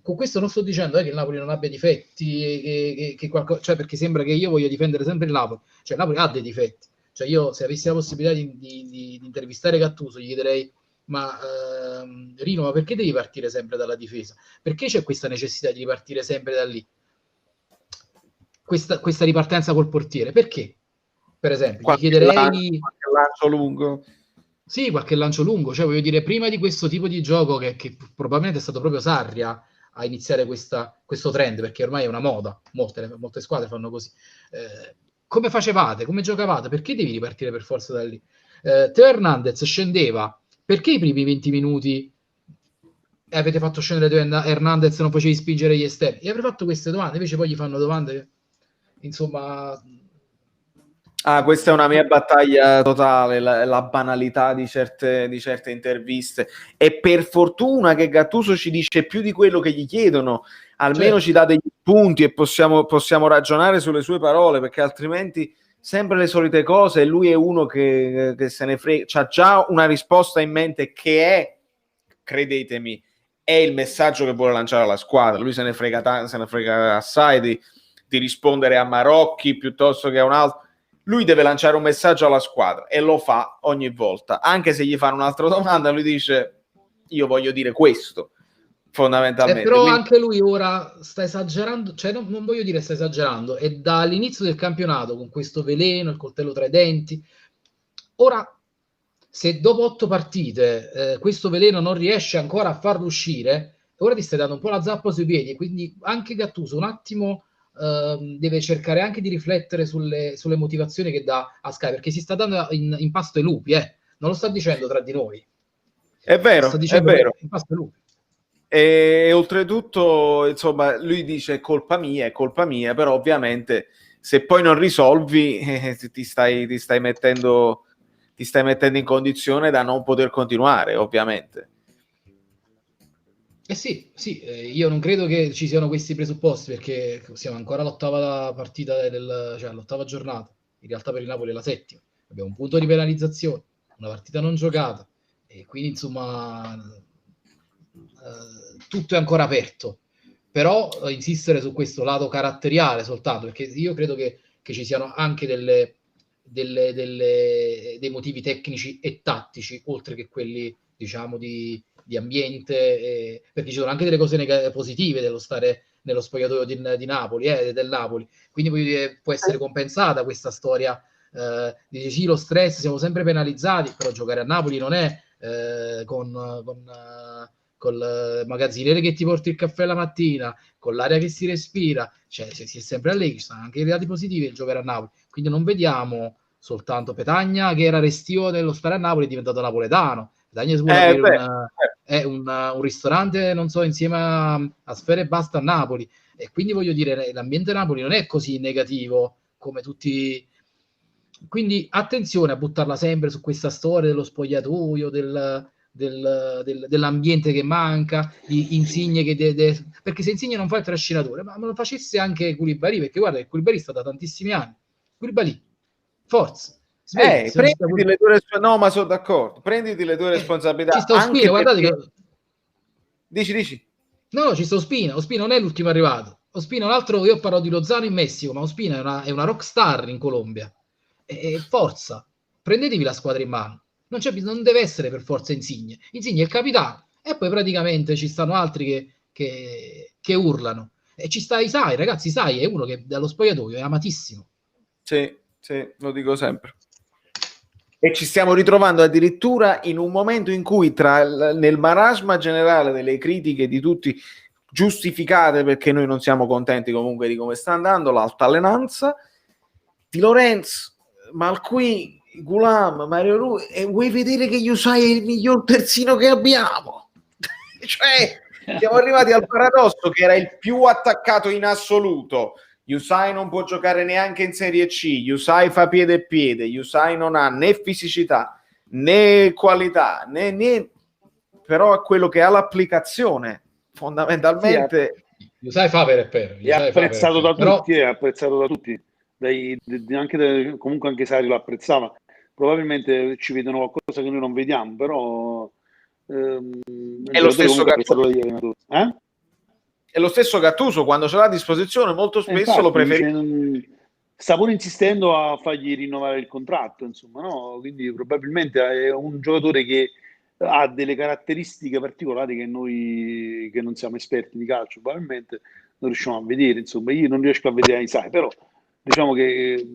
Con questo non sto dicendo che il Napoli non abbia difetti, cioè, perché sembra che io voglia difendere sempre il Napoli. Cioè il Napoli ha dei difetti, cioè io se avessi la possibilità di intervistare Gattuso gli chiederei, ma Rino, ma perché devi partire sempre dalla difesa? Perché c'è questa necessità di ripartire sempre da lì? Questa ripartenza col portiere, perché? Per esempio, gli chiederei lancio lungo. Sì, qualche lancio lungo, cioè voglio dire, prima di questo tipo di gioco che probabilmente è stato proprio Sarria a iniziare questo trend, perché ormai è una moda, molte squadre fanno così. Come facevate? Come giocavate? Perché devi ripartire per forza da lì? Teo Hernandez scendeva, perché i primi 20 minuti avete fatto scendere Teo Hernandez e non facevi spingere gli esterni? Gli avrei fatto queste domande, invece poi gli fanno domande che, insomma... Ah, questa è una mia battaglia totale, la banalità di certe interviste. E per fortuna che Gattuso ci dice più di quello che gli chiedono, almeno Certo. ci dà degli spunti e possiamo ragionare sulle sue parole, perché altrimenti sempre le solite cose. E lui è uno che se ne frega, c'ha già una risposta in mente che è, credetemi, è il messaggio che vuole lanciare alla squadra. Lui se ne frega assai di rispondere a Marocchi piuttosto che a un altro. Lui deve lanciare un messaggio alla squadra e lo fa ogni volta, anche se gli fanno un'altra domanda, lui dice io voglio dire questo, fondamentalmente. Però Quindi... anche lui ora sta esagerando, cioè non voglio dire sta esagerando, è dall'inizio del campionato con questo veleno, il coltello tra i denti. Ora, se dopo 8 partite questo veleno non riesce ancora a farlo uscire, ora ti stai dando un po' la zappa sui piedi, quindi anche Gattuso un attimo deve cercare anche di riflettere sulle motivazioni che dà a Sky, perché si sta dando in pasto ai lupi, non lo sta dicendo tra di noi. È Lo sta vero, è dicendo vero. in pasto ai lupi. E oltretutto, insomma, lui dice è colpa mia, però ovviamente se poi non risolvi ti stai mettendo in condizione da non poter continuare, ovviamente. Sì, io non credo che ci siano questi presupposti perché siamo ancora all'ottava partita, cioè all'ottava giornata, in realtà per il Napoli è la settima, abbiamo un punto di penalizzazione, una partita non giocata e quindi insomma tutto è ancora aperto, però insistere su questo lato caratteriale soltanto, perché io credo che ci siano anche dei motivi tecnici e tattici, oltre che quelli diciamo di ambiente, perché ci sono anche delle cose positive dello stare nello spogliatoio di Napoli, del Napoli, quindi voglio dire, può essere compensata questa storia. Dice sì, lo stress, siamo sempre penalizzati, però giocare a Napoli non è col magazziniere che ti porti il caffè la mattina, con l'aria che si respira, cioè si è sempre allegri, ci sono anche i lati positivi del giocare a Napoli, quindi non vediamo soltanto Petagna che era restio dello stare a Napoli, è diventato napoletano. Petagna si vuole aprire un ristorante, non so, insieme a Sfera e Basta a Napoli, e quindi voglio dire, l'ambiente Napoli non è così negativo come tutti. Quindi attenzione a buttarla sempre su questa storia dello spogliatoio, dell'ambiente che manca, di Insigne perché se Insigne non fa il trascinatore, ma lo facesse anche Koulibaly, perché guarda che Koulibaly sta da tantissimi anni. Koulibaly, forza, svegli, Prenditi le tue no, ma sono d'accordo, prenditi le tue responsabilità. Ci sta Ospina, anche guardate perché... che... Dici. No, ci sta Ospina non è l'ultimo arrivato. Ospina è un altro, io parlo di Lozano in Messico, ma Ospina è una rock star in Colombia. Forza, prendetevi la squadra in mano. Non deve essere per forza Insigne. Insigne è il capitano. E poi praticamente ci stanno altri che urlano. E ci sta Isai, ragazzi, Isai è uno che dallo spogliatoio è amatissimo. Sì, lo dico sempre. E ci stiamo ritrovando addirittura in un momento in cui nel marasma generale delle critiche di tutti giustificate, perché noi non siamo contenti comunque di come sta andando l'altalenanza di Lorenz, Malqui, Gulam, Mario Rui, e vuoi vedere che Yusai è il miglior terzino che abbiamo? Cioè siamo arrivati al paradosso che era il più attaccato in assoluto. Yusai non può giocare neanche in Serie C, Yusai fa piede e piede, Yusai non ha né fisicità né qualità, né però è quello che ha l'applicazione fondamentalmente. Yusai fa per e per. È apprezzato da tutti, però... è apprezzato da tutti. Comunque anche Sari lo apprezzava. Probabilmente ci vedono qualcosa che noi non vediamo, però è lo stesso apprezzato dagli allenatori. È lo stesso Gattuso, quando ce l'ha a disposizione molto spesso infatti, lo preferisce. Sta pure insistendo a fargli rinnovare il contratto, insomma, no? Quindi probabilmente è un giocatore che ha delle caratteristiche particolari che noi che non siamo esperti di calcio probabilmente non riusciamo a vedere, insomma. Io non riesco a vedere Isai, però diciamo che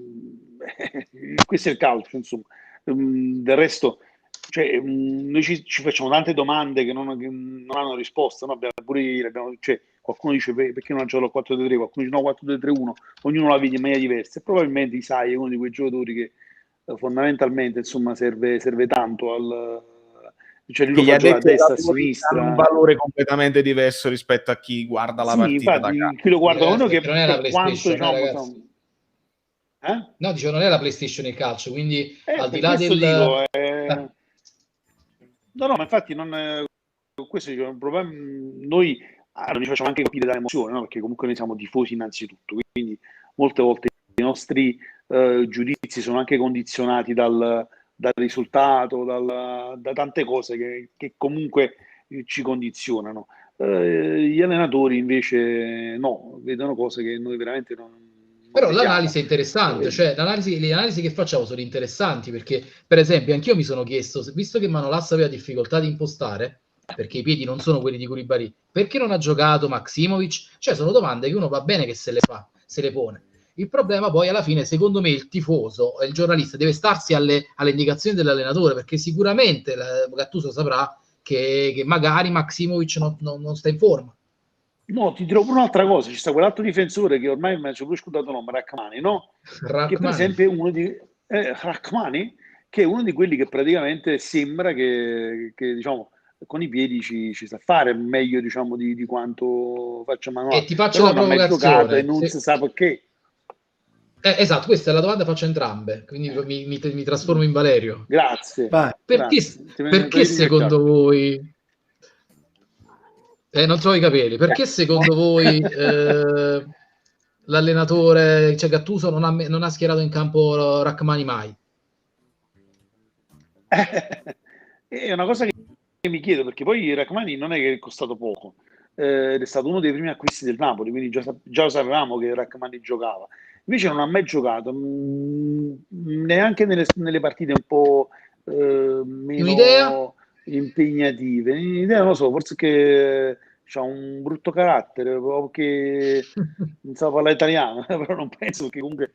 questo è il calcio, insomma. Del resto cioè, noi ci facciamo tante domande che non hanno risposta, no? Cioè, qualcuno dice perché non ha giocato al 4-2-3, qualcuno dice no 4-2-3-1, ognuno la vede in maniera diversa, e probabilmente Isai è uno di quei giocatori che fondamentalmente insomma serve tanto cioè lui Che lo gli fa giocare a addetti ai destra, a lavori hanno un sinistra. valore completamente diverso rispetto a chi guarda la Sì, partita da infatti casa. chi lo guarda uno Ragazzi, che perché non è la per quanto PlayStation, diciamo ragazzi. No, dicevo, non è la PlayStation il calcio, quindi al di per là questo del... dico no, ma infatti non questo dico, un problema, noi ci facciamo anche capire dall'emozione, no? Perché comunque noi siamo tifosi innanzitutto, quindi molte volte i nostri giudizi sono anche condizionati dal risultato, da tante cose che comunque ci condizionano. Gli allenatori invece no, vedono cose che noi veramente non Però vediamo. l'analisi è interessante, cioè le analisi che facciamo sono interessanti perché, per esempio, anch'io mi sono chiesto, visto che Manolas aveva difficoltà di impostare, perché i piedi non sono quelli di Koulibaly, perché non ha giocato Maksimovic? Cioè sono domande che uno va bene che se le fa, se le pone. Il problema poi alla fine, secondo me, il tifoso e il giornalista deve starsi alle indicazioni dell'allenatore, perché sicuramente Gattuso saprà che magari Maksimovic non sta in forma. No, ti dirò pure un'altra cosa, ci sta quell'altro difensore che ormai mi sono pure scordato il nome, Rachmani, no? Che per Rachmani. esempio è uno di Rachmani, che è uno di quelli che praticamente sembra che diciamo con i piedi ci sa fare meglio diciamo di quanto faccia E Manuel, ti faccio però una non ha mai giocato e provocazione. non si sa perché. Esatto, questa è la domanda, faccio entrambe, quindi mi trasformo in Valerio. Grazie, Vai. Perché, grazie. perché secondo voi, non trovo i capelli, perché secondo voi l'allenatore, cioè Gattuso, non ha schierato in campo Rachmani mai? È una cosa che mi chiedo, perché poi Rachmani non è che è costato poco, ed è stato uno dei primi acquisti del Napoli, quindi già sapevamo che Rachmani giocava. Invece non ha mai giocato, neanche nelle partite un po' Un'idea? meno impegnative. L'idea non lo so, forse che ha un brutto carattere, o che non sa parlare italiano, però non penso che comunque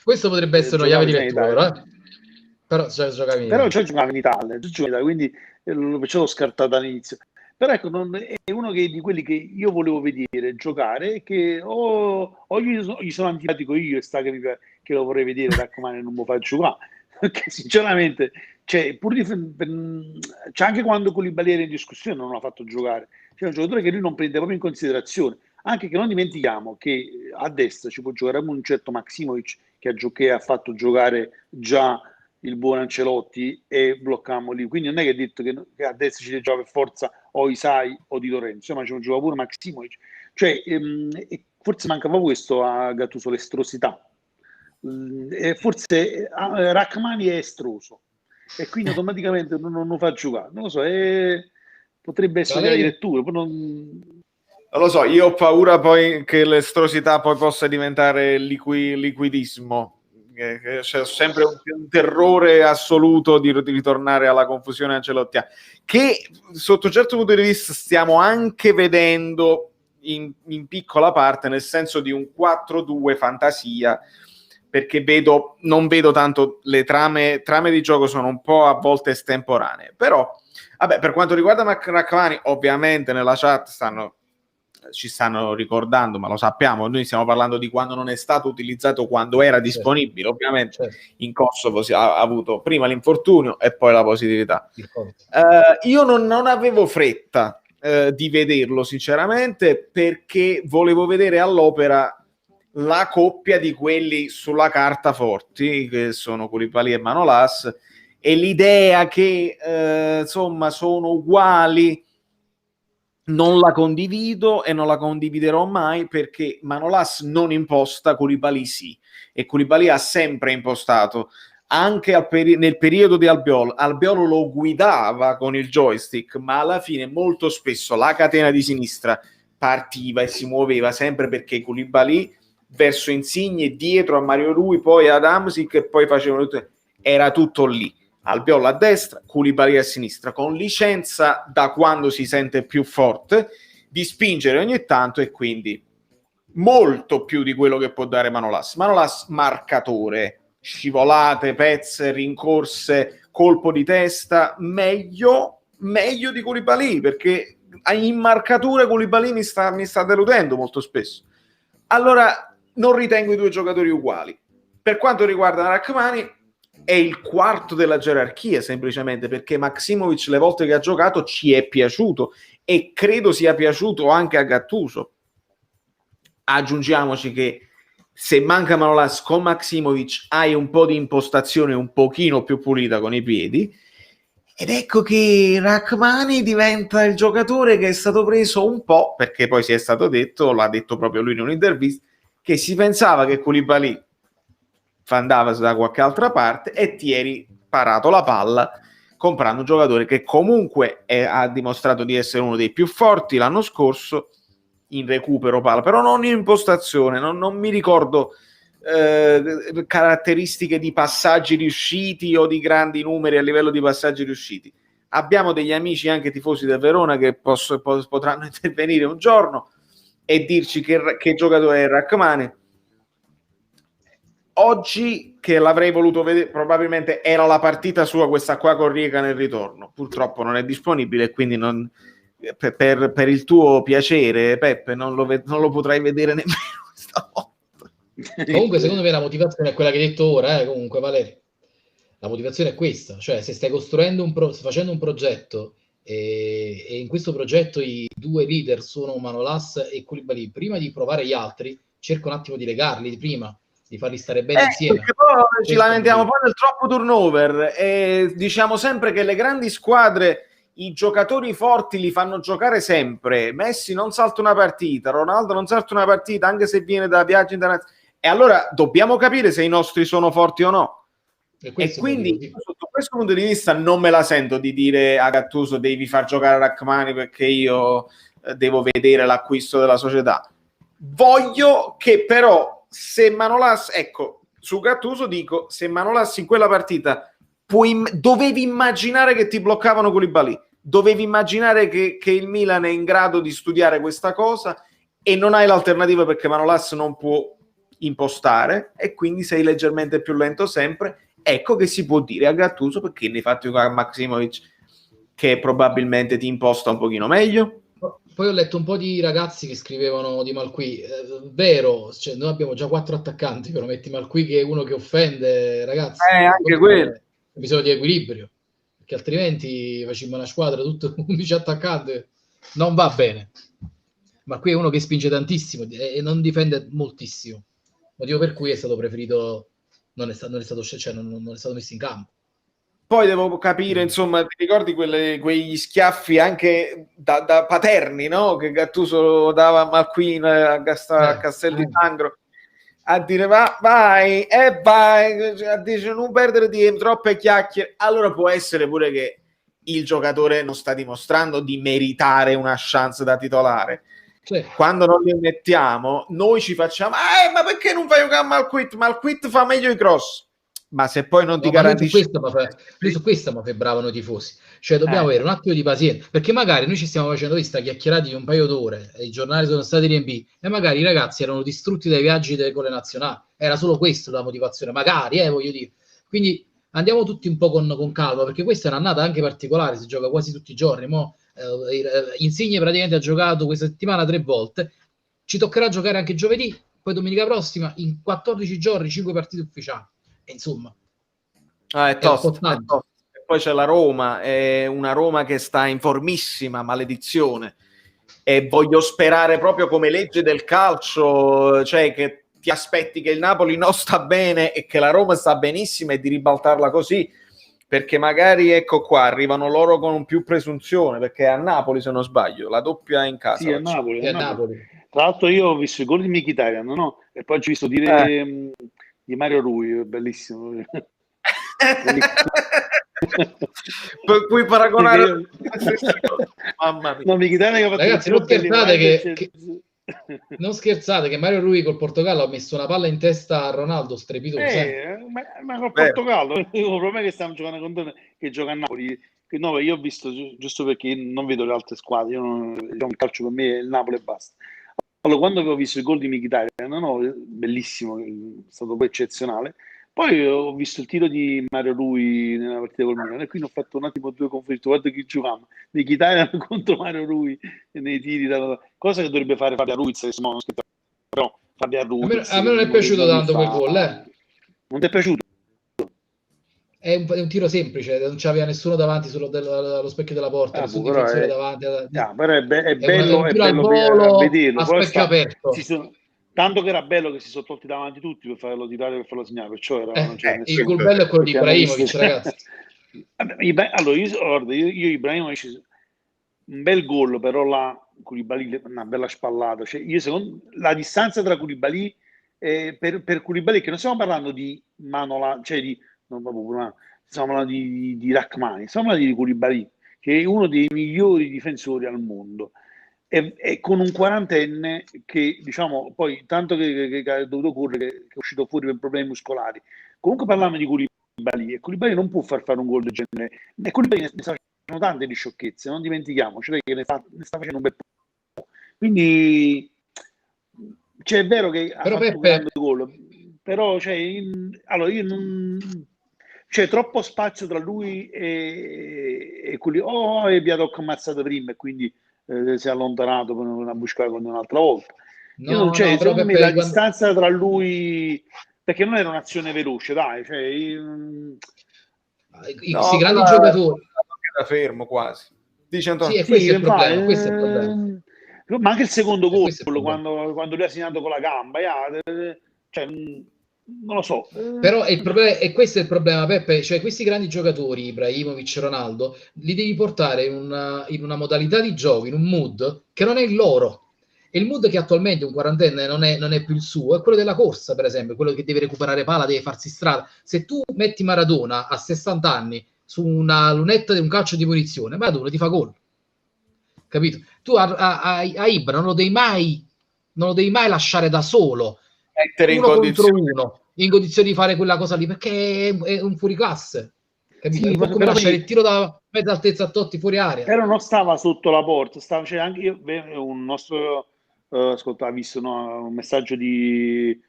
Questo potrebbe essere una giocava chiave di già in lettura, Italia. però, però giocavi in Però Italia. già giocava in Italia, quindi perciò l'ho scartato all'inizio. Però ecco, è uno di quelli che io volevo vedere giocare e che o gli sono antipatico io e sta che lo vorrei vedere, raccomando, non mi fa giocare. Perché sinceramente, cioè, c'è anche quando Koulibaly era in discussione non l'ha fatto giocare. C'è un giocatore che lui non prende proprio in considerazione. Anche che non dimentichiamo che a destra ci può giocare un certo Maksimovic che ha fatto giocare già il buon Ancelotti e bloccammo lì. Quindi non è che ha detto che a destra ci giocava per forza o Isai o Di Lorenzo, ma ci giocava pure Maksimovic. Cioè, forse manca proprio questo a Gattuso, l'estrosità. Forse Rachmani è estroso e quindi automaticamente non fa giocare. Non lo so, potrebbe essere una chiave di lettura. Non lo so, io ho paura poi che l'estrosità poi possa diventare liquidismo. C'è sempre un terrore assoluto di ritornare alla confusione ancelottiana, che sotto un certo punto di vista stiamo anche vedendo in piccola parte, nel senso di un 4-2 fantasia, perché non vedo tanto le trame di gioco, sono un po' a volte estemporanee. Però, vabbè, per quanto riguarda Rachmani, ovviamente nella chat ci stanno ricordando, ma lo sappiamo, noi stiamo parlando di quando non è stato utilizzato, quando era disponibile. Ovviamente in Kosovo si ha avuto prima l'infortunio e poi la positività. Io non avevo fretta di vederlo sinceramente, perché volevo vedere all'opera la coppia di quelli sulla carta forti, che sono Koulibaly e Manolas, e l'idea che insomma sono uguali non la condivido e non la condividerò mai, perché Manolas non imposta, Koulibaly sì, e Koulibaly ha sempre impostato, anche nel periodo di Albiol lo guidava con il joystick, ma alla fine molto spesso la catena di sinistra partiva e si muoveva sempre perché Koulibaly verso Insigne, dietro a Mario Rui, poi ad Hamsik e poi facevano tutto, era tutto lì. Albiol a destra, Koulibaly a sinistra, con licenza da quando si sente più forte di spingere ogni tanto, e quindi molto più di quello che può dare Manolas. Manolas marcatore, scivolate, pezze, rincorse, colpo di testa, meglio di Koulibaly, perché in marcatura Koulibaly mi sta deludendo molto spesso. Allora non ritengo i due giocatori uguali. Per quanto riguarda Rachmani, è il quarto della gerarchia, semplicemente perché Maksimovic le volte che ha giocato ci è piaciuto e credo sia piaciuto anche a Gattuso. Aggiungiamoci che se manca Manolas, con Maksimovic hai un po' di impostazione un pochino più pulita con i piedi, ed ecco che Rachmani diventa il giocatore che è stato preso un po', perché poi si è stato detto, l'ha detto proprio lui in un'intervista, che si pensava che Koulibaly andava da qualche altra parte e ti eri parato la palla comprando un giocatore che comunque ha dimostrato di essere uno dei più forti l'anno scorso in recupero palla, però non in impostazione, non mi ricordo caratteristiche di passaggi riusciti o di grandi numeri a livello di passaggi riusciti. Abbiamo degli amici anche tifosi del Verona che potranno intervenire un giorno e dirci che giocatore è Rachmani. Oggi, che l'avrei voluto vedere, probabilmente era la partita sua questa qua con Rieka nel ritorno, purtroppo non è disponibile, quindi non, per il tuo piacere, Peppe, non lo potrai vedere nemmeno questa volta. Comunque secondo me la motivazione è quella che hai detto ora, comunque Valerio. La motivazione è questa, cioè se stai costruendo facendo un progetto e in questo progetto i due leader sono Manolas e Koulibaly, prima di provare gli altri, cerca un attimo di legarli prima, di farli stare bene insieme. Perché poi ci lamentiamo poi del troppo turnover e diciamo sempre che le grandi squadre i giocatori forti li fanno giocare sempre. Messi non salta una partita, Ronaldo non salta una partita anche se viene da viaggi internazionali, e allora dobbiamo capire se i nostri sono forti o no. E quindi sotto questo punto di vista non me la sento di dire a Gattuso devi far giocare Rachmani perché io devo vedere l'acquisto della società. Voglio che però se Manolas, ecco, su Gattuso dico, se Manolas in quella partita dovevi immaginare che ti bloccavano Koulibaly, dovevi immaginare che il Milan è in grado di studiare questa cosa e non hai l'alternativa perché Manolas non può impostare e quindi sei leggermente più lento sempre. Ecco che si può dire a Gattuso perché ne hai fatto a Maksimovic che probabilmente ti imposta un pochino meglio. Poi ho letto un po' di ragazzi che scrivevano di Malqui, vero, cioè, noi abbiamo già 4 attaccanti, però metti Malqui che è uno che offende, ragazzi, anche quello. Bisogno di equilibrio, perché altrimenti facciamo una squadra tutto 11 attaccanti, non va bene. Ma qui è uno che spinge tantissimo e non difende moltissimo, motivo per cui è stato preferito, non è stato messo in campo. Poi devo capire, insomma, ti ricordi quegli schiaffi anche da paterni, no? Che Gattuso dava a Malquin a Castel di Sangro a dire vai, a dire non perdere tempo, troppe chiacchiere. Allora può essere pure che il giocatore non sta dimostrando di meritare una chance da titolare. Sì. Quando non li mettiamo, noi ci facciamo ma perché non fai giocare Malquit? Malquit fa meglio i cross. Ma se poi non ti garantisci su questo mi febpravano i tifosi, cioè dobbiamo avere un attimo di pazienza, perché magari noi ci stiamo facendo questa chiacchierata di un paio d'ore e i giornali sono stati riempiti e magari i ragazzi erano distrutti dai viaggi con le nazionali, era solo questo la motivazione, magari voglio dire, quindi andiamo tutti un po' con calma, perché questa è un'annata anche particolare, si gioca quasi tutti i giorni. Insigne praticamente ha giocato questa settimana 3 volte, ci toccherà giocare anche giovedì, poi domenica prossima in 14 giorni 5 partite ufficiali. Insomma, è tosto. E poi c'è la Roma, è una Roma che sta in formissima, maledizione, e voglio sperare proprio come legge del calcio, cioè che ti aspetti che il Napoli non sta bene e che la Roma sta benissimo e di ribaltarla così, perché magari ecco qua arrivano loro con più presunzione, perché è a Napoli se non sbaglio, la doppia in casa. Sì, è Napoli. Tra l'altro io ho visto i gol di Mkhitaryan, no? E poi ci ho visto dire di Mario Rui, bellissimo. Puoi paragonare mamma mia. No, Mkhitaryan, ragazzi, non scherzate che Mario Rui col Portogallo ha messo una palla in testa a Ronaldo strepitoso. Ma col Portogallo il problema è che stiamo giocando con te che gioca a Napoli. No, io ho visto, giusto perché non vedo le altre squadre, il calcio per me è il Napoli e basta. Allora, quando avevo visto il gol di Mkhitaryan, bellissimo, è stato poi eccezionale, Poi ho visto il tiro di Mario Rui nella partita col Milan e quindi ho fatto un attimo due conflitti. Guarda chi giocava, di Mkhitaryan contro Mario Rui nei tiri, cosa che dovrebbe fare Fabian Ruiz, però Fabian Ruiz A me non è piaciuto tanto quel gol, Non ti è piaciuto? È un tiro semplice, non c'aveva nessuno davanti allo specchio della porta, nessun difensore davanti. Però è bello, è bello a vederlo. A specchio aperto. Tanto che era bello che si sono tolti davanti tutti per farlo tirare, per farlo segnare, perciò non c'era il gol bello è quello di Ibrahimovic, ragazzi. Allora, io Ibrahimovic, un bel gol, però là Koulibaly una bella spallata. Cioè, la distanza tra Koulibaly per Koulibaly, che non stiamo parlando di Manola, cioè stiamo parlando di Rachmani, stiamo parlando di Koulibaly, che è uno dei migliori difensori al mondo. E con un quarantenne che, diciamo, poi tanto che ha dovuto correre, che è uscito fuori per problemi muscolari. Comunque parliamo di Koulibaly, e Koulibaly non può far fare un gol del genere. E Koulibaly ne sta facendo tante di sciocchezze, non dimentichiamoci, che ne sta facendo un bel po'. Quindi, cioè, è vero che ha fatto un grande gol, però allora io non... C'è troppo spazio tra lui e Koulibaly. E Biadok ammazzato prima e quindi si è allontanato per una buscare con un'altra volta. Secondo me la distanza tra lui, perché non era un'azione veloce, dai, questi grandi giocatori era fermo quasi. Questo è il problema. Ma anche il secondo gol, quando lui ha segnato con la gamba, non lo so. Però il problema, e questo è il problema, Peppe, cioè questi grandi giocatori, Ibrahimovic, Ronaldo, li devi portare in una modalità di gioco, in un mood che non è il loro. E il mood che attualmente un quarantenne non è più il suo, è quello della corsa, per esempio, quello che deve recuperare palla, deve farsi strada. Se tu metti Maradona a 60 anni su una lunetta di un calcio di punizione, Maradona ti fa gol. Capito? Tu a Ibra non lo devi mai lasciare da solo, uno contro uno, in condizioni di fare quella cosa lì, perché è un fuoriclasse, capito? Sì, come lasciare il tiro da mezza altezza a Totti fuori area. Però non stava sotto la porta, anche io, un nostro ascolta, ha visto un messaggio che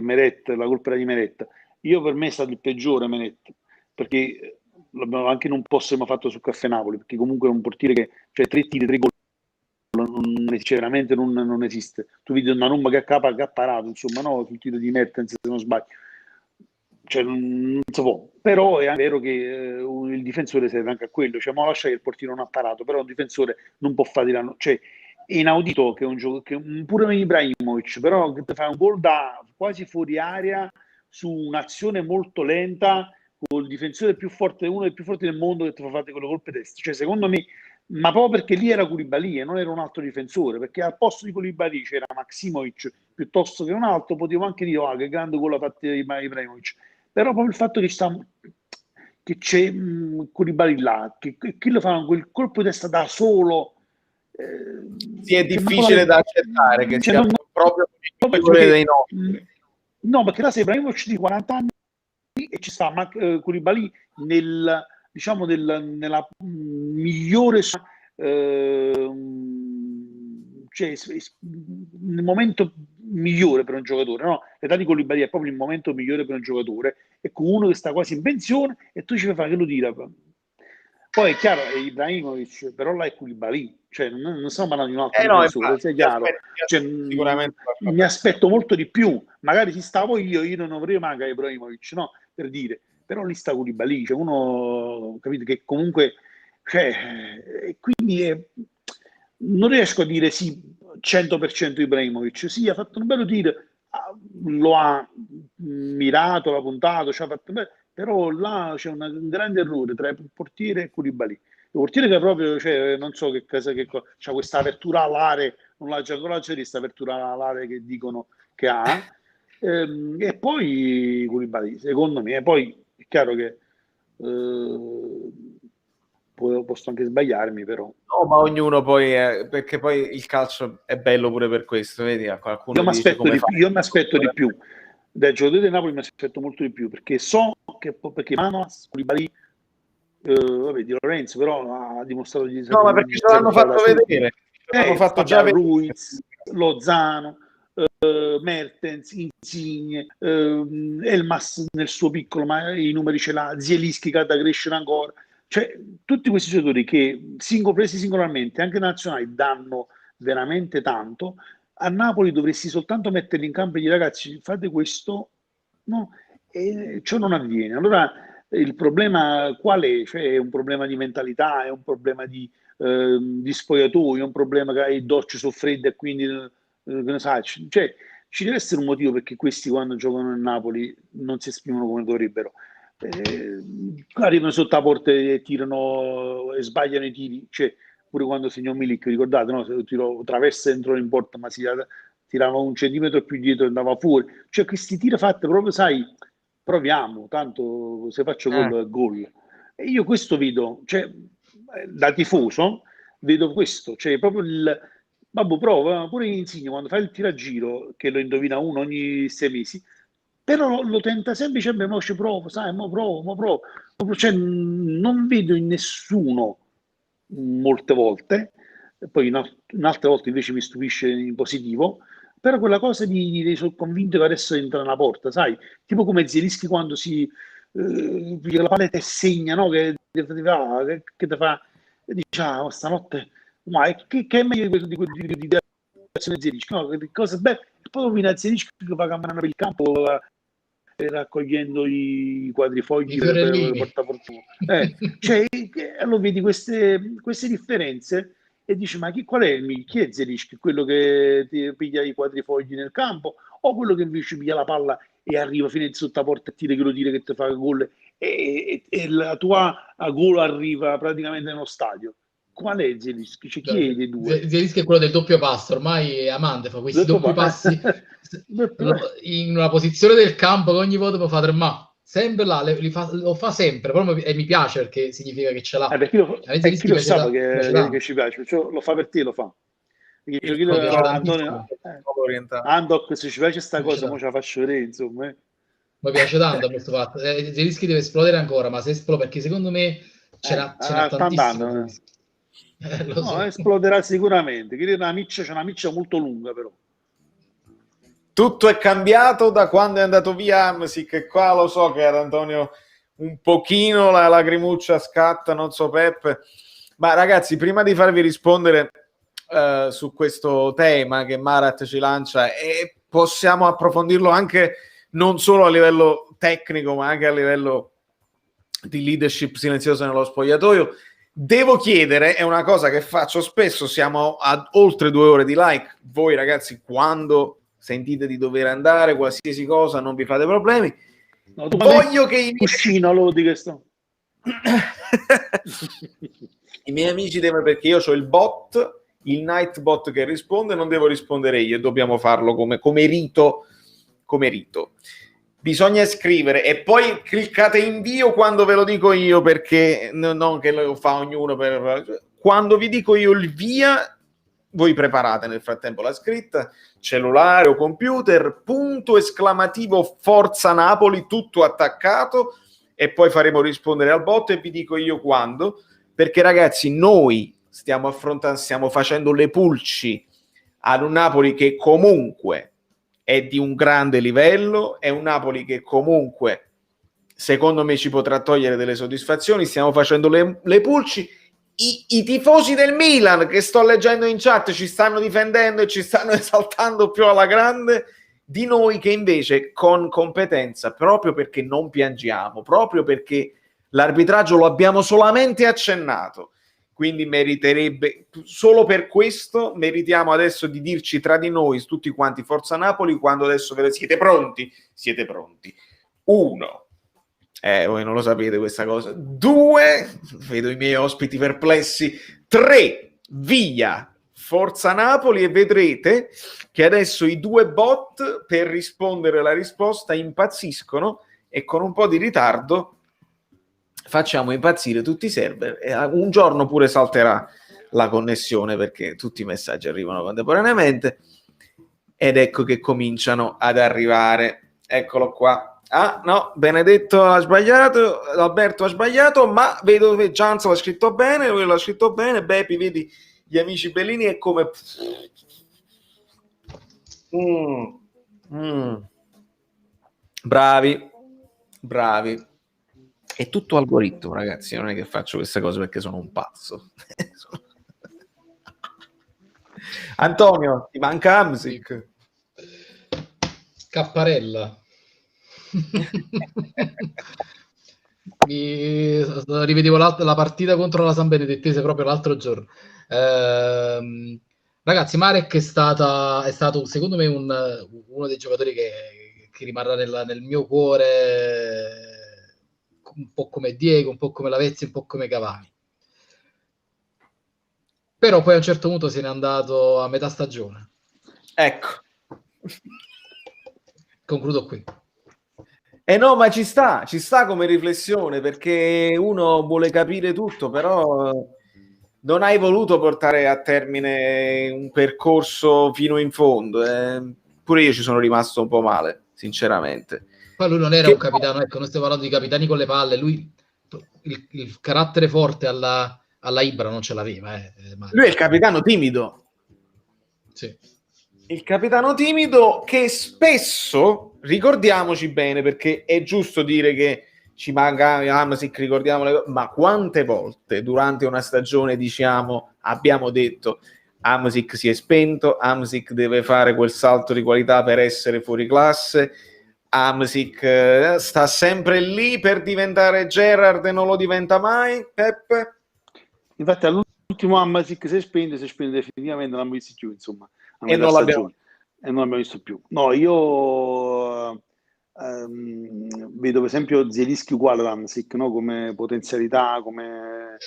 Meret, la colpa era di Meret. Io, per me è stato il peggiore Meret, perché l'abbiamo anche in un post abbiamo fatto su Caffè Napoli, perché comunque è un portiere che, cioè, 3 tiri, 3 gol, veramente non esiste. Tu vedi Donnarumma che ha parato, insomma, no, sul tiro di Mertens, se non sbaglio. Cioè, non si può. Però è anche vero che il difensore serve anche a quello. Cioè, ma lascia che il portiere non ha parato, però un difensore non può fare tirare. Cioè, è inaudito che un gioco, pure Ibrahimovic, però che fa un gol da quasi fuori area su un'azione molto lenta con il difensore più forte, uno dei più forti del mondo, che ti fa fare quelle colpe destre. Cioè, secondo me, ma proprio perché lì era Koulibaly e non era un altro difensore, perché al posto di Koulibaly c'era Maximovic piuttosto che un altro, potevo anche dire che grande gol ha fatto Ibrahimovic. Però proprio il fatto che c'è Koulibaly là, che lo fa quel colpo di testa da solo, sì, è difficile da accettare che sia proprio il migliore dei nostri. No, perché là sei Ibrahimovic di 40 anni e ci sta Koulibaly nella migliore cioè nel momento migliore per un giocatore, no? L'età di Koulibaly è proprio il momento migliore per un giocatore, e con uno che sta quasi in pensione e tu ci fai fare che lo tira. Poi è chiaro, è Ibrahimovic, però là è Koulibaly, cioè non stiamo parlando di un altro difensore, sia chiaro. Sicuramente mi aspetto molto di più, magari se stavo io non avrei mai Ibrahimovic, no? Per dire, però lì sta Koulibaly, cioè uno, capite, che comunque, cioè, quindi non riesco a dire sì 100% Ibrahimovic. Sì, ha fatto un bello tiro, lo ha mirato, l'ha puntato, però là c'è un grande errore tra il portiere e Koulibaly. Il portiere che proprio, cioè, non so che cosa, c'ha questa apertura alare, non l'ha già ancora questa apertura alare che dicono che ha, e poi Koulibaly, secondo me. E poi è chiaro che posso anche sbagliarmi, però. No, ma ognuno poi perché poi il calcio è bello pure per questo, vedi? A qualcuno io mi aspetto di più. Dai giocatori del Napoli mi aspetto molto di più, perché so che perché Manolas, Koulibaly, vabbè, Di Lorenzo però ha dimostrato di no, ma perché ce l'hanno fatto vedere, l'hanno fatto già Ruiz, Lozano, Mertens, Insigne, Elmas nel suo piccolo, ma i numeri ce l'ha, Zielinski che ha da crescere ancora. Cioè, tutti questi giocatori che presi singolarmente, anche nazionali, danno veramente tanto. A Napoli dovresti soltanto metterli in campo e dire ragazzi, fate questo, no? E ciò non avviene. Allora il problema qual è? Cioè, è un problema di mentalità, è un problema di spogliatoio, è un problema che i docce sono fredde e quindi che ne sai, cioè, ci deve essere un motivo perché questi quando giocano a Napoli non si esprimono come dovrebbero. Arrivano sotto la porta e tirano e sbagliano i tiri, cioè pure quando segnò Milik, ricordate, no? Se tiro traversa dentro in porta ma si tirava un centimetro più dietro e andava fuori, cioè questi tiri fatti proprio, sai, proviamo, tanto se faccio gol è gol. E io questo vedo, cioè da tifoso vedo questo, cioè proprio il babbo prova, pure Insigne quando fa il tiragiro che lo indovina uno ogni 6 mesi, però lo tenta sempre, sempre, mo ci provo, sai, mo provo. Cioè, non vedo in nessuno molte volte, poi in altre volte invece mi stupisce in positivo, però quella cosa di sono convinto che adesso entra una porta, sai, tipo come Zielinski quando si piglia la palla e segna, no? Che ti fa, e dice, stanotte, ma che è meglio di azione Zielinski, no? Che cosa bella, e poi viene Zielinski che va camminando per il campo raccogliendo i quadrifogli per portafortuna. Cioè, allora vedi queste differenze e dici, ma qual è chi è Zielinski? Quello che ti piglia i quadrifogli nel campo o quello che invece piglia la palla e arriva fino sotto la porta e tira quello dire che ti fa gol e la tua gol arriva praticamente nello stadio? Qual è Zielinski? Cioè, chi è dei due? Zielinski è quello del doppio passo, ormai è amante, fa questi doppi passi in una posizione del campo che ogni volta può fare, ma sempre là, lo fa sempre, però mi piace perché significa che ce l'ha. Perché chi lo sa che ci piace, cioè, lo fa per te, lo fa. Andoc, se ci piace sta cosa, mo ce la faccio vedere, insomma. Mi piace tanto questo fatto. Zielinski deve esplodere ancora, ma se esplode, perché secondo me ce n'ha tantissimo. So. Esploderà sicuramente. C'è una miccia molto lunga, però. Tutto è cambiato da quando è andato via Hamsik, e qua lo so che ad Antonio un pochino la lacrimuccia scatta, non so Peppe, ma ragazzi, prima di farvi rispondere su questo tema che Marat ci lancia, e possiamo approfondirlo anche non solo a livello tecnico ma anche a livello di leadership silenziosa nello spogliatoio, devo chiedere, è una cosa che faccio spesso, siamo a oltre 2 ore di like, voi ragazzi quando sentite di dover andare, qualsiasi cosa, non vi fate problemi. No, voglio che i miei amici devono, perché io ho il bot, il night bot che risponde, non devo rispondere io, dobbiamo farlo come rito. Bisogna scrivere e poi cliccate invio quando ve lo dico io, perché non che lo fa ognuno quando vi dico io il via. Voi preparate nel frattempo la scritta, cellulare o computer, punto esclamativo Forza Napoli, tutto attaccato, e poi faremo rispondere al bot e vi dico io quando, perché ragazzi noi stiamo facendo le pulci ad un Napoli che comunque è di un grande livello, è un Napoli che comunque secondo me ci potrà togliere delle soddisfazioni, stiamo facendo le pulci. I tifosi del Milan che sto leggendo in chat ci stanno difendendo e ci stanno esaltando più alla grande di noi che invece con competenza, proprio perché non piangiamo, proprio perché l'arbitraggio lo abbiamo solamente accennato, quindi meriterebbe, solo per questo meritiamo adesso di dirci tra di noi tutti quanti Forza Napoli, quando adesso siete pronti? 1, voi non lo sapete questa cosa. 2, vedo i miei ospiti perplessi. 3, via Forza Napoli, e vedrete che adesso i 2 bot per rispondere alla risposta impazziscono e con un po' di ritardo facciamo impazzire tutti i server e un giorno pure salterà la connessione perché tutti i messaggi arrivano contemporaneamente, ed ecco che cominciano ad arrivare. Eccolo qua. Ah no, Benedetto ha sbagliato, Alberto ha sbagliato, ma vedo che Gianzo l'ha scritto bene, lui l'ha scritto bene, Beppi, vedi gli amici bellini, è come Bravi. È tutto algoritmo, ragazzi, non è che faccio queste cose perché sono un pazzo. Antonio, ti manca Hamsik? Capparella. Rivedevo la partita contro la San Benedettese proprio l'altro giorno. Ragazzi, Marek è stato secondo me uno dei giocatori che rimarrà nel mio cuore, un po' come Diego, un po' come Lavezzi, un po' come Cavani. Però poi a un certo punto se n'è andato a metà stagione. Ecco. Concludo qui. No, ma ci sta come riflessione, perché uno vuole capire tutto, però non hai voluto portare a termine un percorso fino in fondo. Pure io ci sono rimasto un po' male, sinceramente. Poi lui non era un capitano, ecco, noi stiamo parlando di capitani con le palle, lui il carattere forte alla Ibra non ce l'aveva. Lui è il capitano timido. Sì. Il capitano timido che spesso, ricordiamoci bene, perché è giusto dire che ci manca Hamsik, ricordiamo ma quante volte durante una stagione abbiamo detto Hamsik si è spento, Hamsik deve fare quel salto di qualità per essere fuori classe, Hamsik sta sempre lì per diventare Gerrard e non lo diventa mai, Peppe? Infatti all'ultimo Hamsik si spende definitivamente, non l'abbiamo visto più, insomma, e non l'abbiamo visto più. No, io vedo per esempio Zielinski uguale ad Hamsik, no? Come potenzialità, come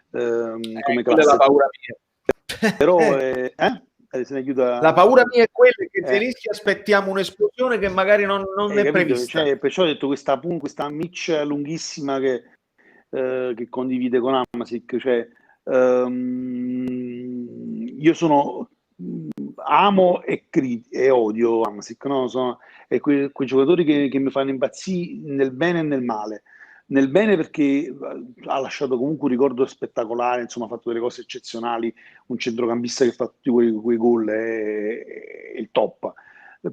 classe. La paura mia. Però se ne chiuda... La paura mia è quella che Zielinski aspettiamo un'esplosione che magari non è prevista. Cioè, perciò ho detto questa miccia lunghissima che condivide con Hamsik, cioè io amo e odio Hamsik, no? È quei giocatori che mi fanno impazzire nel bene e nel male. Nel bene perché ha lasciato comunque un ricordo spettacolare, insomma ha fatto delle cose eccezionali, un centrocampista che fa tutti quei gol è il top,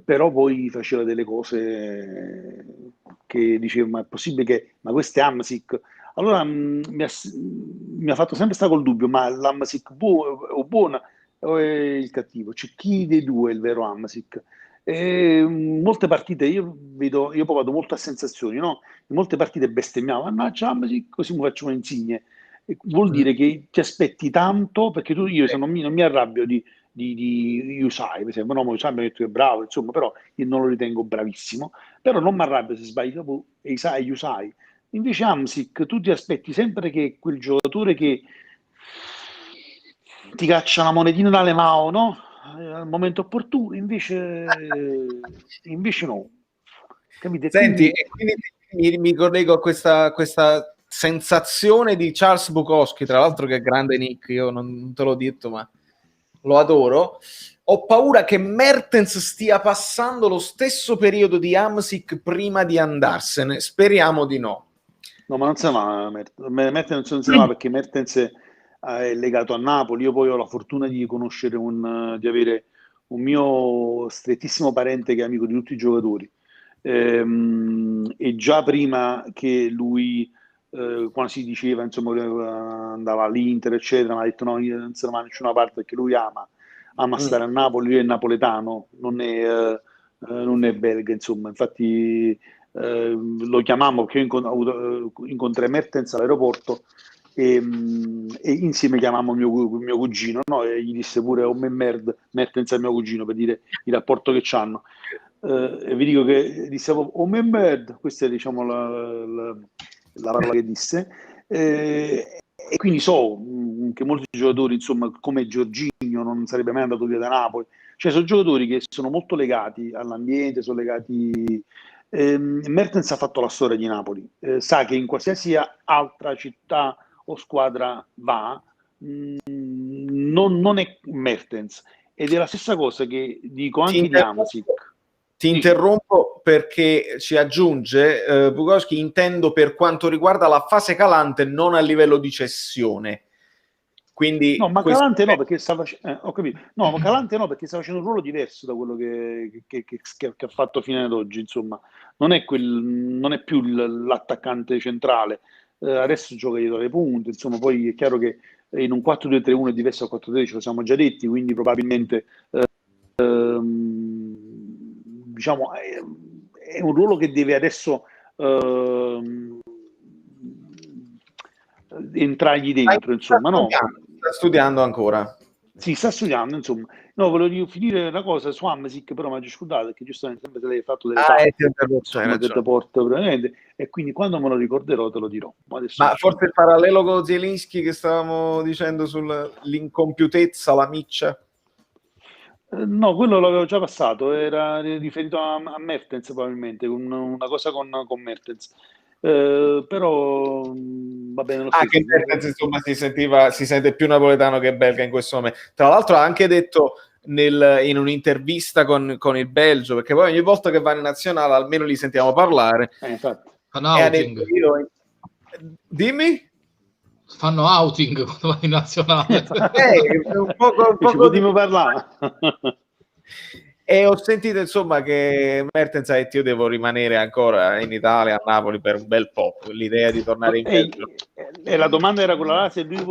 però poi faceva delle cose che dicevo ma è possibile ma questo è Hamsik? Allora mi ha fatto sempre stare col dubbio, ma l'Hamsik buono o è il cattivo? C'è chi dei due è il vero Hamsik? Molte partite io poi vado molto a sensazioni, no? In molte partite bestemmiavo, mannaggia Hamsik, così mi faccio un insigne. Vuol dire che ti aspetti tanto, perché io non mi arrabbio di Yusai, per esempio, no, Yusai mi ha detto che è bravo, insomma, però io non lo ritengo bravissimo, però non mi arrabbio se sbagli dopo Yusai. Invece Hamsik, tu ti aspetti sempre che quel giocatore che ti caccia una monetina dalle mani, no? Al momento opportuno, invece no. Capite? Senti, quindi mi collego a questa sensazione di Charles Bukowski, tra l'altro che è grande Nick, io non te l'ho detto, ma lo adoro. Ho paura che Mertens stia passando lo stesso periodo di Hamsik prima di andarsene. Speriamo di no. No, ma non se ne va Mertens, non se ne va perché Mertens è legato a Napoli. Io poi ho la fortuna di conoscere di avere un mio strettissimo parente che è amico di tutti i giocatori. E già prima che lui, quando si diceva insomma che andava all'Inter, eccetera, mi ha detto no, io non se ne va da nessuna parte perché lui ama stare a Napoli, lui è napoletano, non è belga, insomma. Infatti lo chiamammo perché io incontrai Mertens all'aeroporto e insieme chiamammo mio cugino, no? E gli disse pure Mertens è mio cugino per dire il rapporto che c'hanno. E vi dico che disse questa è diciamo la parola che disse, e quindi so che molti giocatori insomma come Jorginho non sarebbe mai andato via da Napoli, cioè sono giocatori che sono molto legati all'ambiente, sono legati. Mertens ha fatto la storia di Napoli, sa che in qualsiasi altra città o squadra va, non è Mertens, ed è la stessa cosa che dico anche di Hamsik. Ti interrompo perché ci aggiunge Bukowski, intendo per quanto riguarda la fase calante, non a livello di cessione. Quindi no, ma Calante no, perché sta facendo ho capito. No, ma Calante no, perché sta facendo un ruolo diverso da quello che ha fatto fino ad oggi, insomma. Non è più l'attaccante centrale. Adesso gioca dietro le punte, insomma, poi è chiaro che in un 4-2-3-1 è diverso dal 4-3, ce lo siamo già detti, quindi probabilmente diciamo è un ruolo che deve adesso entrargli dentro, insomma, no? Sta studiando ancora. Sì, sta studiando, insomma. No, volevo finire una cosa su Hamsik, però mi ha scordato, perché giustamente sempre te l'hai fatto delle insomma, che te porto praticamente, e quindi quando me lo ricorderò te lo dirò. Ma forse il parallelo con Zielinski che stavamo dicendo sull'incompiutezza, la miccia? No, quello l'avevo già passato, era riferito a Mertens probabilmente, una cosa con Mertens. Però va bene lo stesso. Che Mertens insomma si sente più napoletano che belga in questo momento. Tra l'altro ha anche detto in un'intervista con il Belgio, perché poi ogni volta che va in nazionale almeno li sentiamo parlare. Infatti. Ha detto dimmi? Fanno outing quando vanno in nazionale. un poco di parlare. E ho sentito insomma che Mertens ha detto io devo rimanere ancora in Italia, a Napoli per un bel po', l'idea di tornare in Belgio. E la domanda era quella là, se lui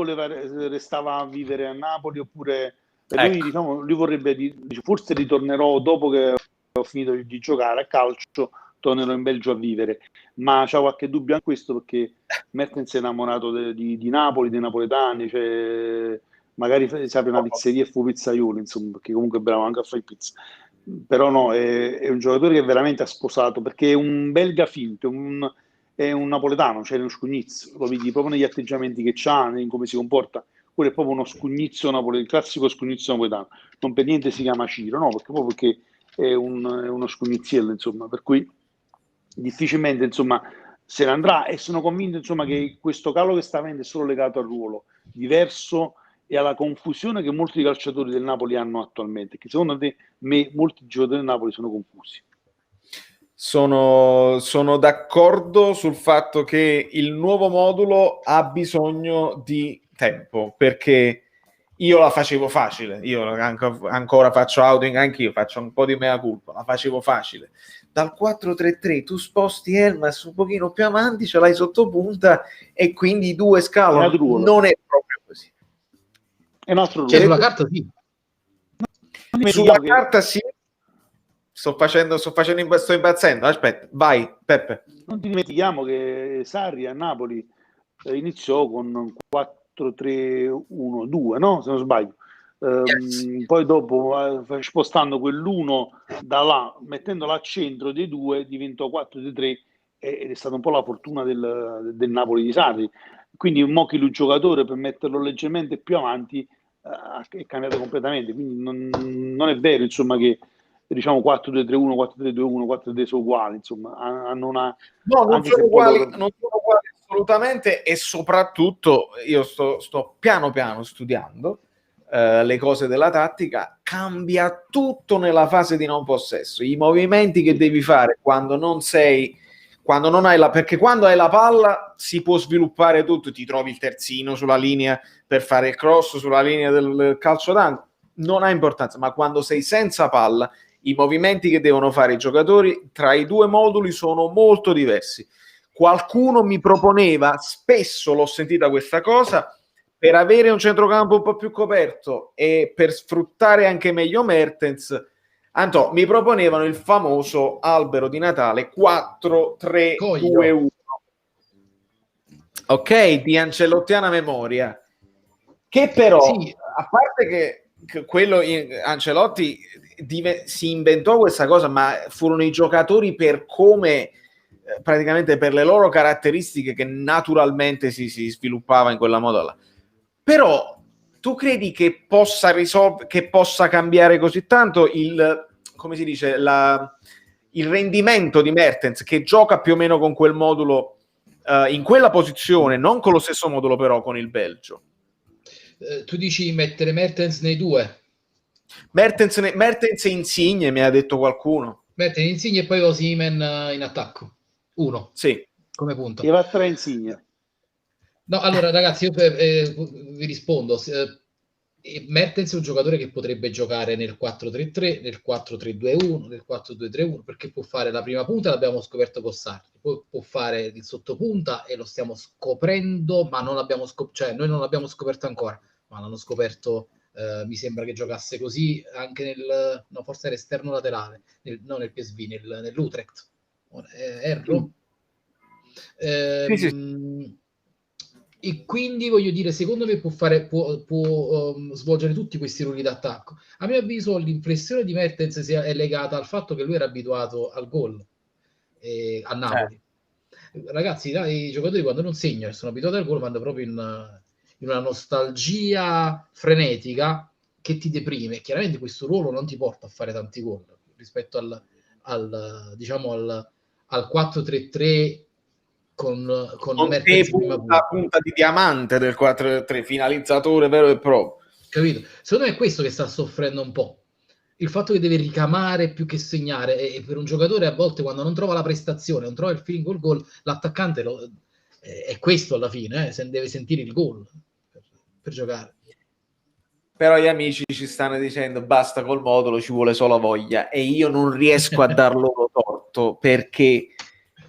restava a vivere a Napoli oppure lui, diciamo, lui vorrebbe forse ritornerò dopo che ho finito di giocare a calcio, tornerò in Belgio a vivere, ma c'ho qualche dubbio anche questo, perché Mertens è innamorato di Napoli, dei napoletani, cioè magari si apre una pizzeria e fu pizzaiolo, insomma, perché comunque è bravo anche a fare pizza. Però no, è un giocatore che veramente ha sposato, perché è un belga finto, è un napoletano, cioè uno scugnizzo, lo vedi proprio negli atteggiamenti che c'ha, in come si comporta. Quello è proprio uno scugnizzo napoletano, il classico scugnizzo napoletano. Non per niente si chiama Ciro, no, perché è uno scugniziello, insomma, per cui difficilmente, insomma, se ne andrà, e sono convinto, insomma, che questo calo che sta avendo è solo legato al ruolo diverso e alla confusione che molti calciatori del Napoli hanno attualmente, che secondo me molti giocatori del Napoli sono confusi. Sono d'accordo sul fatto che il nuovo modulo ha bisogno di tempo, perché io la facevo facile, io ancora faccio outing, anch'io faccio un po' di mea culpa, la facevo facile. Dal 4-3-3 tu sposti Elmas un pochino più avanti, ce l'hai sotto punta e quindi i due scalano. Non è proprio così. È un altro ruolo. Cioè, sulla carta sì. Sulla carta sì. Sto impazzendo. Aspetta, vai, Peppe. Non dimentichiamo che Sarri a Napoli iniziò con 4-3-1-2, no? Se non sbaglio. Yes. Poi dopo, spostando quell'1 da là, mettendolo al centro dei due, diventò 4-3 ed è stata un po' la fortuna del Napoli di Sarri. Quindi un Mochilu giocatore, per metterlo leggermente più avanti, è cambiato completamente. Quindi non è vero, insomma, che diciamo 4-2-3-1, 4-3-2-1, 4-3 sono uguali, insomma, hanno una... No, non sono uguali assolutamente, e soprattutto io sto piano piano studiando le cose della tattica. Cambia tutto nella fase di non possesso, i movimenti che devi fare quando non hai perché quando hai la palla si può sviluppare tutto, ti trovi il terzino sulla linea per fare il cross, sulla linea del calcio d'angolo, non ha importanza, ma quando sei senza palla i movimenti che devono fare i giocatori tra i due moduli sono molto diversi. Qualcuno mi proponeva, spesso l'ho sentita questa cosa, per avere un centrocampo un po' più coperto e per sfruttare anche meglio Mertens, mi proponevano il famoso albero di Natale 4-3-2-1. Ok, di ancelottiana memoria, che però, sì, a parte che quello Ancelotti si inventò questa cosa, ma furono i giocatori per come praticamente per le loro caratteristiche che naturalmente si sviluppava in quella modo là. Però tu credi che possa cambiare così tanto come si dice, il rendimento di Mertens, che gioca più o meno con quel modulo in quella posizione, non con lo stesso modulo però con il Belgio? Tu dici mettere Mertens nei due? Mertens e Insigne, mi ha detto qualcuno. Mertens, Insigne e poi Osimhen in attacco. Uno. Sì. Come punto. E va 3 Insigne. No, allora ragazzi, io vi rispondo. Mertens è un giocatore che potrebbe giocare nel 4-3-3, nel 4-3-2-1, nel 4-2-3-1, perché può fare la prima punta, l'abbiamo scoperto con Sarri, poi può fare il sottopunta e lo stiamo scoprendo, ma non l'abbiamo cioè noi non l'abbiamo scoperto ancora, ma l'hanno scoperto, mi sembra che giocasse così anche no, forse era esterno laterale, non nel PSV, nell'Utrecht. Erro? Sì, sì. E quindi voglio dire, secondo me può svolgere tutti questi ruoli d'attacco. A mio avviso, l'inflessione di Mertens è legata al fatto che lui era abituato al gol a Napoli. Ragazzi, i giocatori quando non segnano e sono abituati al gol vanno proprio in una nostalgia frenetica che ti deprime. Chiaramente questo ruolo non ti porta a fare tanti gol rispetto diciamo al 4-3-3 con Con te Mertens in prima punta. punta di diamante del 4-3, finalizzatore vero e proprio. Capito? Secondo me è questo che sta soffrendo un po'. Il fatto che deve ricamare più che segnare, e per un giocatore a volte quando non trova la prestazione, non trova il feeling col gol, l'attaccante è questo alla fine, se deve sentire il gol per giocare. Però gli amici ci stanno dicendo basta col modulo, ci vuole solo voglia, e io non riesco a dar loro torto, perché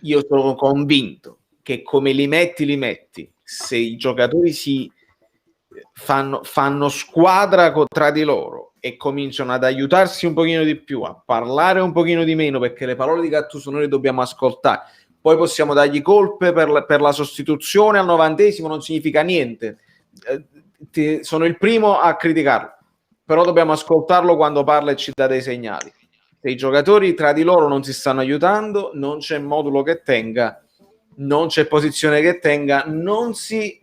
io sono convinto che come li metti, se i giocatori si fanno squadra tra di loro e cominciano ad aiutarsi un pochino di più, a parlare un pochino di meno, perché le parole di Gattuso noi le dobbiamo ascoltare, poi possiamo dargli colpe per la sostituzione al 90esimo, non significa niente. Sono il primo a criticarlo, però dobbiamo ascoltarlo quando parla e ci dà dei segnali. Se i giocatori tra di loro non si stanno aiutando, non c'è modulo che tenga, non c'è posizione che tenga, non si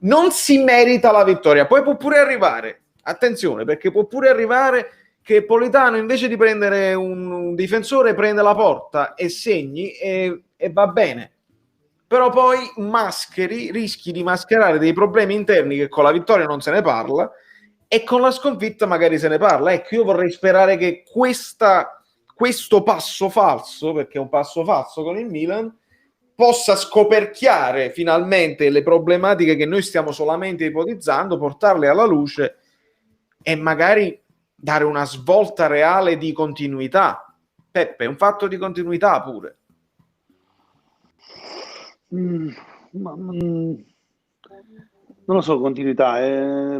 merita la vittoria. Poi può pure arrivare, attenzione, perché può pure arrivare che Politano invece di prendere un difensore prende la porta e segni e va bene, però poi rischi di mascherare dei problemi interni che con la vittoria non se ne parla e con la sconfitta magari se ne parla. Ecco, io vorrei sperare che questo passo falso, perché è un passo falso con il Milan, possa scoperchiare finalmente le problematiche che noi stiamo solamente ipotizzando, portarle alla luce e magari dare una svolta reale di continuità. Peppe, è un fatto di continuità pure. Non lo so, continuità,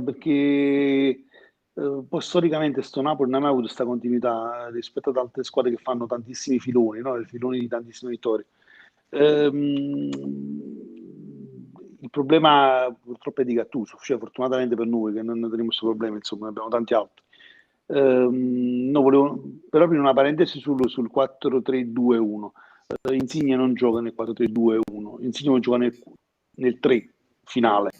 perché poi storicamente sto Napoli non ha mai avuto questa continuità rispetto ad altre squadre che fanno tantissimi filoni, no? I filoni di tantissime vittorie. Il problema purtroppo è di Gattuso, cioè fortunatamente per noi che non abbiamo questo problema, insomma, ne abbiamo tanti altri. No, volevo però aprire una parentesi sul 4-3-2-1. Insigne non gioca nel 4-3-2-1, Insigne gioca nel 3 finale,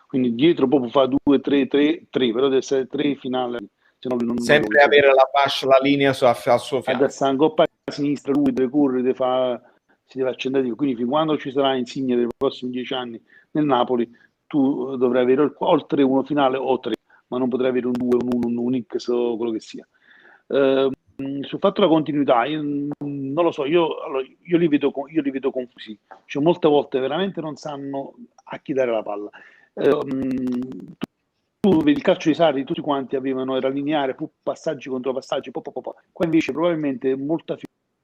quindi dietro poi può fare 2-3-3-3, però deve essere 3 finale, se no non sempre avere la fascia, la linea al suo fianco. a destra, a sinistra, lui deve correre, si deve accendere, quindi fin quando ci sarà Insigne nei prossimi 10 anni nel Napoli, tu dovrai avere oltre uno finale o 3, ma non potrai avere un 2, un 1, un X o quello che sia. Sul fatto della continuità, io non lo so, io li vedo confusi, cioè molte volte veramente non sanno a chi dare la palla. Tu vedi il calcio di Sarri, tutti quanti era lineare, passaggi contro passaggi, qua invece probabilmente molta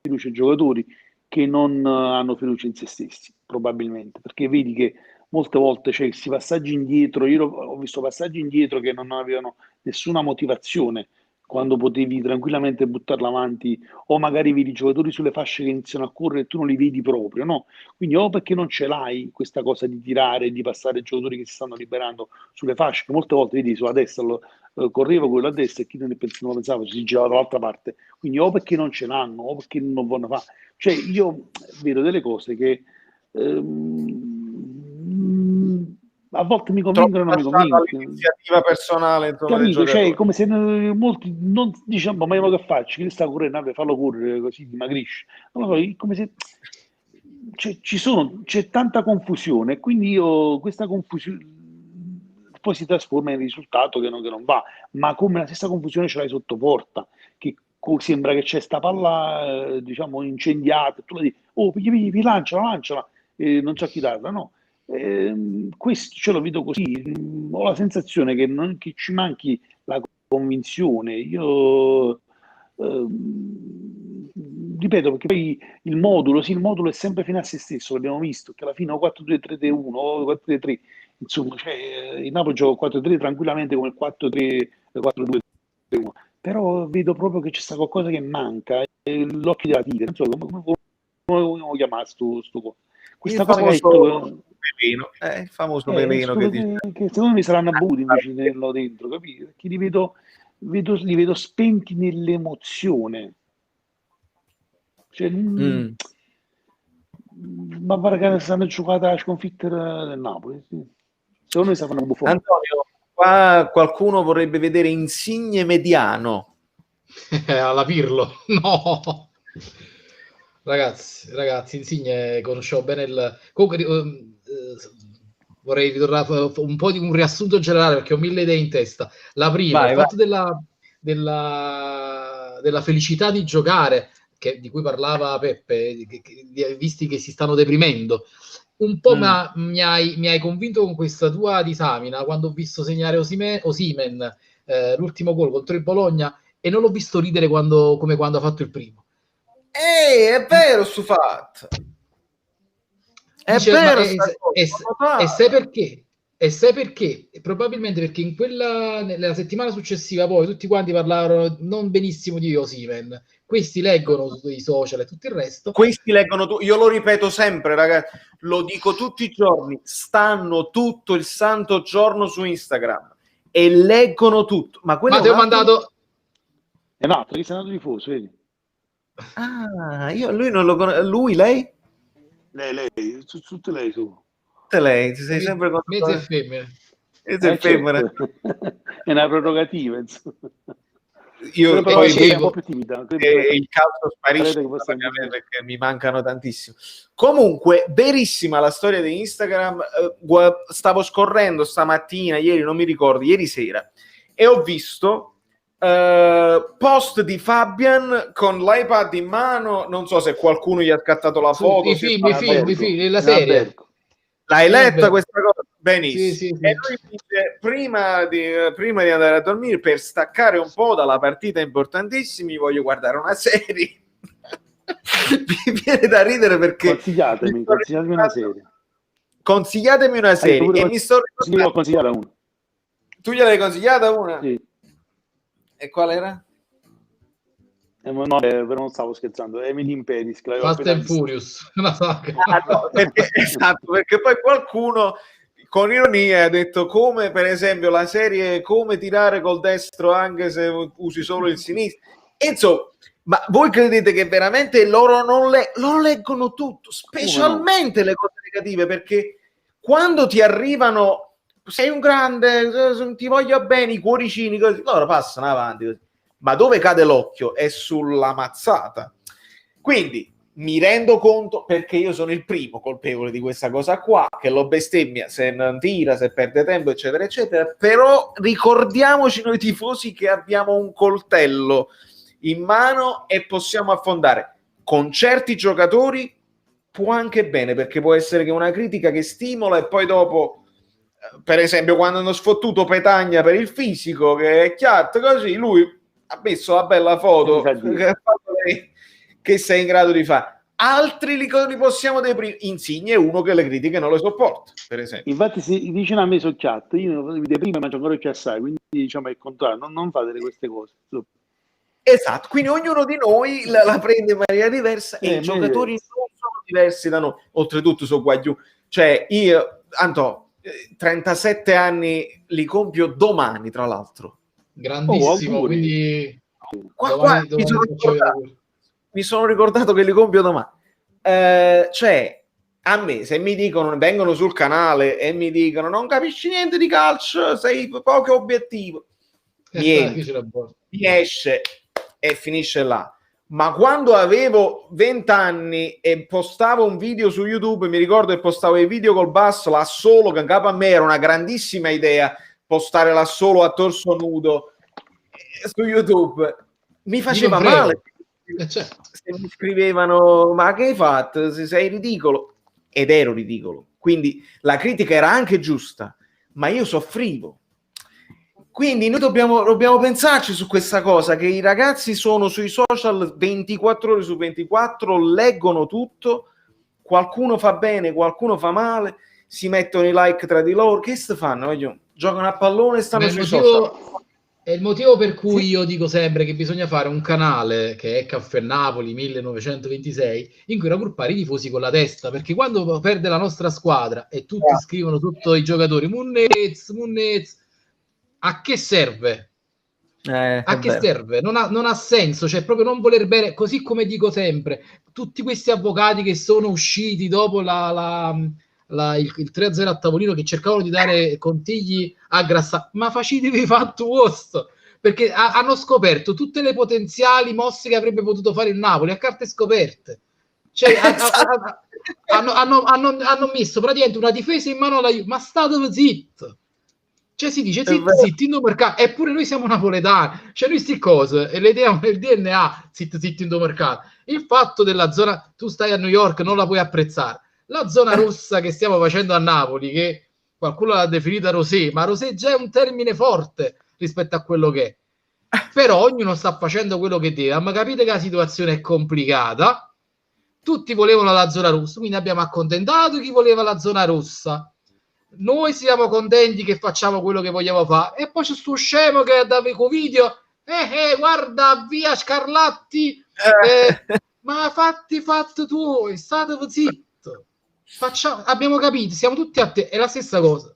fiducia ai giocatori che non hanno fiducia in se stessi, probabilmente, perché vedi che molte volte c'è questi passaggi indietro, io ho visto passaggi indietro che non avevano nessuna motivazione, quando potevi tranquillamente buttarla avanti, o magari vedi i giocatori sulle fasce che iniziano a correre e tu non li vedi proprio, no? Quindi o perché non ce l'hai questa cosa di tirare e di passare i giocatori che si stanno liberando sulle fasce, che molte volte vedi sulla destra correva quello a destra e chi non ne pensava si girava dall'altra parte, quindi o perché non ce l'hanno o perché non vogliono fare, cioè io vedo delle cose che a volte mi convincono e non mi convincono. L'iniziativa personale, capito? Cioè, come se molti non diciamo, ma io che faccio? Chi sta correndo? Vabbè, fallo correre così dimagrisce. Non lo so, come se c'è tanta confusione, quindi io questa confusione poi si trasforma in risultato che non va, ma come la stessa confusione ce l'hai sotto porta, che sembra che c'è sta palla diciamo incendiata, tu la dici, oh, lanciala, non so chi darla, no? Questo ce lo vedo così. Ho la sensazione che ci manchi la convinzione. Io ripeto, perché poi il modulo è sempre fine a se stesso, l'abbiamo visto, che alla fine o 4-2-3-1 o 4-3-3, insomma, il Napoli gioca 4-3 tranquillamente come il 4-3-4-2-3-1, però vedo proprio che c'è sta qualcosa che manca, l'occhio della tigre, non so come vogliamo chiamare questa cosa che Pepino, il famoso Pepino che secondo me saranno avuti invece di tenerlo dentro, capito? Perché li vedo spenti nell'emozione. Cioè, ma pare che stanno giocando la sconfitta del Napoli. Sì. Secondo me sta facendo buffone. Antonio, qua qualcuno vorrebbe vedere Insigne mediano. Alla Pirlo, no. Ragazzi, Insigne conoscevo bene il... Comunque, vorrei ritornare un po' di un riassunto generale perché ho 1000 idee in testa. La prima, il fatto della felicità di giocare, di cui parlava Peppe, visti che si stanno deprimendo. Un po' mi hai convinto con questa tua disamina quando ho visto segnare Osimhen l'ultimo gol contro il Bologna e non l'ho visto ridere come quando ha fatto il primo. È vero sto fatto. È vero. E sai perché? E sai perché? Probabilmente perché nella settimana successiva poi tutti quanti parlavano non benissimo di Osimhen. Questi leggono sui social e tutto il resto. Questi leggono io lo ripeto sempre, ragazzi, lo dico tutti i giorni, stanno tutto il santo giorno su Instagram e leggono tutto. Ma ti ho mandato... È un altro, che sei andato tifoso, vedi? Io lui non lo conosco. Lui, lei? Lei, tutte lei su. Lei, ti sei sempre con mezzo e femmina. Certo. È una prerogativa, insomma. Io poi poi un po' più timida. Il calcio sparisce perché mi mancano tantissimo. Comunque, verissima la storia di Instagram. Stavo scorrendo stamattina, ieri, non mi ricordo, ieri sera, e ho visto post di Fabian con l'iPad in mano. Non so se qualcuno gli ha scattato la foto. I film, la serie. L'hai letta questa cosa? Benissimo. Sì. E lui dice, prima di andare a dormire, per staccare un po' dalla partita importantissima, voglio guardare una serie. Mi viene da ridere perché... Consigliatemi una serie. Consigliatemi una serie. E mi sto ricordando... Io ho consigliata una. Tu gliel'hai consigliata una? Sì. E qual era? No, però non stavo scherzando. Emily in Paris. Fast and Furious. Esatto, perché poi qualcuno con ironia ha detto come, per esempio, la serie Come tirare col destro anche se usi solo il sinistro. Insomma, ma voi credete che veramente loro non leggono tutto, specialmente le cose negative, perché quando ti arrivano sei un grande, ti voglio bene, i cuoricini, così, loro passano avanti così. Ma dove cade l'occhio è sulla mazzata. Quindi mi rendo conto, perché io sono il primo colpevole di questa cosa qua, che lo bestemmia se non tira, se perde tempo, eccetera, eccetera. Però ricordiamoci noi tifosi che abbiamo un coltello in mano e possiamo affondare. Con certi giocatori può anche bene, perché può essere che una critica che stimola e poi dopo, per esempio, quando hanno sfottuto Petagna per il fisico, che è chiaro, così lui ha messo la bella foto che sei in grado di fare. Altri li possiamo deprimere. Insigne è uno che le critiche non le sopporta, per esempio. Infatti si dicono a me su chat, io mi deprimo e mangio ancora più assai, quindi diciamo è il contrario, non fate queste cose. Esatto, quindi ognuno di noi la prende in maniera diversa e i giocatori non sono diversi da noi. Oltretutto sono guagliù. Cioè io, Anto, 37 anni li compio domani, tra l'altro. Grandissimo, quindi qua mi sono ricordato che li compio domani. Cioè, a me, se mi dicono, vengono sul canale e mi dicono non capisci niente di calcio, sei poco obiettivo, niente, mi esce e finisce là. Ma quando avevo 20 anni e postavo un video su YouTube, mi ricordo che postavo i video col basso, l'assolo, che in capo a me era una grandissima idea, postare l'assolo a torso nudo su YouTube, mi faceva male. Se mi scrivevano, ma che hai fatto? Sei ridicolo. ed ero ridicolo. Quindi la critica era anche giusta, ma io soffrivo. Quindi noi dobbiamo pensarci su questa cosa, che i ragazzi sono sui social 24 ore su 24, leggono tutto, qualcuno fa bene, qualcuno fa male, si mettono i like tra di loro, che fanno? Giocano a pallone e stanno sui social. È il motivo per cui io dico sempre che bisogna fare un canale che è Caffè Napoli 1926 in cui raggruppare i tifosi con la testa, perché quando perde la nostra squadra e tutti scrivono tutti i giocatori Munnez, a che serve? A che serve? Non ha senso, cioè proprio non voler bene, così come dico sempre, tutti questi avvocati che sono usciti dopo il 3-0 a tavolino, che cercavano di dare consigli a Grassà, ma facetevi fatto vostro, perché hanno scoperto tutte le potenziali mosse che avrebbe potuto fare il Napoli a carte scoperte, cioè hanno messo praticamente una difesa in mano alla Juve, ma state zitto, cioè si dice zitti in mercato, eppure noi siamo napoletani, cioè noi sti cose e le diamo nel DNA, zitti in mercato. Il fatto della zona, tu stai a New York, non la puoi apprezzare, la zona rossa che stiamo facendo a Napoli, che qualcuno l'ha definita rosé, ma rosé già è un termine forte rispetto a quello che è, però ognuno sta facendo quello che deve, ma capite che la situazione è complicata, tutti volevano la zona rossa, quindi abbiamo accontentato chi voleva la zona rossa, noi siamo contenti che facciamo quello che vogliamo fare, e poi c'è sto scemo che dava i video, guarda via Scarlatti, ma fatti tu, state zitto, abbiamo capito, siamo tutti a te, è la stessa cosa.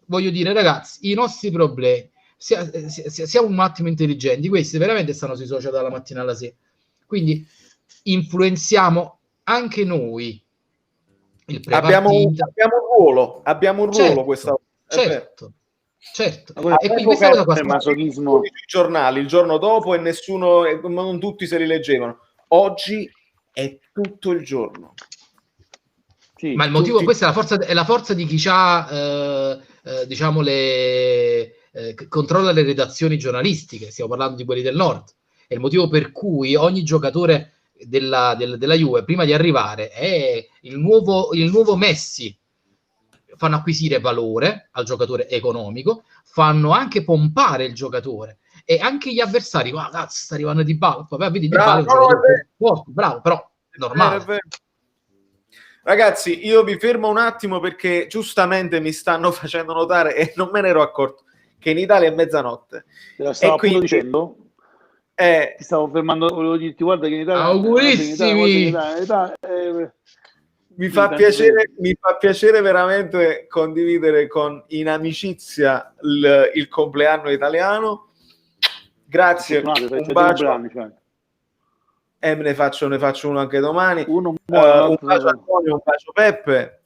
Voglio dire, ragazzi, i nostri problemi, siamo un attimo intelligenti, questi veramente stanno sui social dalla mattina alla sera, quindi influenziamo anche noi il abbiamo un ruolo certo, questa certo. E quindi questa cosa qua masochismo sui giornali il giorno dopo e nessuno, non tutti se li leggevano. Oggi è tutto il giorno. Sì, ma il motivo, questa è la forza di chi c'ha diciamo controlla le redazioni giornalistiche, stiamo parlando di quelli del nord, è il motivo per cui ogni giocatore della Juve prima di arrivare è il nuovo Messi, fanno acquisire valore al giocatore economico, fanno anche pompare il giocatore e anche gli avversari, cazzo, sta arrivando Dybala, vabbè, vedi Dybala è un giocatore forte, bravo, però normale. È vero. Ragazzi, io vi fermo un attimo perché giustamente mi stanno facendo notare, e non me ne ero accorto, che in Italia è mezzanotte. Te lo stavo appunto dicendo. Ti stavo fermando, volevo dirti, guarda che in Italia... Augurissimi! Mi fa piacere veramente condividere in amicizia il compleanno italiano. Grazie, un bacio. Ne faccio uno anche domani. Un bacio a Antonio, un bacio Peppe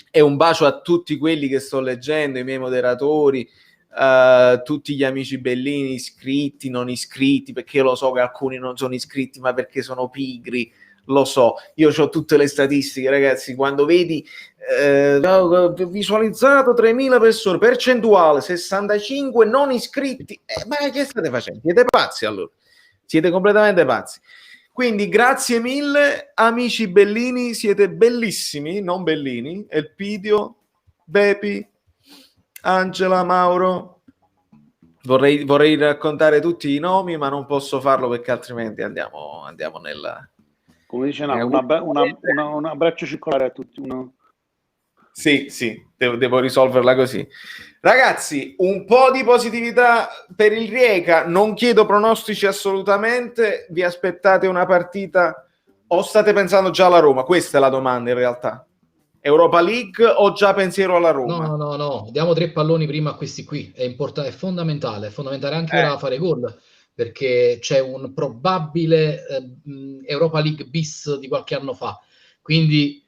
e un bacio a tutti quelli che sto leggendo, i miei moderatori, tutti gli amici bellini, iscritti, non iscritti, perché io lo so che alcuni non sono iscritti ma perché sono pigri, lo so, io ho tutte le statistiche, ragazzi. Quando vedi visualizzato 3.000 persone, percentuale 65 non iscritti, ma che state facendo? Siete pazzi, allora siete completamente pazzi. Quindi grazie mille amici bellini, siete bellissimi, non bellini, Elpidio, Bepi, Angela, Mauro. Vorrei raccontare tutti i nomi, ma non posso farlo perché altrimenti andiamo nella... Come dice un abbraccio circolare a tutti. Sì, devo risolverla così. Ragazzi, un po' di positività per il Rijeka, non chiedo pronostici assolutamente, vi aspettate una partita o state pensando già alla Roma? Questa è la domanda in realtà. Europa League o già pensiero alla Roma? No, diamo 3 palloni prima a questi qui, è fondamentale anche ora fare gol, perché c'è un probabile Europa League bis di qualche anno fa, quindi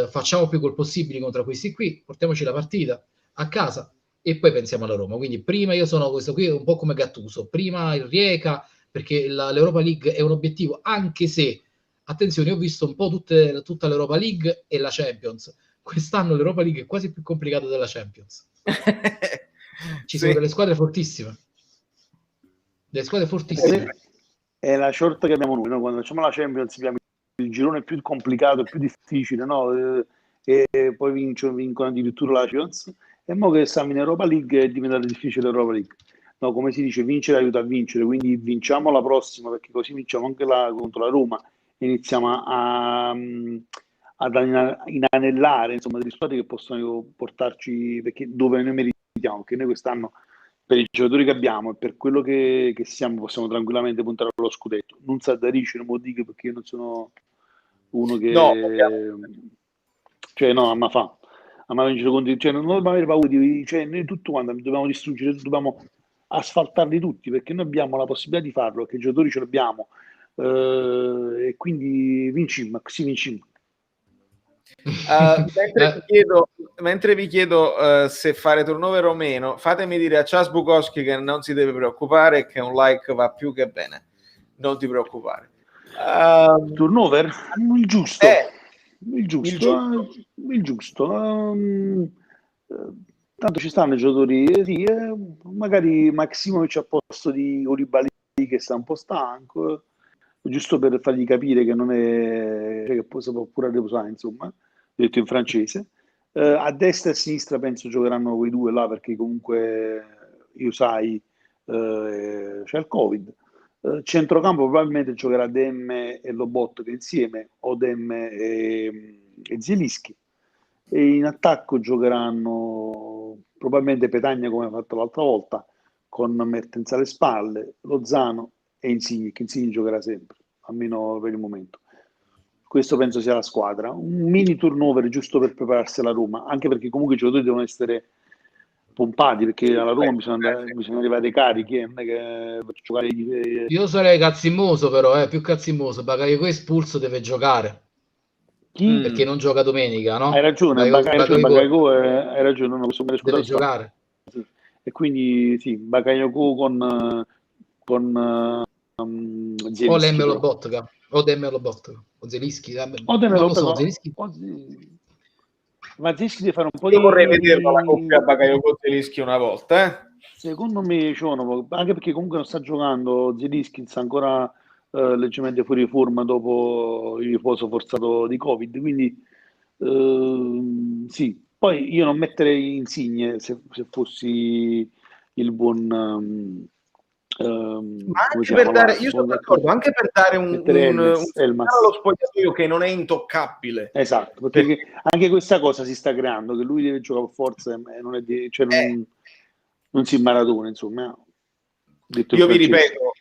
facciamo più gol possibili contro questi qui, portiamoci la partita a casa e poi pensiamo alla Roma. Quindi prima io sono questo qui un po' come Gattuso, prima il Rijeka, perché l'Europa League è un obiettivo, anche se attenzione, ho visto un po' tutta l'Europa League e la Champions. Quest'anno l'Europa League è quasi più complicata della Champions. Ci sono delle squadre fortissime. È la short che abbiamo noi, no? Quando facciamo la Champions abbiamo il girone più complicato, più difficile, no? E poi vincono addirittura la Champions, e mo che stiamo in Europa League è diventata difficile l'Europa League. No, come si dice, vincere aiuta a vincere, quindi vinciamo la prossima, perché così vinciamo anche contro la Roma e iniziamo ad inanellare, insomma, dei risultati che possono portarci dove noi meritiamo, perché noi quest'anno, per i giocatori che abbiamo e per quello che siamo, possiamo tranquillamente puntare allo scudetto. Non sa da dice, non può dire, perché io non sono uno che... No, cioè no, a me vincere contro, cioè non dobbiamo avere paura cioè noi tutto quanto dobbiamo distruggere, dobbiamo asfaltarli tutti, perché noi abbiamo la possibilità di farlo, perché i giocatori ce l'abbiamo, e quindi vincimmo, sì, vincimmo. Mentre vi chiedo se fare turnover o meno, fatemi dire a Charles Bukowski che non si deve preoccupare, che un like va più che bene, non ti preoccupare. Turnover? Il giusto. Il giusto. Tanto ci stanno i giocatori, sì, magari Maximovic a posto di Koulibaly che sta un po' stanco, giusto per fargli capire che non è, cioè, che poi si può pure riposare, insomma, detto in francese. A destra e a sinistra penso giocheranno quei due là, perché comunque io sai, c'è il Covid. Centrocampo probabilmente giocherà Dem e Lobotka insieme, o Dem e Zielinski, e in attacco giocheranno probabilmente Petagna come ha fatto l'altra volta, con Mertens alle spalle, Lozano e Insigne, che Insigne giocherà sempre, almeno per il momento. Questo penso sia la squadra. Un mini turnover giusto per prepararsi alla Roma, anche perché comunque i giocatori devono essere pompati, perché alla Roma bisogna arrivare carichi, non è che per giocare. Io sarei cazzimoso, però, più cazzimoso. Bakayoko espulso, deve giocare. Chi? Perché non gioca domenica, no? Hai ragione, Bakayoko hai ragione, non posso deve giocare. Sì. E quindi sì, Bakayoko con Zielinski, O Lemme Lobotka, o Demme Lobotka, o Zielinski, non lo so, Zielinski. Ma Zielinski deve fare un po' Io vorrei vederlo la coppia Bakayoko-Zielinski una volta, Secondo me anche perché comunque non sta giocando Zielinski, sta ancora leggermente fuori forma dopo il riposo forzato di Covid, quindi sì. Poi io non metterei Insigne se fossi il buon ma anche per dare, io sono d'accordo, anche per dare un allo spogliatoio che non è intoccabile. Esatto, perché anche questa cosa si sta creando, che lui deve giocare a forza e non è non si maratona, insomma. Io vi ripeto,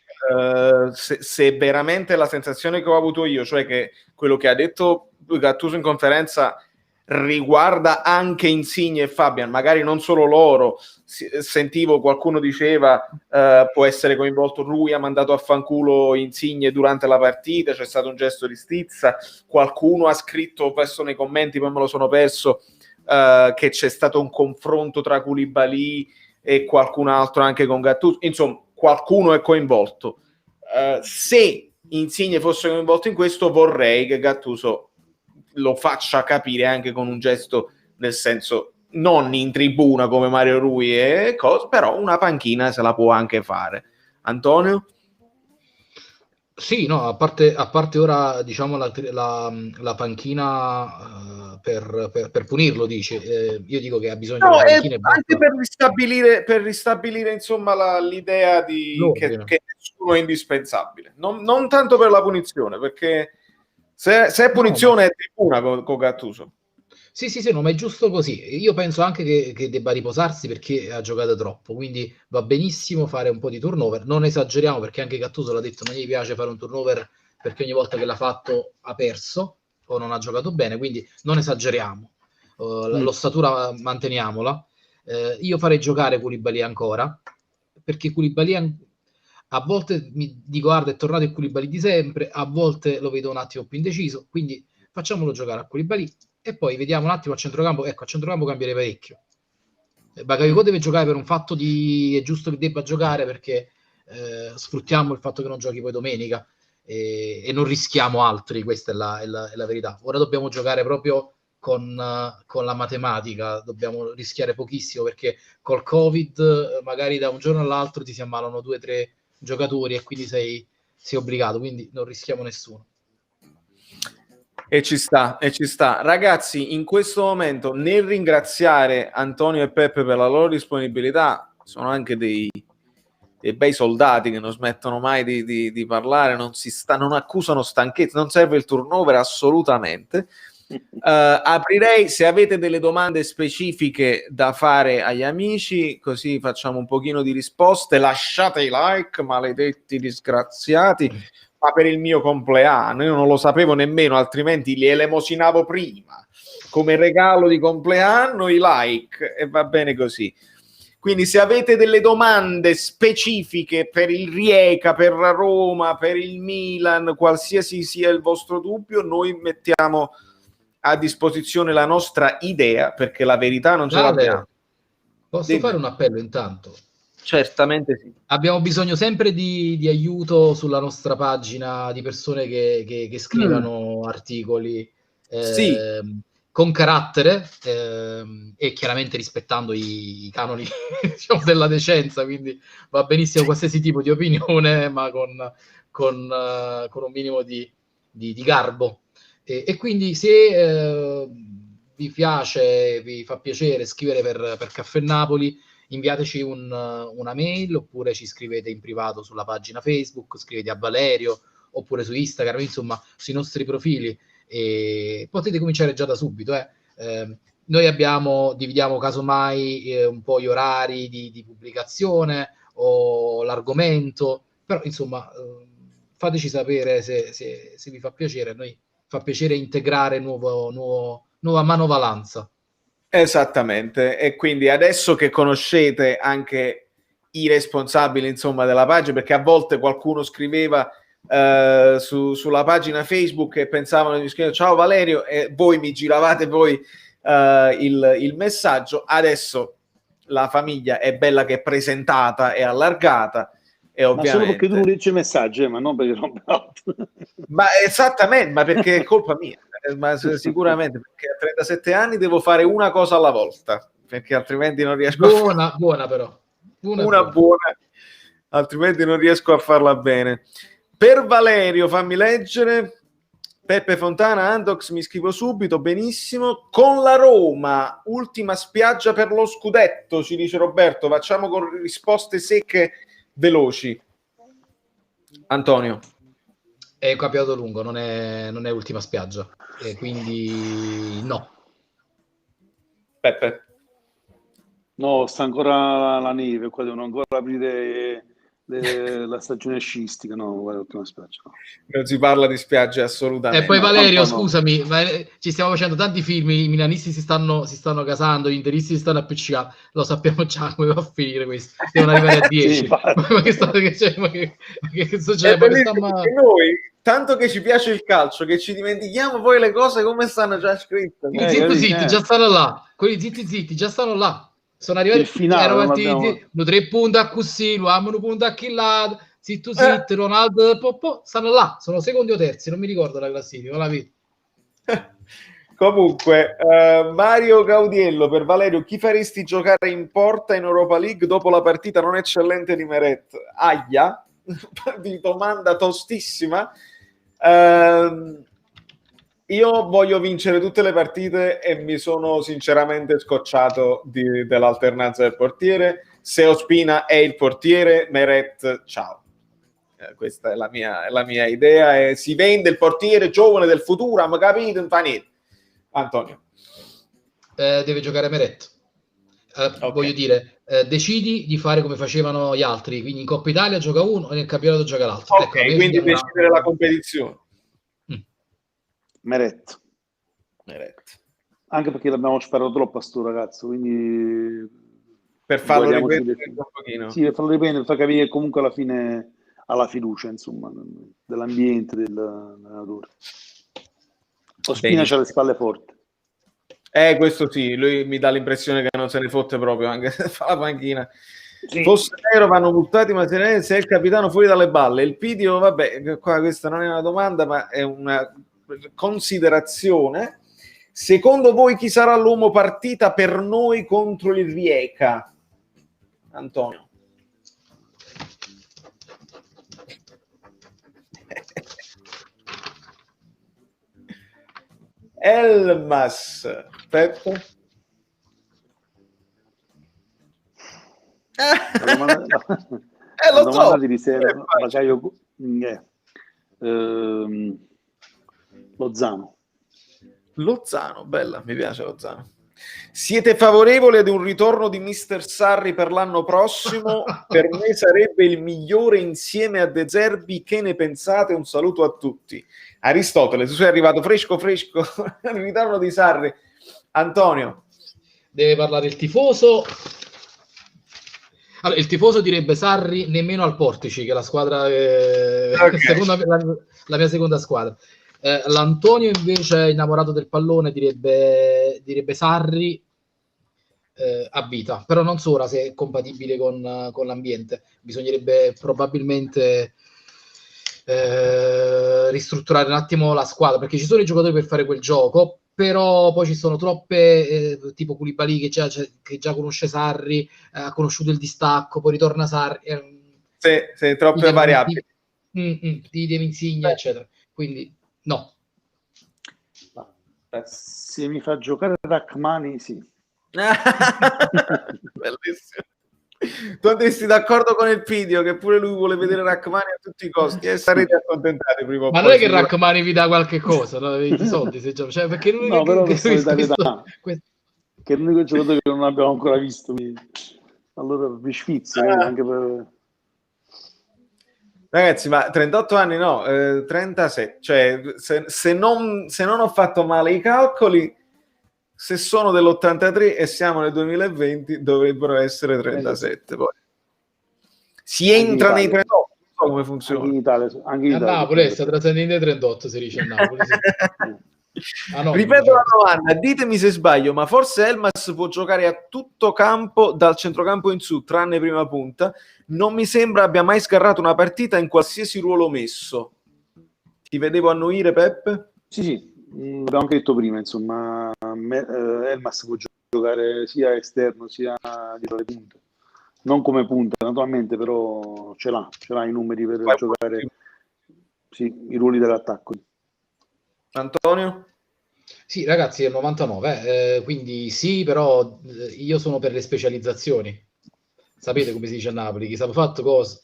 se veramente la sensazione che ho avuto io, cioè che quello che ha detto Gattuso in conferenza riguarda anche Insigne e Fabian, magari non solo loro, sentivo qualcuno diceva può essere coinvolto Rui, ha mandato a fanculo Insigne durante la partita, c'è stato un gesto di stizza, qualcuno ha scritto, ho perso nei commenti, poi me lo sono perso, che c'è stato un confronto tra Koulibaly e qualcun altro anche con Gattuso, insomma qualcuno è coinvolto. Se Insigne fosse coinvolto in questo, vorrei che Gattuso lo faccia capire anche con un gesto, nel senso non in tribuna come Mario Rui e cose, però una panchina se la può anche fare. Antonio? Sì, no, a parte ora, diciamo, la panchina per punirlo, dice. Io dico che ha bisogno della panchina anche per ristabilire insomma l'idea che nessuno è indispensabile. Non tanto per la punizione, perché se è punizione è tribuna con Gattuso. Sì, no, ma è giusto così. Io penso anche che debba riposarsi perché ha giocato troppo, quindi va benissimo fare un po' di turnover. Non esageriamo, perché anche Gattuso l'ha detto, non gli piace fare un turnover perché ogni volta che l'ha fatto ha perso o non ha giocato bene, quindi non esageriamo. L'ossatura manteniamola. Io farei giocare Koulibaly ancora, perché Koulibaly a volte mi dico guarda è tornato il Koulibaly di sempre, a volte lo vedo un attimo più indeciso, quindi facciamolo giocare a Koulibaly e poi vediamo un attimo a centrocampo. Ecco, a centrocampo cambierei parecchio. Bakayoko deve giocare per un fatto è giusto che debba giocare, perché sfruttiamo il fatto che non giochi poi domenica e non rischiamo altri, questa è la verità. Ora dobbiamo giocare proprio con la matematica, dobbiamo rischiare pochissimo, perché col Covid magari da un giorno all'altro ti si ammalano 2 o 3 giocatori e quindi sei obbligato, quindi non rischiamo nessuno. E ci sta, e ci sta. Ragazzi, in questo momento, nel ringraziare Antonio e Peppe per la loro disponibilità, sono anche dei bei soldati che non smettono mai di parlare, non accusano stanchezza, non serve il turnover assolutamente. Aprirei, se avete delle domande specifiche da fare agli amici, così facciamo un pochino di risposte. Lasciate i like, maledetti disgraziati, ma per il mio compleanno, io non lo sapevo nemmeno, altrimenti li elemosinavo prima come regalo di compleanno i like, e va bene così. Quindi se avete delle domande specifiche per il Rijeka, per la Roma, per il Milan, qualsiasi sia il vostro dubbio, noi mettiamo a disposizione la nostra idea, perché la verità non ce l'abbiamo. Posso fare un appello intanto? Certamente sì. Abbiamo bisogno sempre di aiuto sulla nostra pagina di persone che scrivano articoli Sì. con carattere e chiaramente rispettando i canoni diciamo, della decenza, quindi va benissimo qualsiasi tipo di opinione, ma con un minimo di garbo. E quindi se vi piace, vi fa piacere scrivere per Caffè Napoli, inviateci una mail oppure ci scrivete in privato sulla pagina Facebook, scrivete a Valerio oppure su Instagram, insomma sui nostri profili, e potete cominciare già da subito. Noi dividiamo casomai un po' gli orari di pubblicazione o l'argomento, però insomma fateci sapere se vi fa piacere. A noi fa piacere integrare nuova manovalanza. Esattamente, e quindi adesso che conoscete anche i responsabili, insomma, della pagina, perché a volte qualcuno scriveva sulla pagina Facebook e pensavano di scrivere ciao Valerio, e voi mi giravate poi il messaggio. Adesso la famiglia è bella che è presentata e allargata, e ovviamente... Ma solo perché tu non leggi i messaggi, ma non perché non... Ma esattamente, ma perché è colpa mia. Ma sicuramente perché a 37 anni devo fare una cosa alla volta, perché altrimenti non riesco a buona però buona, altrimenti non riesco a farla bene. Per Valerio, fammi leggere. Peppe Fontana, Andox, mi scrivo subito, benissimo. Con la Roma, ultima spiaggia per lo scudetto, ci dice Roberto. Facciamo con risposte secche, veloci. Antonio. È campionato lungo, non è ultima spiaggia, e quindi no. Peppe. No, sta ancora la neve, qua devono ancora aprire la stagione scistica, no, guarda, l'ultima spiaggia. No. Non si parla di spiagge assolutamente. E poi Valerio, scusami, ci stiamo facendo tanti film, i milanisti si stanno casando, gli interisti si stanno appiccicando, lo sappiamo già come va a finire questo, devono arrivare a 10. Sì, ma che succede? Noi, tanto che ci piace il calcio, che ci dimentichiamo poi le cose come stanno già scritte. Zitti, già stanno là, quelli zitti, già stanno là. Sono arrivati, erano 3 punti a così, lo hanno punto a chi là, zitto, Ronaldo, stanno là, sono secondi o terzi, non mi ricordo la classifica, la vedo. Comunque, Mario Gaudiello, per Valerio, chi faresti giocare in porta in Europa League dopo la partita non eccellente di Meret? Aia, di domanda tostissima. Io voglio vincere tutte le partite e mi sono sinceramente scocciato dell'alternanza del portiere. Se Ospina è il portiere, Meret, ciao. Questa è la mia idea. E si vende il portiere giovane del futuro, ma capito? Non fa niente. Antonio. Deve giocare Meret. Okay. Voglio dire, decidi di fare come facevano gli altri, quindi in Coppa Italia gioca uno e nel campionato gioca l'altro. Ok, ecco, quindi decidere la competizione. Meret. Anche perché l'abbiamo sparato troppo a sto ragazzo, quindi per farlo riprendere un pochino. Sì, per farlo riprendere, per far capire che comunque alla fine ha la fiducia, insomma, dell'ambiente, dell'allenatore. Ospina c'ha le spalle forti. Questo sì, lui mi dà l'impressione che non se ne fotte proprio, anche se fa la panchina. Sì. Fosse vero vanno multati, ma se è il capitano fuori dalle balle. Il Pidio, vabbè, qua questa non è una domanda, ma è una considerazione. Secondo voi chi sarà l'uomo partita per noi contro il Rijeka? Antonio. Elmas. Peppo? La lo domanda so. di riserva, Lozano, bella, mi piace Lozano. Siete favorevoli ad un ritorno di Mr. Sarri per l'anno prossimo? Per me sarebbe il migliore insieme a De Zerbi. Che ne pensate? Un saluto a tutti. Aristotele, tu sei arrivato fresco il ritorno di Sarri. Antonio. Deve parlare il tifoso. Allora, il tifoso direbbe Sarri nemmeno al Portici, che è la squadra Okay. la mia seconda squadra. L'Antonio invece è innamorato del pallone, direbbe Sarri a vita, però non so ora se è compatibile con l'ambiente. Bisognerebbe probabilmente ristrutturare un attimo la squadra, perché ci sono i giocatori per fare quel gioco, però poi ci sono troppe tipo Koulibaly che già conosce Sarri, ha conosciuto il distacco, poi ritorna Sarri, Sì, troppe variabili. Di Insigne, eccetera. Quindi no. Se mi fa giocare Rachmani, sì. Bellissimo. Tu andresti d'accordo con il Pidio che pure lui vuole vedere Rachmani a tutti i costi e sarete accontentati prima o ma poi. non è che Rachmani vi dà qualche cosa, no? 20 soldi se cioè, perché lui no, però per solidarietà questo... che è l'unico giocatore che non abbiamo ancora visto, allora vi sfizio anche per... Ragazzi, ma 38 anni no, 37, cioè se non ho fatto male i calcoli, se sono dell'83 e siamo nel 2020 dovrebbero essere 37. Poi si entra nei 38, non so come funziona. Anche in Italia, a Napoli sta trascendendo i 38, si dice a Napoli. Sì. No, ripeto la domanda, ditemi se sbaglio, ma forse Elmas può giocare a tutto campo dal centrocampo in su, tranne prima punta. Non mi sembra abbia mai sgarrato una partita in qualsiasi ruolo messo. Ti vedevo annuire, Peppe? Sì, l'abbiamo anche detto prima, insomma, Elmas può giocare sia esterno sia dietro le punte. Non come punta, naturalmente, però ce l'ha i numeri per giocare i ruoli dell'attacco. Antonio? Sì, ragazzi, è il 99, quindi sì, però io sono per le specializzazioni. Sapete come si dice a Napoli? Chi sa fatto cosa?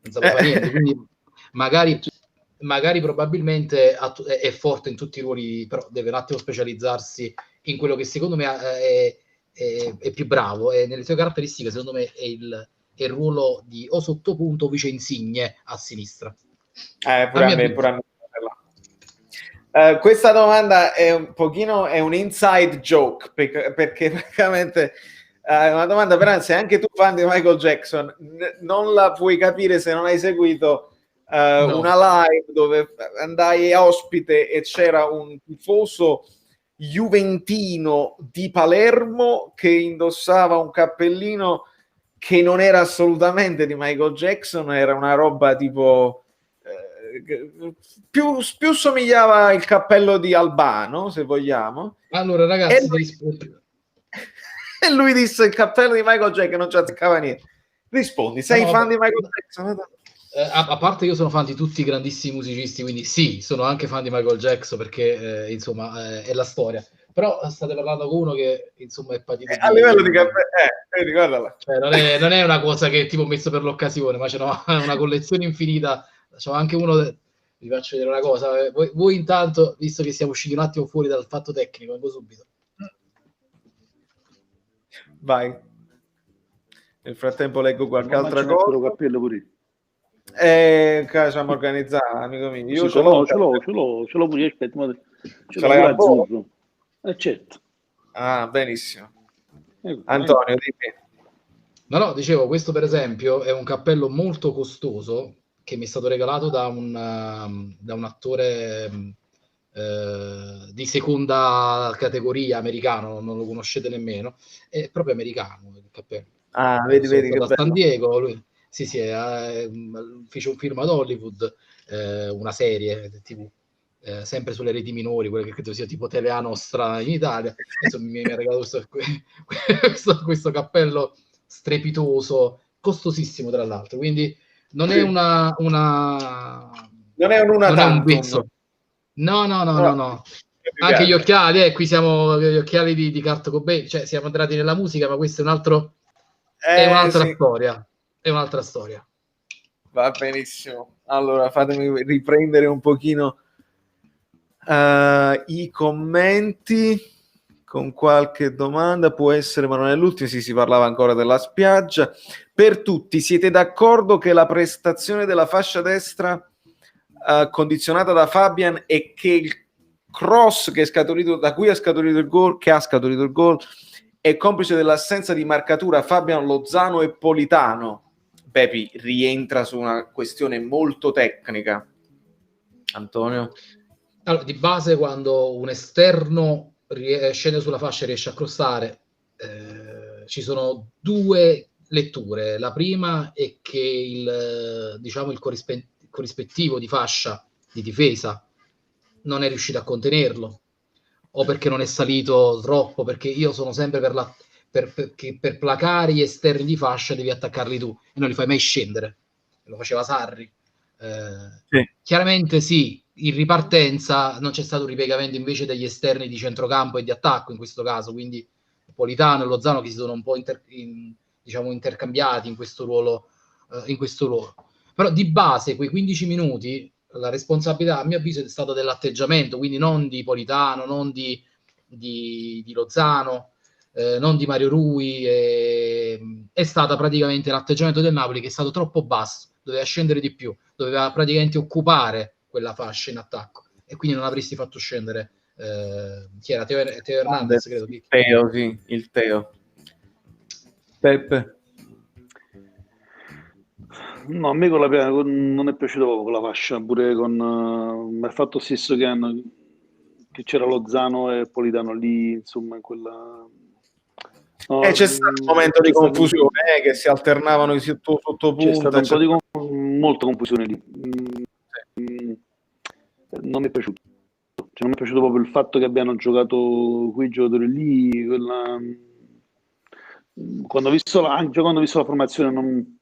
Non sa fare niente, quindi magari probabilmente è forte in tutti i ruoli, però deve un attimo specializzarsi in quello che secondo me è più bravo, e nelle sue caratteristiche secondo me è il ruolo di o sottopunto o vice Insigne a sinistra. Pure a me. Questa domanda è un pochino un inside joke perché praticamente è una domanda per sei anche tu fan di Michael Jackson, non la puoi capire se non hai seguito una live dove andai ospite e c'era un tifoso juventino di Palermo che indossava un cappellino che non era assolutamente di Michael Jackson, era una roba tipo più somigliava il cappello di Albano, se vogliamo. Allora ragazzi, e lui disse il cappello di Michael Jackson non ci azzeccava niente. Rispondi, sei fan di Michael Jackson? A parte io sono fan di tutti i grandissimi musicisti, quindi sì, sono anche fan di Michael Jackson perché insomma è la storia. Però state parlando con uno che insomma è patito a livello di cappello, guardala. Cioè, non è una cosa che tipo ho messo per l'occasione, ma c'è una collezione infinita. C'è anche uno, vi faccio vedere una cosa. Voi intanto, visto che siamo usciti un attimo fuori dal fatto tecnico, vengo subito. Vai. Nel frattempo leggo qualche altra cosa. Cappello pure. Siamo organizzati, amico mio. Io ce l'ho pure, aspetta, ce l'ho azzurro. Certo. Benissimo. Antonio, dimmi. No, dicevo, questo per esempio è un cappello molto costoso che mi è stato regalato da un attore di seconda categoria americano, non lo conoscete nemmeno, è proprio americano il cappello. Vedi che da bello. San Diego, lui fece un film ad Hollywood, una serie TV, sempre sulle reti minori, quelle che credo sia tipo Telea Nostra in Italia. Adesso mi ha regalato questo cappello strepitoso, costosissimo tra l'altro, quindi non è non è un una vezzo. No. Anche gli occhiali, qui siamo gli occhiali di Kurt Cobain, cioè siamo entrati nella musica, ma questo è un altro è un'altra storia. È un'altra storia. Va benissimo. Allora, fatemi riprendere un pochino i commenti con qualche domanda. Può essere, ma non è l'ultimo. Sì, si parlava ancora della spiaggia. Per tutti, siete d'accordo che la prestazione della fascia destra condizionata da Fabian e che il cross che è scaturito, da cui è scaturito il gol, che ha scaturito il gol, è complice dell'assenza di marcatura Fabian, Lozano e Politano? Pepi rientra su una questione molto tecnica. Antonio? Allora, di base, quando un esterno scende sulla fascia e riesce a crossare, ci sono due letture. La prima è che il corrispettivo di fascia di difesa non è riuscito a contenerlo, o perché non è salito troppo, perché io sono sempre per placare gli esterni di fascia devi attaccarli tu e non li fai mai scendere. Lo faceva Sarri. Sì. Chiaramente sì, in ripartenza non c'è stato un ripiegamento invece degli esterni di centrocampo e di attacco in questo caso, quindi Politano e Lozano che si sono un po' intercambiati in questo ruolo, però di base quei 15 minuti la responsabilità a mio avviso è stata dell'atteggiamento, quindi non di Politano, non di Lozano, non di Mario Rui, è stata praticamente l'atteggiamento del Napoli che è stato troppo basso, doveva scendere di più, doveva praticamente occupare quella fascia in attacco e quindi non avresti fatto scendere chi era? Teo Hernandez, credo. Teo, sì, il Teo. Peppe? No, a me non è piaciuto proprio con la fascia, pure mi ha fatto stesso che c'era Lozano e Politano lì, insomma, in quella... No, c'è stato un momento di confusione, che si alternavano i sottopunta. C'è stata un po' di molta confusione lì. Non mi è piaciuto. Cioè, non mi è piaciuto proprio il fatto che abbiano giocato quei giocatori lì. Quando ho visto anche quando ho visto la formazione non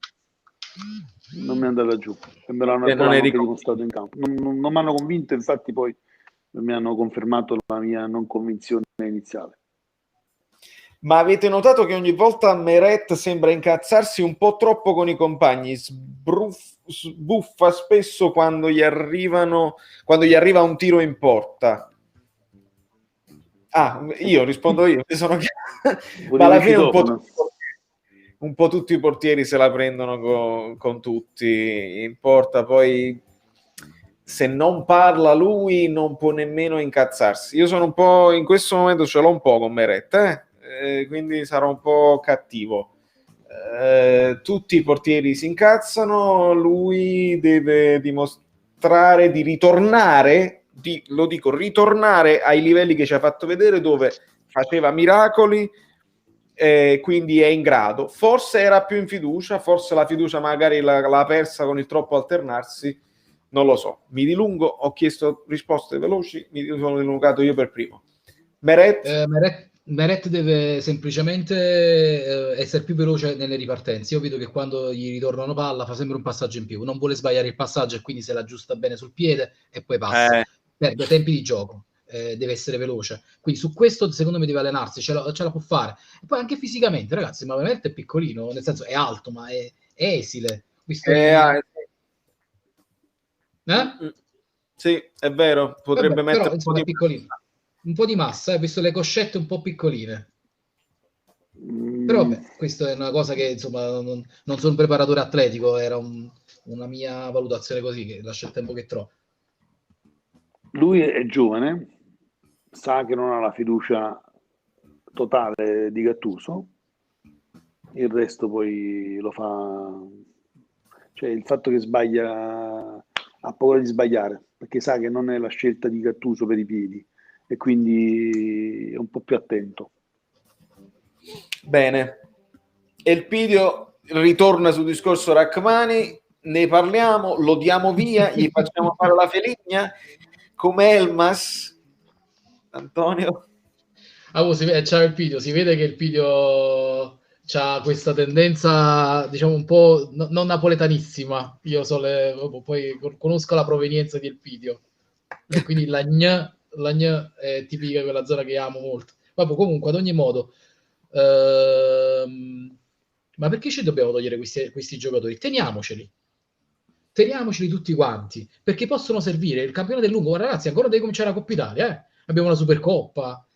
mi è andata giù. Sembrava anche dimostrato in campo. Non mi hanno convinto, infatti poi mi hanno confermato la mia non convinzione iniziale. Ma avete notato che ogni volta Meret sembra incazzarsi un po' troppo con i compagni, sbuffa spesso quando gli arriva un tiro in porta? Io rispondo io, ma alla fine un po' tutti i portieri se la prendono con tutti in porta, poi se non parla lui non può nemmeno incazzarsi. Io sono un po', in questo momento ce l'ho un po' con Meret, quindi sarò un po' cattivo. Tutti i portieri si incazzano, lui deve dimostrare di ritornare, ritornare ai livelli che ci ha fatto vedere, dove faceva miracoli, quindi è in grado. Forse era più in fiducia, forse la fiducia magari l'ha persa con il troppo alternarsi, non lo so. Mi dilungo, ho chiesto risposte veloci, mi sono dilungato io per primo. Meret deve semplicemente essere più veloce nelle ripartenze. Io vedo che quando gli ritornano palla fa sempre un passaggio in più, non vuole sbagliare il passaggio e quindi se l'aggiusta bene sul piede e poi passa. Perde tempi di gioco, deve essere veloce. Quindi su questo secondo me deve allenarsi, ce la può fare. E poi anche fisicamente, ragazzi, ma Meret è piccolino, nel senso è alto, ma è esile. Sì, è vero, potrebbe mettere però, insomma, piccolino. Un po' di massa, ho visto le coscette un po' piccoline. Però vabbè, questa è una cosa che insomma non sono un preparatore atletico, era una mia valutazione così, che lascia il tempo che trovo. Lui è giovane, sa che non ha la fiducia totale di Gattuso, il resto poi lo fa, cioè il fatto che sbaglia, ha paura di sbagliare, perché sa che non è la scelta di Gattuso per i piedi e quindi è un po' più attento. Bene, Elpidio ritorna sul discorso Rachmani, ne parliamo, lo diamo via, gli facciamo fare la feligna come Elmas. Antonio? C'è il Elpidio, si vede che Elpidio c'ha questa tendenza, diciamo, un po' non napoletanissima. Io poi conosco la provenienza di Elpidio e quindi la gna la è tipica quella zona che amo molto. Vabbè, comunque, ad ogni modo, ma perché ci dobbiamo togliere questi giocatori? Teniamoceli tutti quanti, perché possono servire. Il campione del lungo, guarda, ragazzi, ancora deve cominciare la Coppa Italia, abbiamo una Supercoppa,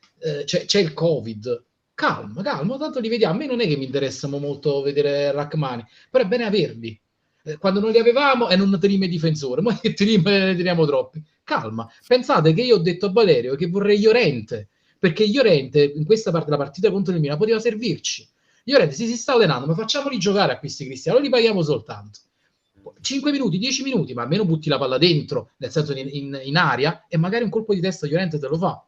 c'è il Covid. Calma, tanto li vediamo. A me non è che mi interessano molto vedere Rachmani, però è bene averli. Quando non li avevamo e non teniamo i difensori, ma che teniamo troppi. Calma, pensate che io ho detto a Valerio che vorrei Llorente, perché Llorente in questa parte della partita contro il Milan poteva servirci. Llorente si sta allenando, ma facciamoli giocare a questi cristiani, li paghiamo soltanto 5 minuti, 10 minuti, ma almeno butti la palla dentro, nel senso in aria, e magari un colpo di testa Llorente te lo fa.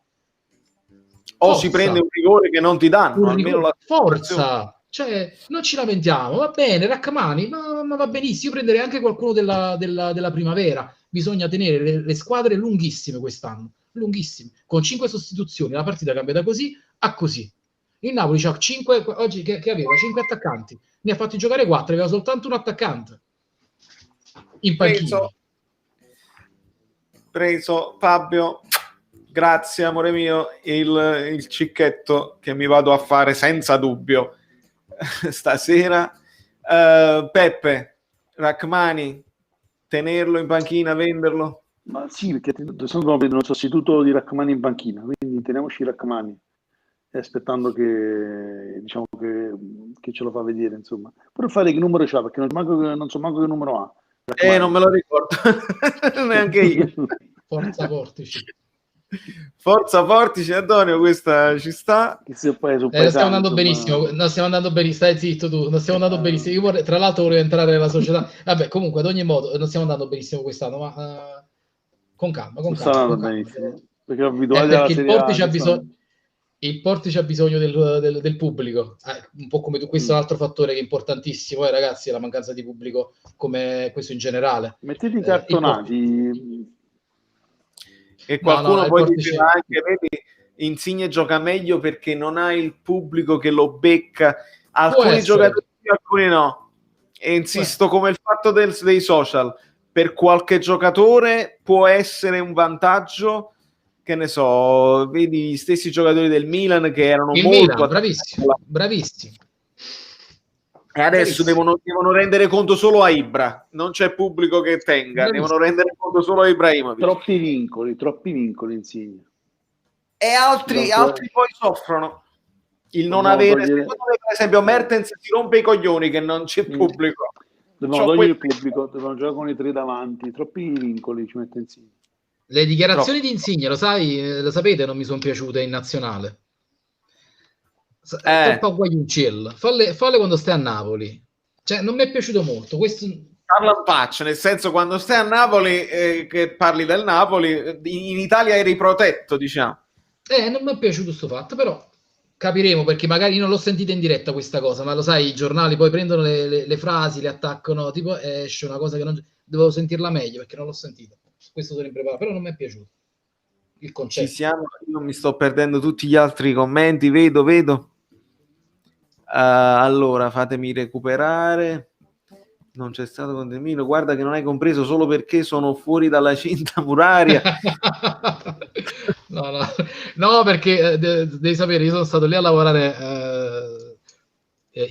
O si prende un rigore che non ti danno, almeno la forza, cioè non ci lamentiamo, va bene, Rachmani, ma va benissimo. Io prenderei anche qualcuno della primavera. Bisogna tenere le squadre lunghissime quest'anno, lunghissime, con 5 sostituzioni, la partita cambia da così a così. Il Napoli c'ha 5, oggi che aveva 5 attaccanti, ne ha fatti giocare 4, aveva soltanto un attaccante in panchina. Preso Fabio, grazie amore mio, il cicchetto che mi vado a fare senza dubbio stasera. Peppe, Rachmani, tenerlo in panchina, venderlo? Ma sì, perché sono vedo un sostituto di Rachmani in panchina, quindi teniamoci Rachmani, aspettando che diciamo che ce lo fa vedere, insomma. Per fare che numero c'ha, perché non so manco che numero ha. Non me lo ricordo neanche io. Forza Fortici, Antonio, questa ci sta. Stiamo andando benissimo, stai zitto tu, non stiamo andando benissimo. Io tra l'altro volevo entrare nella società. Vabbè, comunque ad ogni modo non stiamo andando benissimo quest'anno, ma con calma. Perché abituati alla Serie A, il Portici ha bisogno del pubblico, un po' come tu. Questo è un altro fattore che è importantissimo, ragazzi, è la mancanza di pubblico, come questo in generale. Mettete i cartonati. E qualcuno poi diceva anche, vedi, Insigne gioca meglio perché non ha il pubblico che lo becca. Alcuni giocatori, alcuni no. E insisto, come il fatto dei social, per qualche giocatore può essere un vantaggio. Che ne so, vedi gli stessi giocatori del Milan che erano molto bravissimi. E adesso devono rendere conto solo a Ibra, non c'è pubblico che tenga, devono rendere conto solo a Ibrahimovic. Troppi vincoli Insigne. E altri poi soffrono il non avere. Secondo me, per esempio, Mertens si rompe i coglioni che non c'è pubblico. Devono togliere il pubblico, devono giocare con i 3 davanti, troppi vincoli ci mette Insigne. Le dichiarazioni di Insigne, lo sapete, non mi sono piaciute in nazionale. Troppo guagliuccello. Falle quando stai a Napoli. Cioè, non mi è piaciuto molto. Questo... Parla in faccia, nel senso, quando stai a Napoli, che parli del Napoli, in Italia eri protetto, diciamo. Non mi è piaciuto questo fatto, però capiremo, perché magari non l'ho sentita in diretta questa cosa, ma lo sai, i giornali poi prendono le frasi, le attaccano, tipo esce una cosa che non... Dovevo sentirla meglio, perché non l'ho sentita. Questo sono impreparato, però non mi è piaciuto il concetto. Ci siamo, io mi sto perdendo tutti gli altri commenti, vedo. Allora, fatemi recuperare. Non c'è stato contenuto, guarda che non hai compreso solo perché sono fuori dalla cinta muraria. no, perché devi sapere, io sono stato lì a lavorare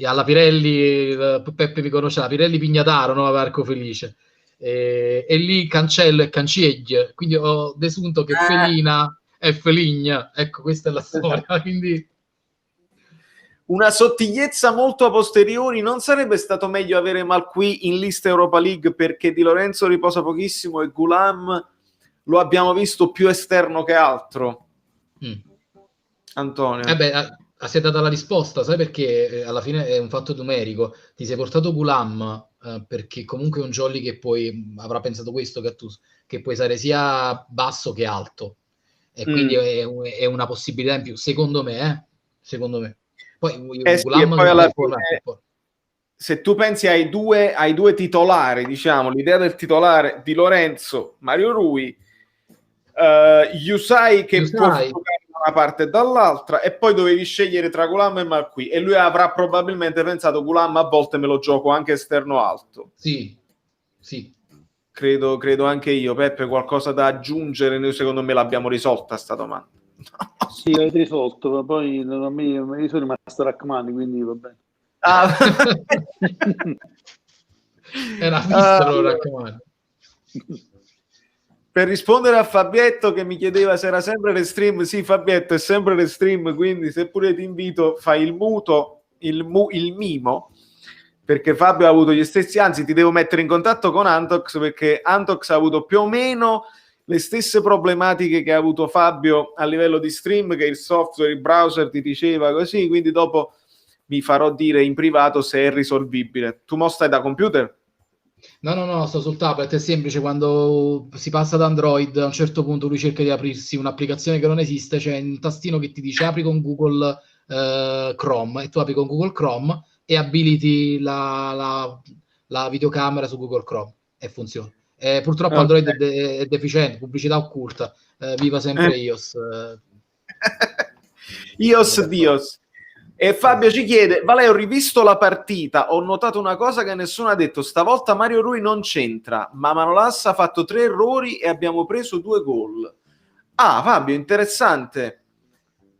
alla Pirelli, Peppe mi conosce, la Pirelli Pignataro, no? Arco Felice. E lì Cancello e Canceglie, quindi ho desunto che Felina è Feligna, ecco, questa è la storia. Quindi una sottigliezza molto a posteriori. Non sarebbe stato meglio avere Malqui in lista Europa League, perché Di Lorenzo riposa pochissimo e Gulam lo abbiamo visto più esterno che altro? Antonio, si è data la risposta, sai perché alla fine è un fatto numerico. Ti sei portato Gulam perché comunque è un jolly che poi avrà pensato questo, che può essere sia basso che alto, e quindi è una possibilità in più, secondo me. Poi Gulam, poi alla fine, se tu pensi ai due titolari, diciamo, l'idea del titolare di Lorenzo, Mario Rui, Yusai che può giocare da una parte e dall'altra, e poi dovevi scegliere tra Gulam e Malqui, e lui avrà probabilmente pensato: Gulam a volte me lo gioco anche esterno alto. Sì. credo anche io. Peppe, qualcosa da aggiungere? Noi secondo me l'abbiamo risolta sta domanda. Sì, l'avete risolto, ma poi a me sono rimasto Rachmani, quindi va bene. Ah. È una fissa, lo raccomando. Per rispondere a Fabietto che mi chiedeva se era sempre Restream, sì Fabietto è sempre Restream, quindi se pure ti invito fai il muto, il mimo, perché Fabio ha avuto gli stessi, anzi ti devo mettere in contatto con Antox, perché Antox ha avuto più o meno le stesse problematiche che ha avuto Fabio a livello di stream, che il software, il browser ti diceva così, quindi dopo vi farò dire in privato se è risolvibile. Tu mo stai da computer? No, sto sul tablet, è semplice, quando si passa da Android a un certo punto lui cerca di aprirsi un'applicazione che non esiste, c'è un tastino che ti dice apri con Google Chrome, e tu apri con Google Chrome e abiliti la videocamera su Google Chrome e funziona. Purtroppo Okay. Android è deficiente, pubblicità occulta, viva sempre iOS. iOS Dios. E Fabio ci chiede: Valeo, ho rivisto la partita, ho notato una cosa che nessuno ha detto, stavolta Mario Rui non c'entra, ma Manolas ha fatto 3 errori e abbiamo preso 2 gol. Ah, Fabio, interessante.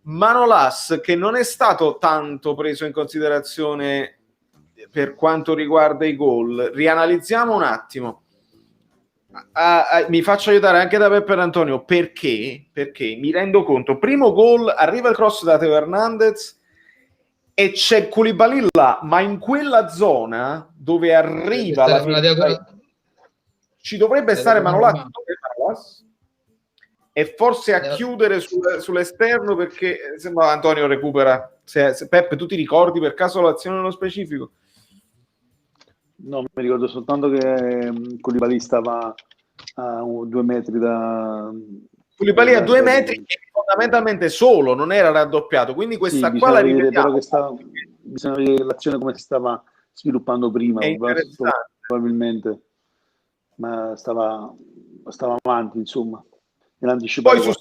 Manolas, che non è stato tanto preso in considerazione per quanto riguarda i gol. Rianalizziamo un attimo. Mi faccio aiutare anche da Peppe Antonio, perché mi rendo conto, primo gol, arriva il cross da Teo Hernandez e c'è Koulibaly là, ma in quella zona dove arriva ci dovrebbe stare Manolas e forse a chiudere sull'esterno, perché sembra Antonio recupera. Se Peppe, tu ti ricordi per caso l'azione nello specifico? No, mi ricordo soltanto che Koulibaly stava a 2 metri da... Koulibaly a 2 metri e fondamentalmente solo, non era raddoppiato, quindi questa sì, qua la rivediamo. rivediamo. Bisogna vedere l'azione come si stava sviluppando prima, probabilmente, ma stava avanti, insomma. Poi sul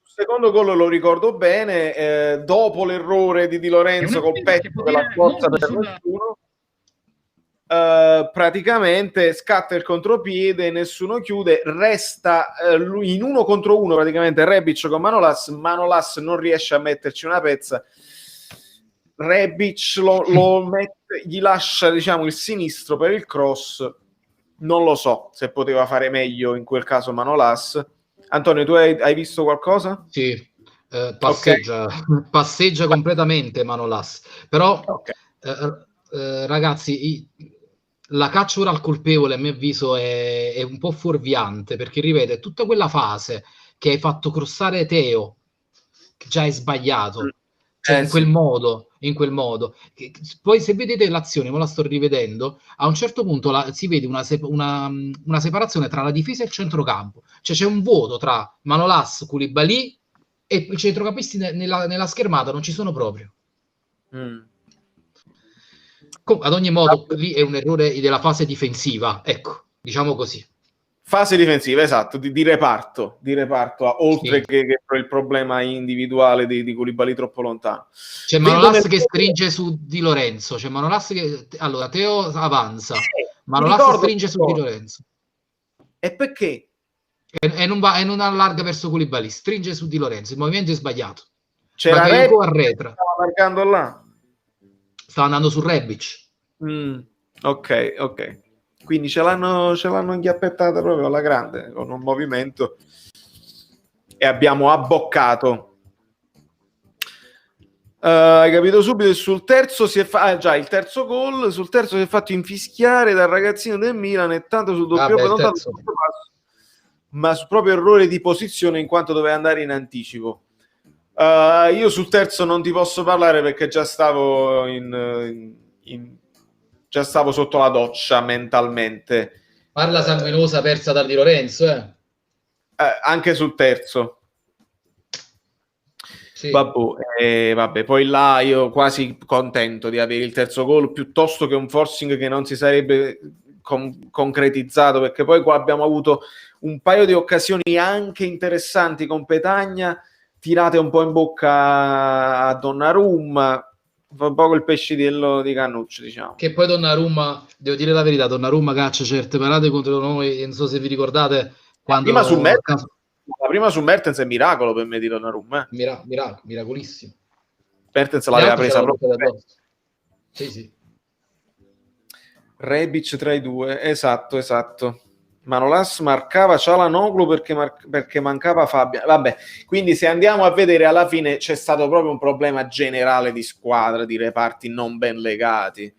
secondo gol lo ricordo bene, dopo l'errore di Di Lorenzo col petto della forza per nessuno, praticamente scatta il contropiede, nessuno chiude, resta lui in 1 contro 1 praticamente Rebic con Manolas non riesce a metterci una pezza, Rebic lo mette, gli lascia diciamo il sinistro per il cross, non lo so se poteva fare meglio in quel caso Manolas. Antonio, tu hai visto qualcosa? Sì, passeggia completamente Manolas, però ragazzi, la caccia ora al colpevole a mio avviso è un po' fuorviante, perché rivede tutta quella fase che hai fatto crossare Teo, che già hai sbagliato, cioè in quel modo. Poi se vedete l'azione, me la sto rivedendo, a un certo punto si vede una separazione tra la difesa e il centrocampo, cioè c'è un vuoto tra Manolas, Koulibaly e i centrocampisti nella schermata non ci sono proprio. Ad ogni modo lì è un errore della fase difensiva, ecco, diciamo così. Fase difensiva, esatto, di reparto, oltre che il problema individuale di Koulibaly troppo lontano. C'è Manolas che stringe su Di Lorenzo, c'è Manolas che... Allora, Teo avanza, Manolas stringe su Di Lorenzo. E perché? E non allarga verso Koulibaly, stringe su Di Lorenzo, il movimento è sbagliato. C'era Rebic arretra. Stava marcando là. Stava andando su Rebic. Ok. Quindi ce l'hanno inghiappettata proprio alla grande, con un movimento, e abbiamo abboccato. Hai capito subito che sul terzo si è il terzo gol, sul terzo si è fatto infischiare dal ragazzino del Milan, e tanto sul doppio ma su proprio errore di posizione, in quanto doveva andare in anticipo. Io sul terzo non ti posso parlare perché già stavo già stavo sotto la doccia mentalmente. Parla sanguinosa persa da Di Lorenzo, anche sul terzo. Sì. Vabbè, poi là io quasi contento di avere il terzo gol piuttosto che un forcing che non si sarebbe concretizzato, perché poi qua abbiamo avuto un paio di occasioni anche interessanti con Petagna tirate un po' in bocca a Donnarumma. fa un po' il pescidello di Cannucci, diciamo. Che poi Donnarumma, devo dire la verità, Donnarumma caccia certe parate contro noi, non so se vi ricordate quando... La prima su Mertens è miracolo per me di Donnarumma. Miracolissimo. Mertens l'aveva presa proprio. Sì. Rebic tra i due, esatto. Manolas marcava Çalhanoğlu perché mancava Fabian. Vabbè, quindi se andiamo a vedere, alla fine c'è stato proprio un problema generale di squadra, di reparti non ben legati.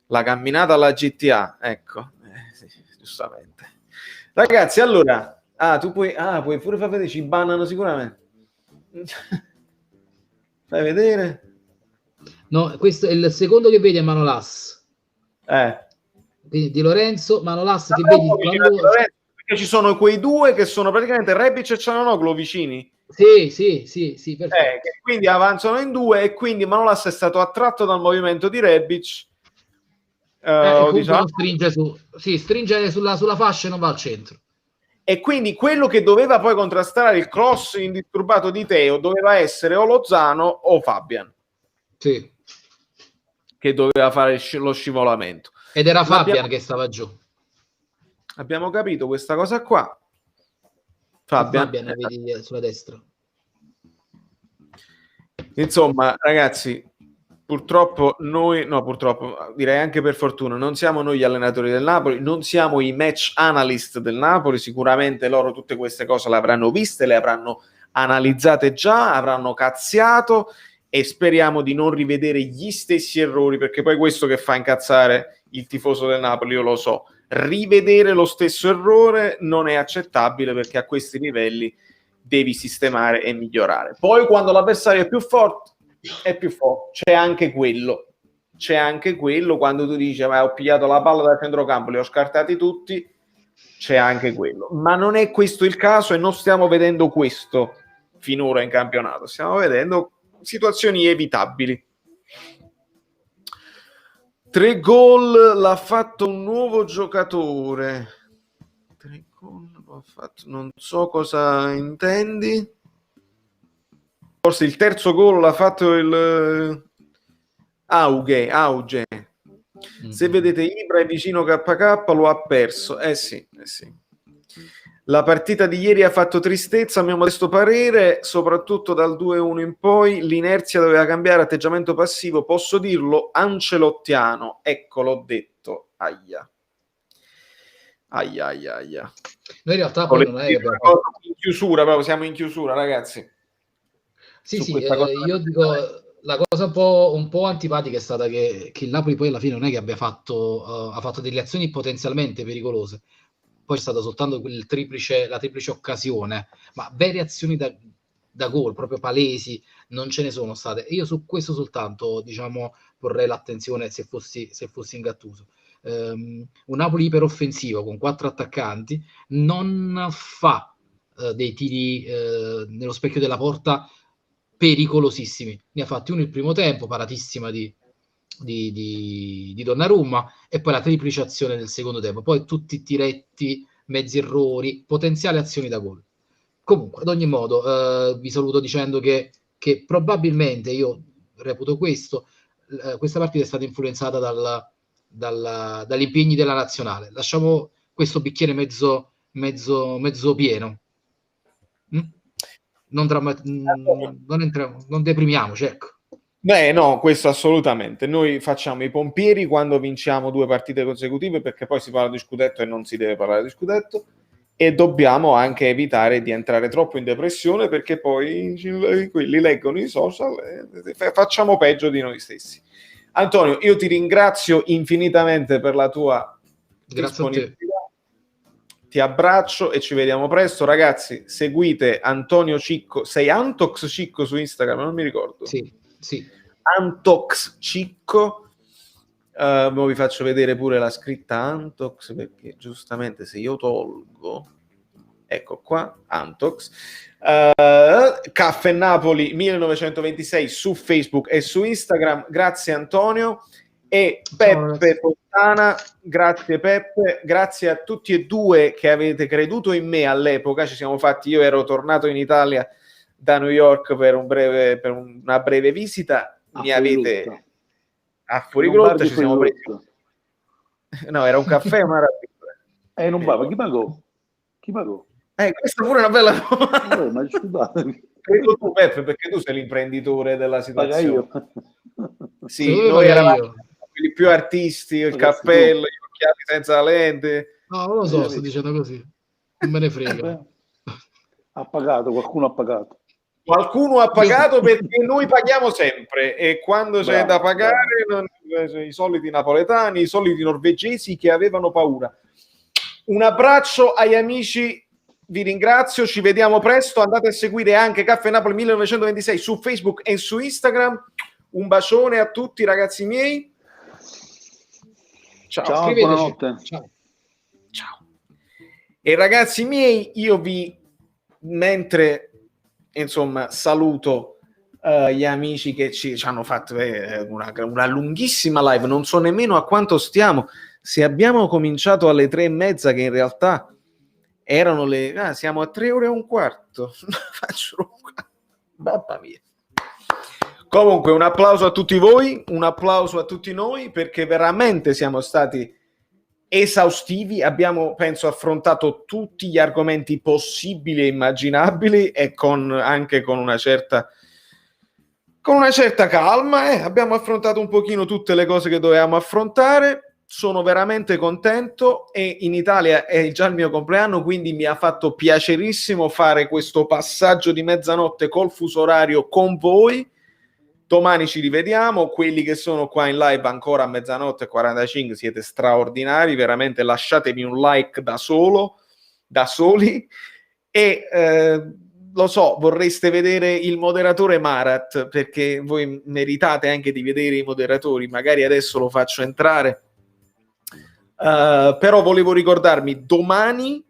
La camminata alla GTA, ecco, sì, giustamente. Ragazzi, allora, tu puoi pure far vedere, ci bannano sicuramente. Fai vedere? No, questo è il secondo che vedi, è Manolas. Di Lorenzo, Manolas che vedi quando... perché ci sono quei due che sono praticamente Rebic e Çalhanoğlu vicini. Sì, perfetto. Quindi avanzano in due e quindi Manolas è stato attratto dal movimento di Rebic. Diciamo, stringe sulla fascia e non va al centro. E quindi quello che doveva poi contrastare il cross indisturbato di Teo doveva essere o Lozano o Fabian. Sì. Che doveva fare lo scivolamento. Ed era Fabian che stava giù. Abbiamo capito questa cosa qua. Fabian vedi sulla destra. Insomma, ragazzi, purtroppo direi anche per fortuna, non siamo noi gli allenatori del Napoli, non siamo i match analyst del Napoli, sicuramente loro tutte queste cose le avranno viste, le avranno analizzate già, avranno cazziato e speriamo di non rivedere gli stessi errori, perché poi questo che fa incazzare il tifoso del Napoli, io lo so, rivedere lo stesso errore non è accettabile, perché a questi livelli devi sistemare e migliorare. Poi quando l'avversario è più forte, c'è anche quello quando tu dici ma ho pigliato la palla dal centrocampo, li ho scartati tutti, c'è anche quello, ma non è questo il caso e non stiamo vedendo questo finora in campionato, stiamo vedendo situazioni evitabili. 3 gol l'ha fatto un nuovo giocatore. 3 gol l'ha fatto, non so cosa intendi. Forse il terzo gol l'ha fatto il Auge. Se vedete Ibra è vicino KK, lo ha perso. Sì. La partita di ieri ha fatto tristezza, a mio modesto parere, soprattutto dal 2-1 in poi. L'inerzia doveva cambiare atteggiamento passivo, posso dirlo, ancelottiano. Ecco, l'ho detto. Aia. Noi in realtà poi non è in chiusura, proprio siamo in chiusura, ragazzi. Sì, io dico, la cosa un po' antipatica è stata che il Napoli poi alla fine non è che abbia fatto delle azioni potenzialmente pericolose. Poi è stata soltanto la triplice occasione, ma vere azioni da gol, proprio palesi, non ce ne sono state. E io su questo soltanto, diciamo, porrei l'attenzione se fossi in Gattuso. Un Napoli iperoffensivo con 4 attaccanti non fa dei tiri nello specchio della porta pericolosissimi. Ne ha fatti uno il primo tempo, paratissima di Donnarumma, e poi la triplice azione del secondo tempo, poi tutti tiretti, mezzi errori, potenziali azioni da gol. Comunque, ad ogni modo, vi saluto dicendo che probabilmente, io reputo questa partita è stata influenzata dagli impegni della nazionale. Lasciamo questo bicchiere mezzo pieno. Non deprimiamoci, ecco. Beh, no, questo assolutamente. Noi facciamo i pompieri quando vinciamo 2 partite consecutive, perché poi si parla di scudetto e non si deve parlare di scudetto, e dobbiamo anche evitare di entrare troppo in depressione, perché poi quelli leggono i social e facciamo peggio di noi stessi. Antonio, io ti ringrazio infinitamente per la tua disponibilità. Ti abbraccio e ci vediamo presto, ragazzi. Seguite Antonio Cicco. Sei Antox Cicco su Instagram? Non mi ricordo. Sì. Antox Cicco. Vi faccio vedere pure la scritta Antox, perché giustamente se io tolgo, ecco qua, Antox. Caffè Napoli 1926 su Facebook e su Instagram. Grazie Antonio. E Peppe Fontana, grazie Peppe, grazie a tutti e due che avete creduto in me all'epoca. Ci siamo fatti, io ero tornato in Italia da New York per una breve visita, mi avete a Fuorigrotta, ci siamo presi. No, era un caffè, ma era non va, ma chi pagò? Questa pure è una bella domanda. Ma Credo tu, Peppe, perché tu sei l'imprenditore della situazione. Sì, io noi eravamo io. quelli più artisti, il cappello, gli occhiali senza la lente. No, non lo so, sto dicendo così. Non me ne frega. Ha pagato, qualcuno ha pagato. Qualcuno ha pagato perché noi paghiamo sempre e quando c'è da pagare i soliti napoletani, i soliti norvegesi che avevano paura. Un abbraccio agli amici, vi ringrazio, ci vediamo presto, andate a seguire anche Caffè Napoli 1926 su Facebook e su Instagram. Un bacione a tutti ragazzi miei. Ciao, buonanotte. Ciao. E ragazzi miei, io mentre insomma saluto gli amici che ci hanno fatto una lunghissima live, non so nemmeno a quanto stiamo, se abbiamo cominciato alle 3:30 che in realtà erano siamo a 3 ore e un quarto. Mamma mia. Comunque un applauso a tutti voi, un applauso a tutti noi, perché veramente siamo stati esaustivi, abbiamo penso affrontato tutti gli argomenti possibili e immaginabili e anche con una certa calma, abbiamo affrontato un pochino tutte le cose che dovevamo affrontare. Sono veramente contento e in Italia è già il mio compleanno, quindi mi ha fatto piacerissimo fare questo passaggio di mezzanotte col fuso orario con voi. Domani ci rivediamo, quelli che sono qua in live ancora a mezzanotte e 45 siete straordinari, veramente lasciatemi un like da soli e lo so, vorreste vedere il moderatore Marat, perché voi meritate anche di vedere i moderatori, magari adesso lo faccio entrare. Però volevo ricordarmi, domani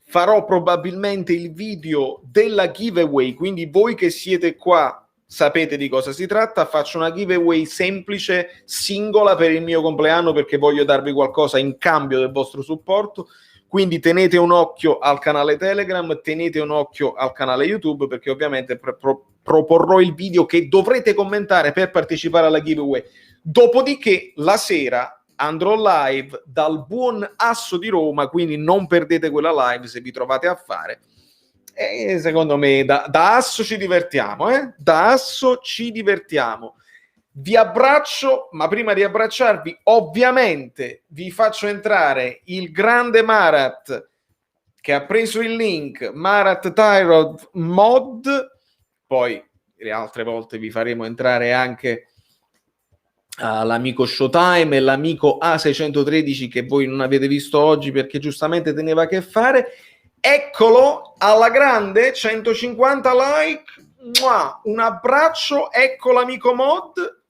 farò probabilmente il video della giveaway, quindi voi che siete qua sapete di cosa si tratta. Faccio una giveaway semplice, singola per il mio compleanno, perché voglio darvi qualcosa in cambio del vostro supporto, quindi tenete un occhio al canale Telegram, tenete un occhio al canale YouTube, perché ovviamente proporrò il video che dovrete commentare per partecipare alla giveaway. Dopodiché la sera andrò live dal buon Asso di Roma, quindi non perdete quella live se vi trovate a fare. E secondo me da Asso ci divertiamo, Da Asso ci divertiamo. Vi abbraccio, ma prima di abbracciarvi ovviamente vi faccio entrare il grande Marat che ha preso il link, Marat Tyrod Mod, poi le altre volte vi faremo entrare anche l'amico Showtime e l'amico A613 che voi non avete visto oggi perché giustamente teneva a che fare. Eccolo alla grande, 150 like, un abbraccio, ecco l'amico Mod.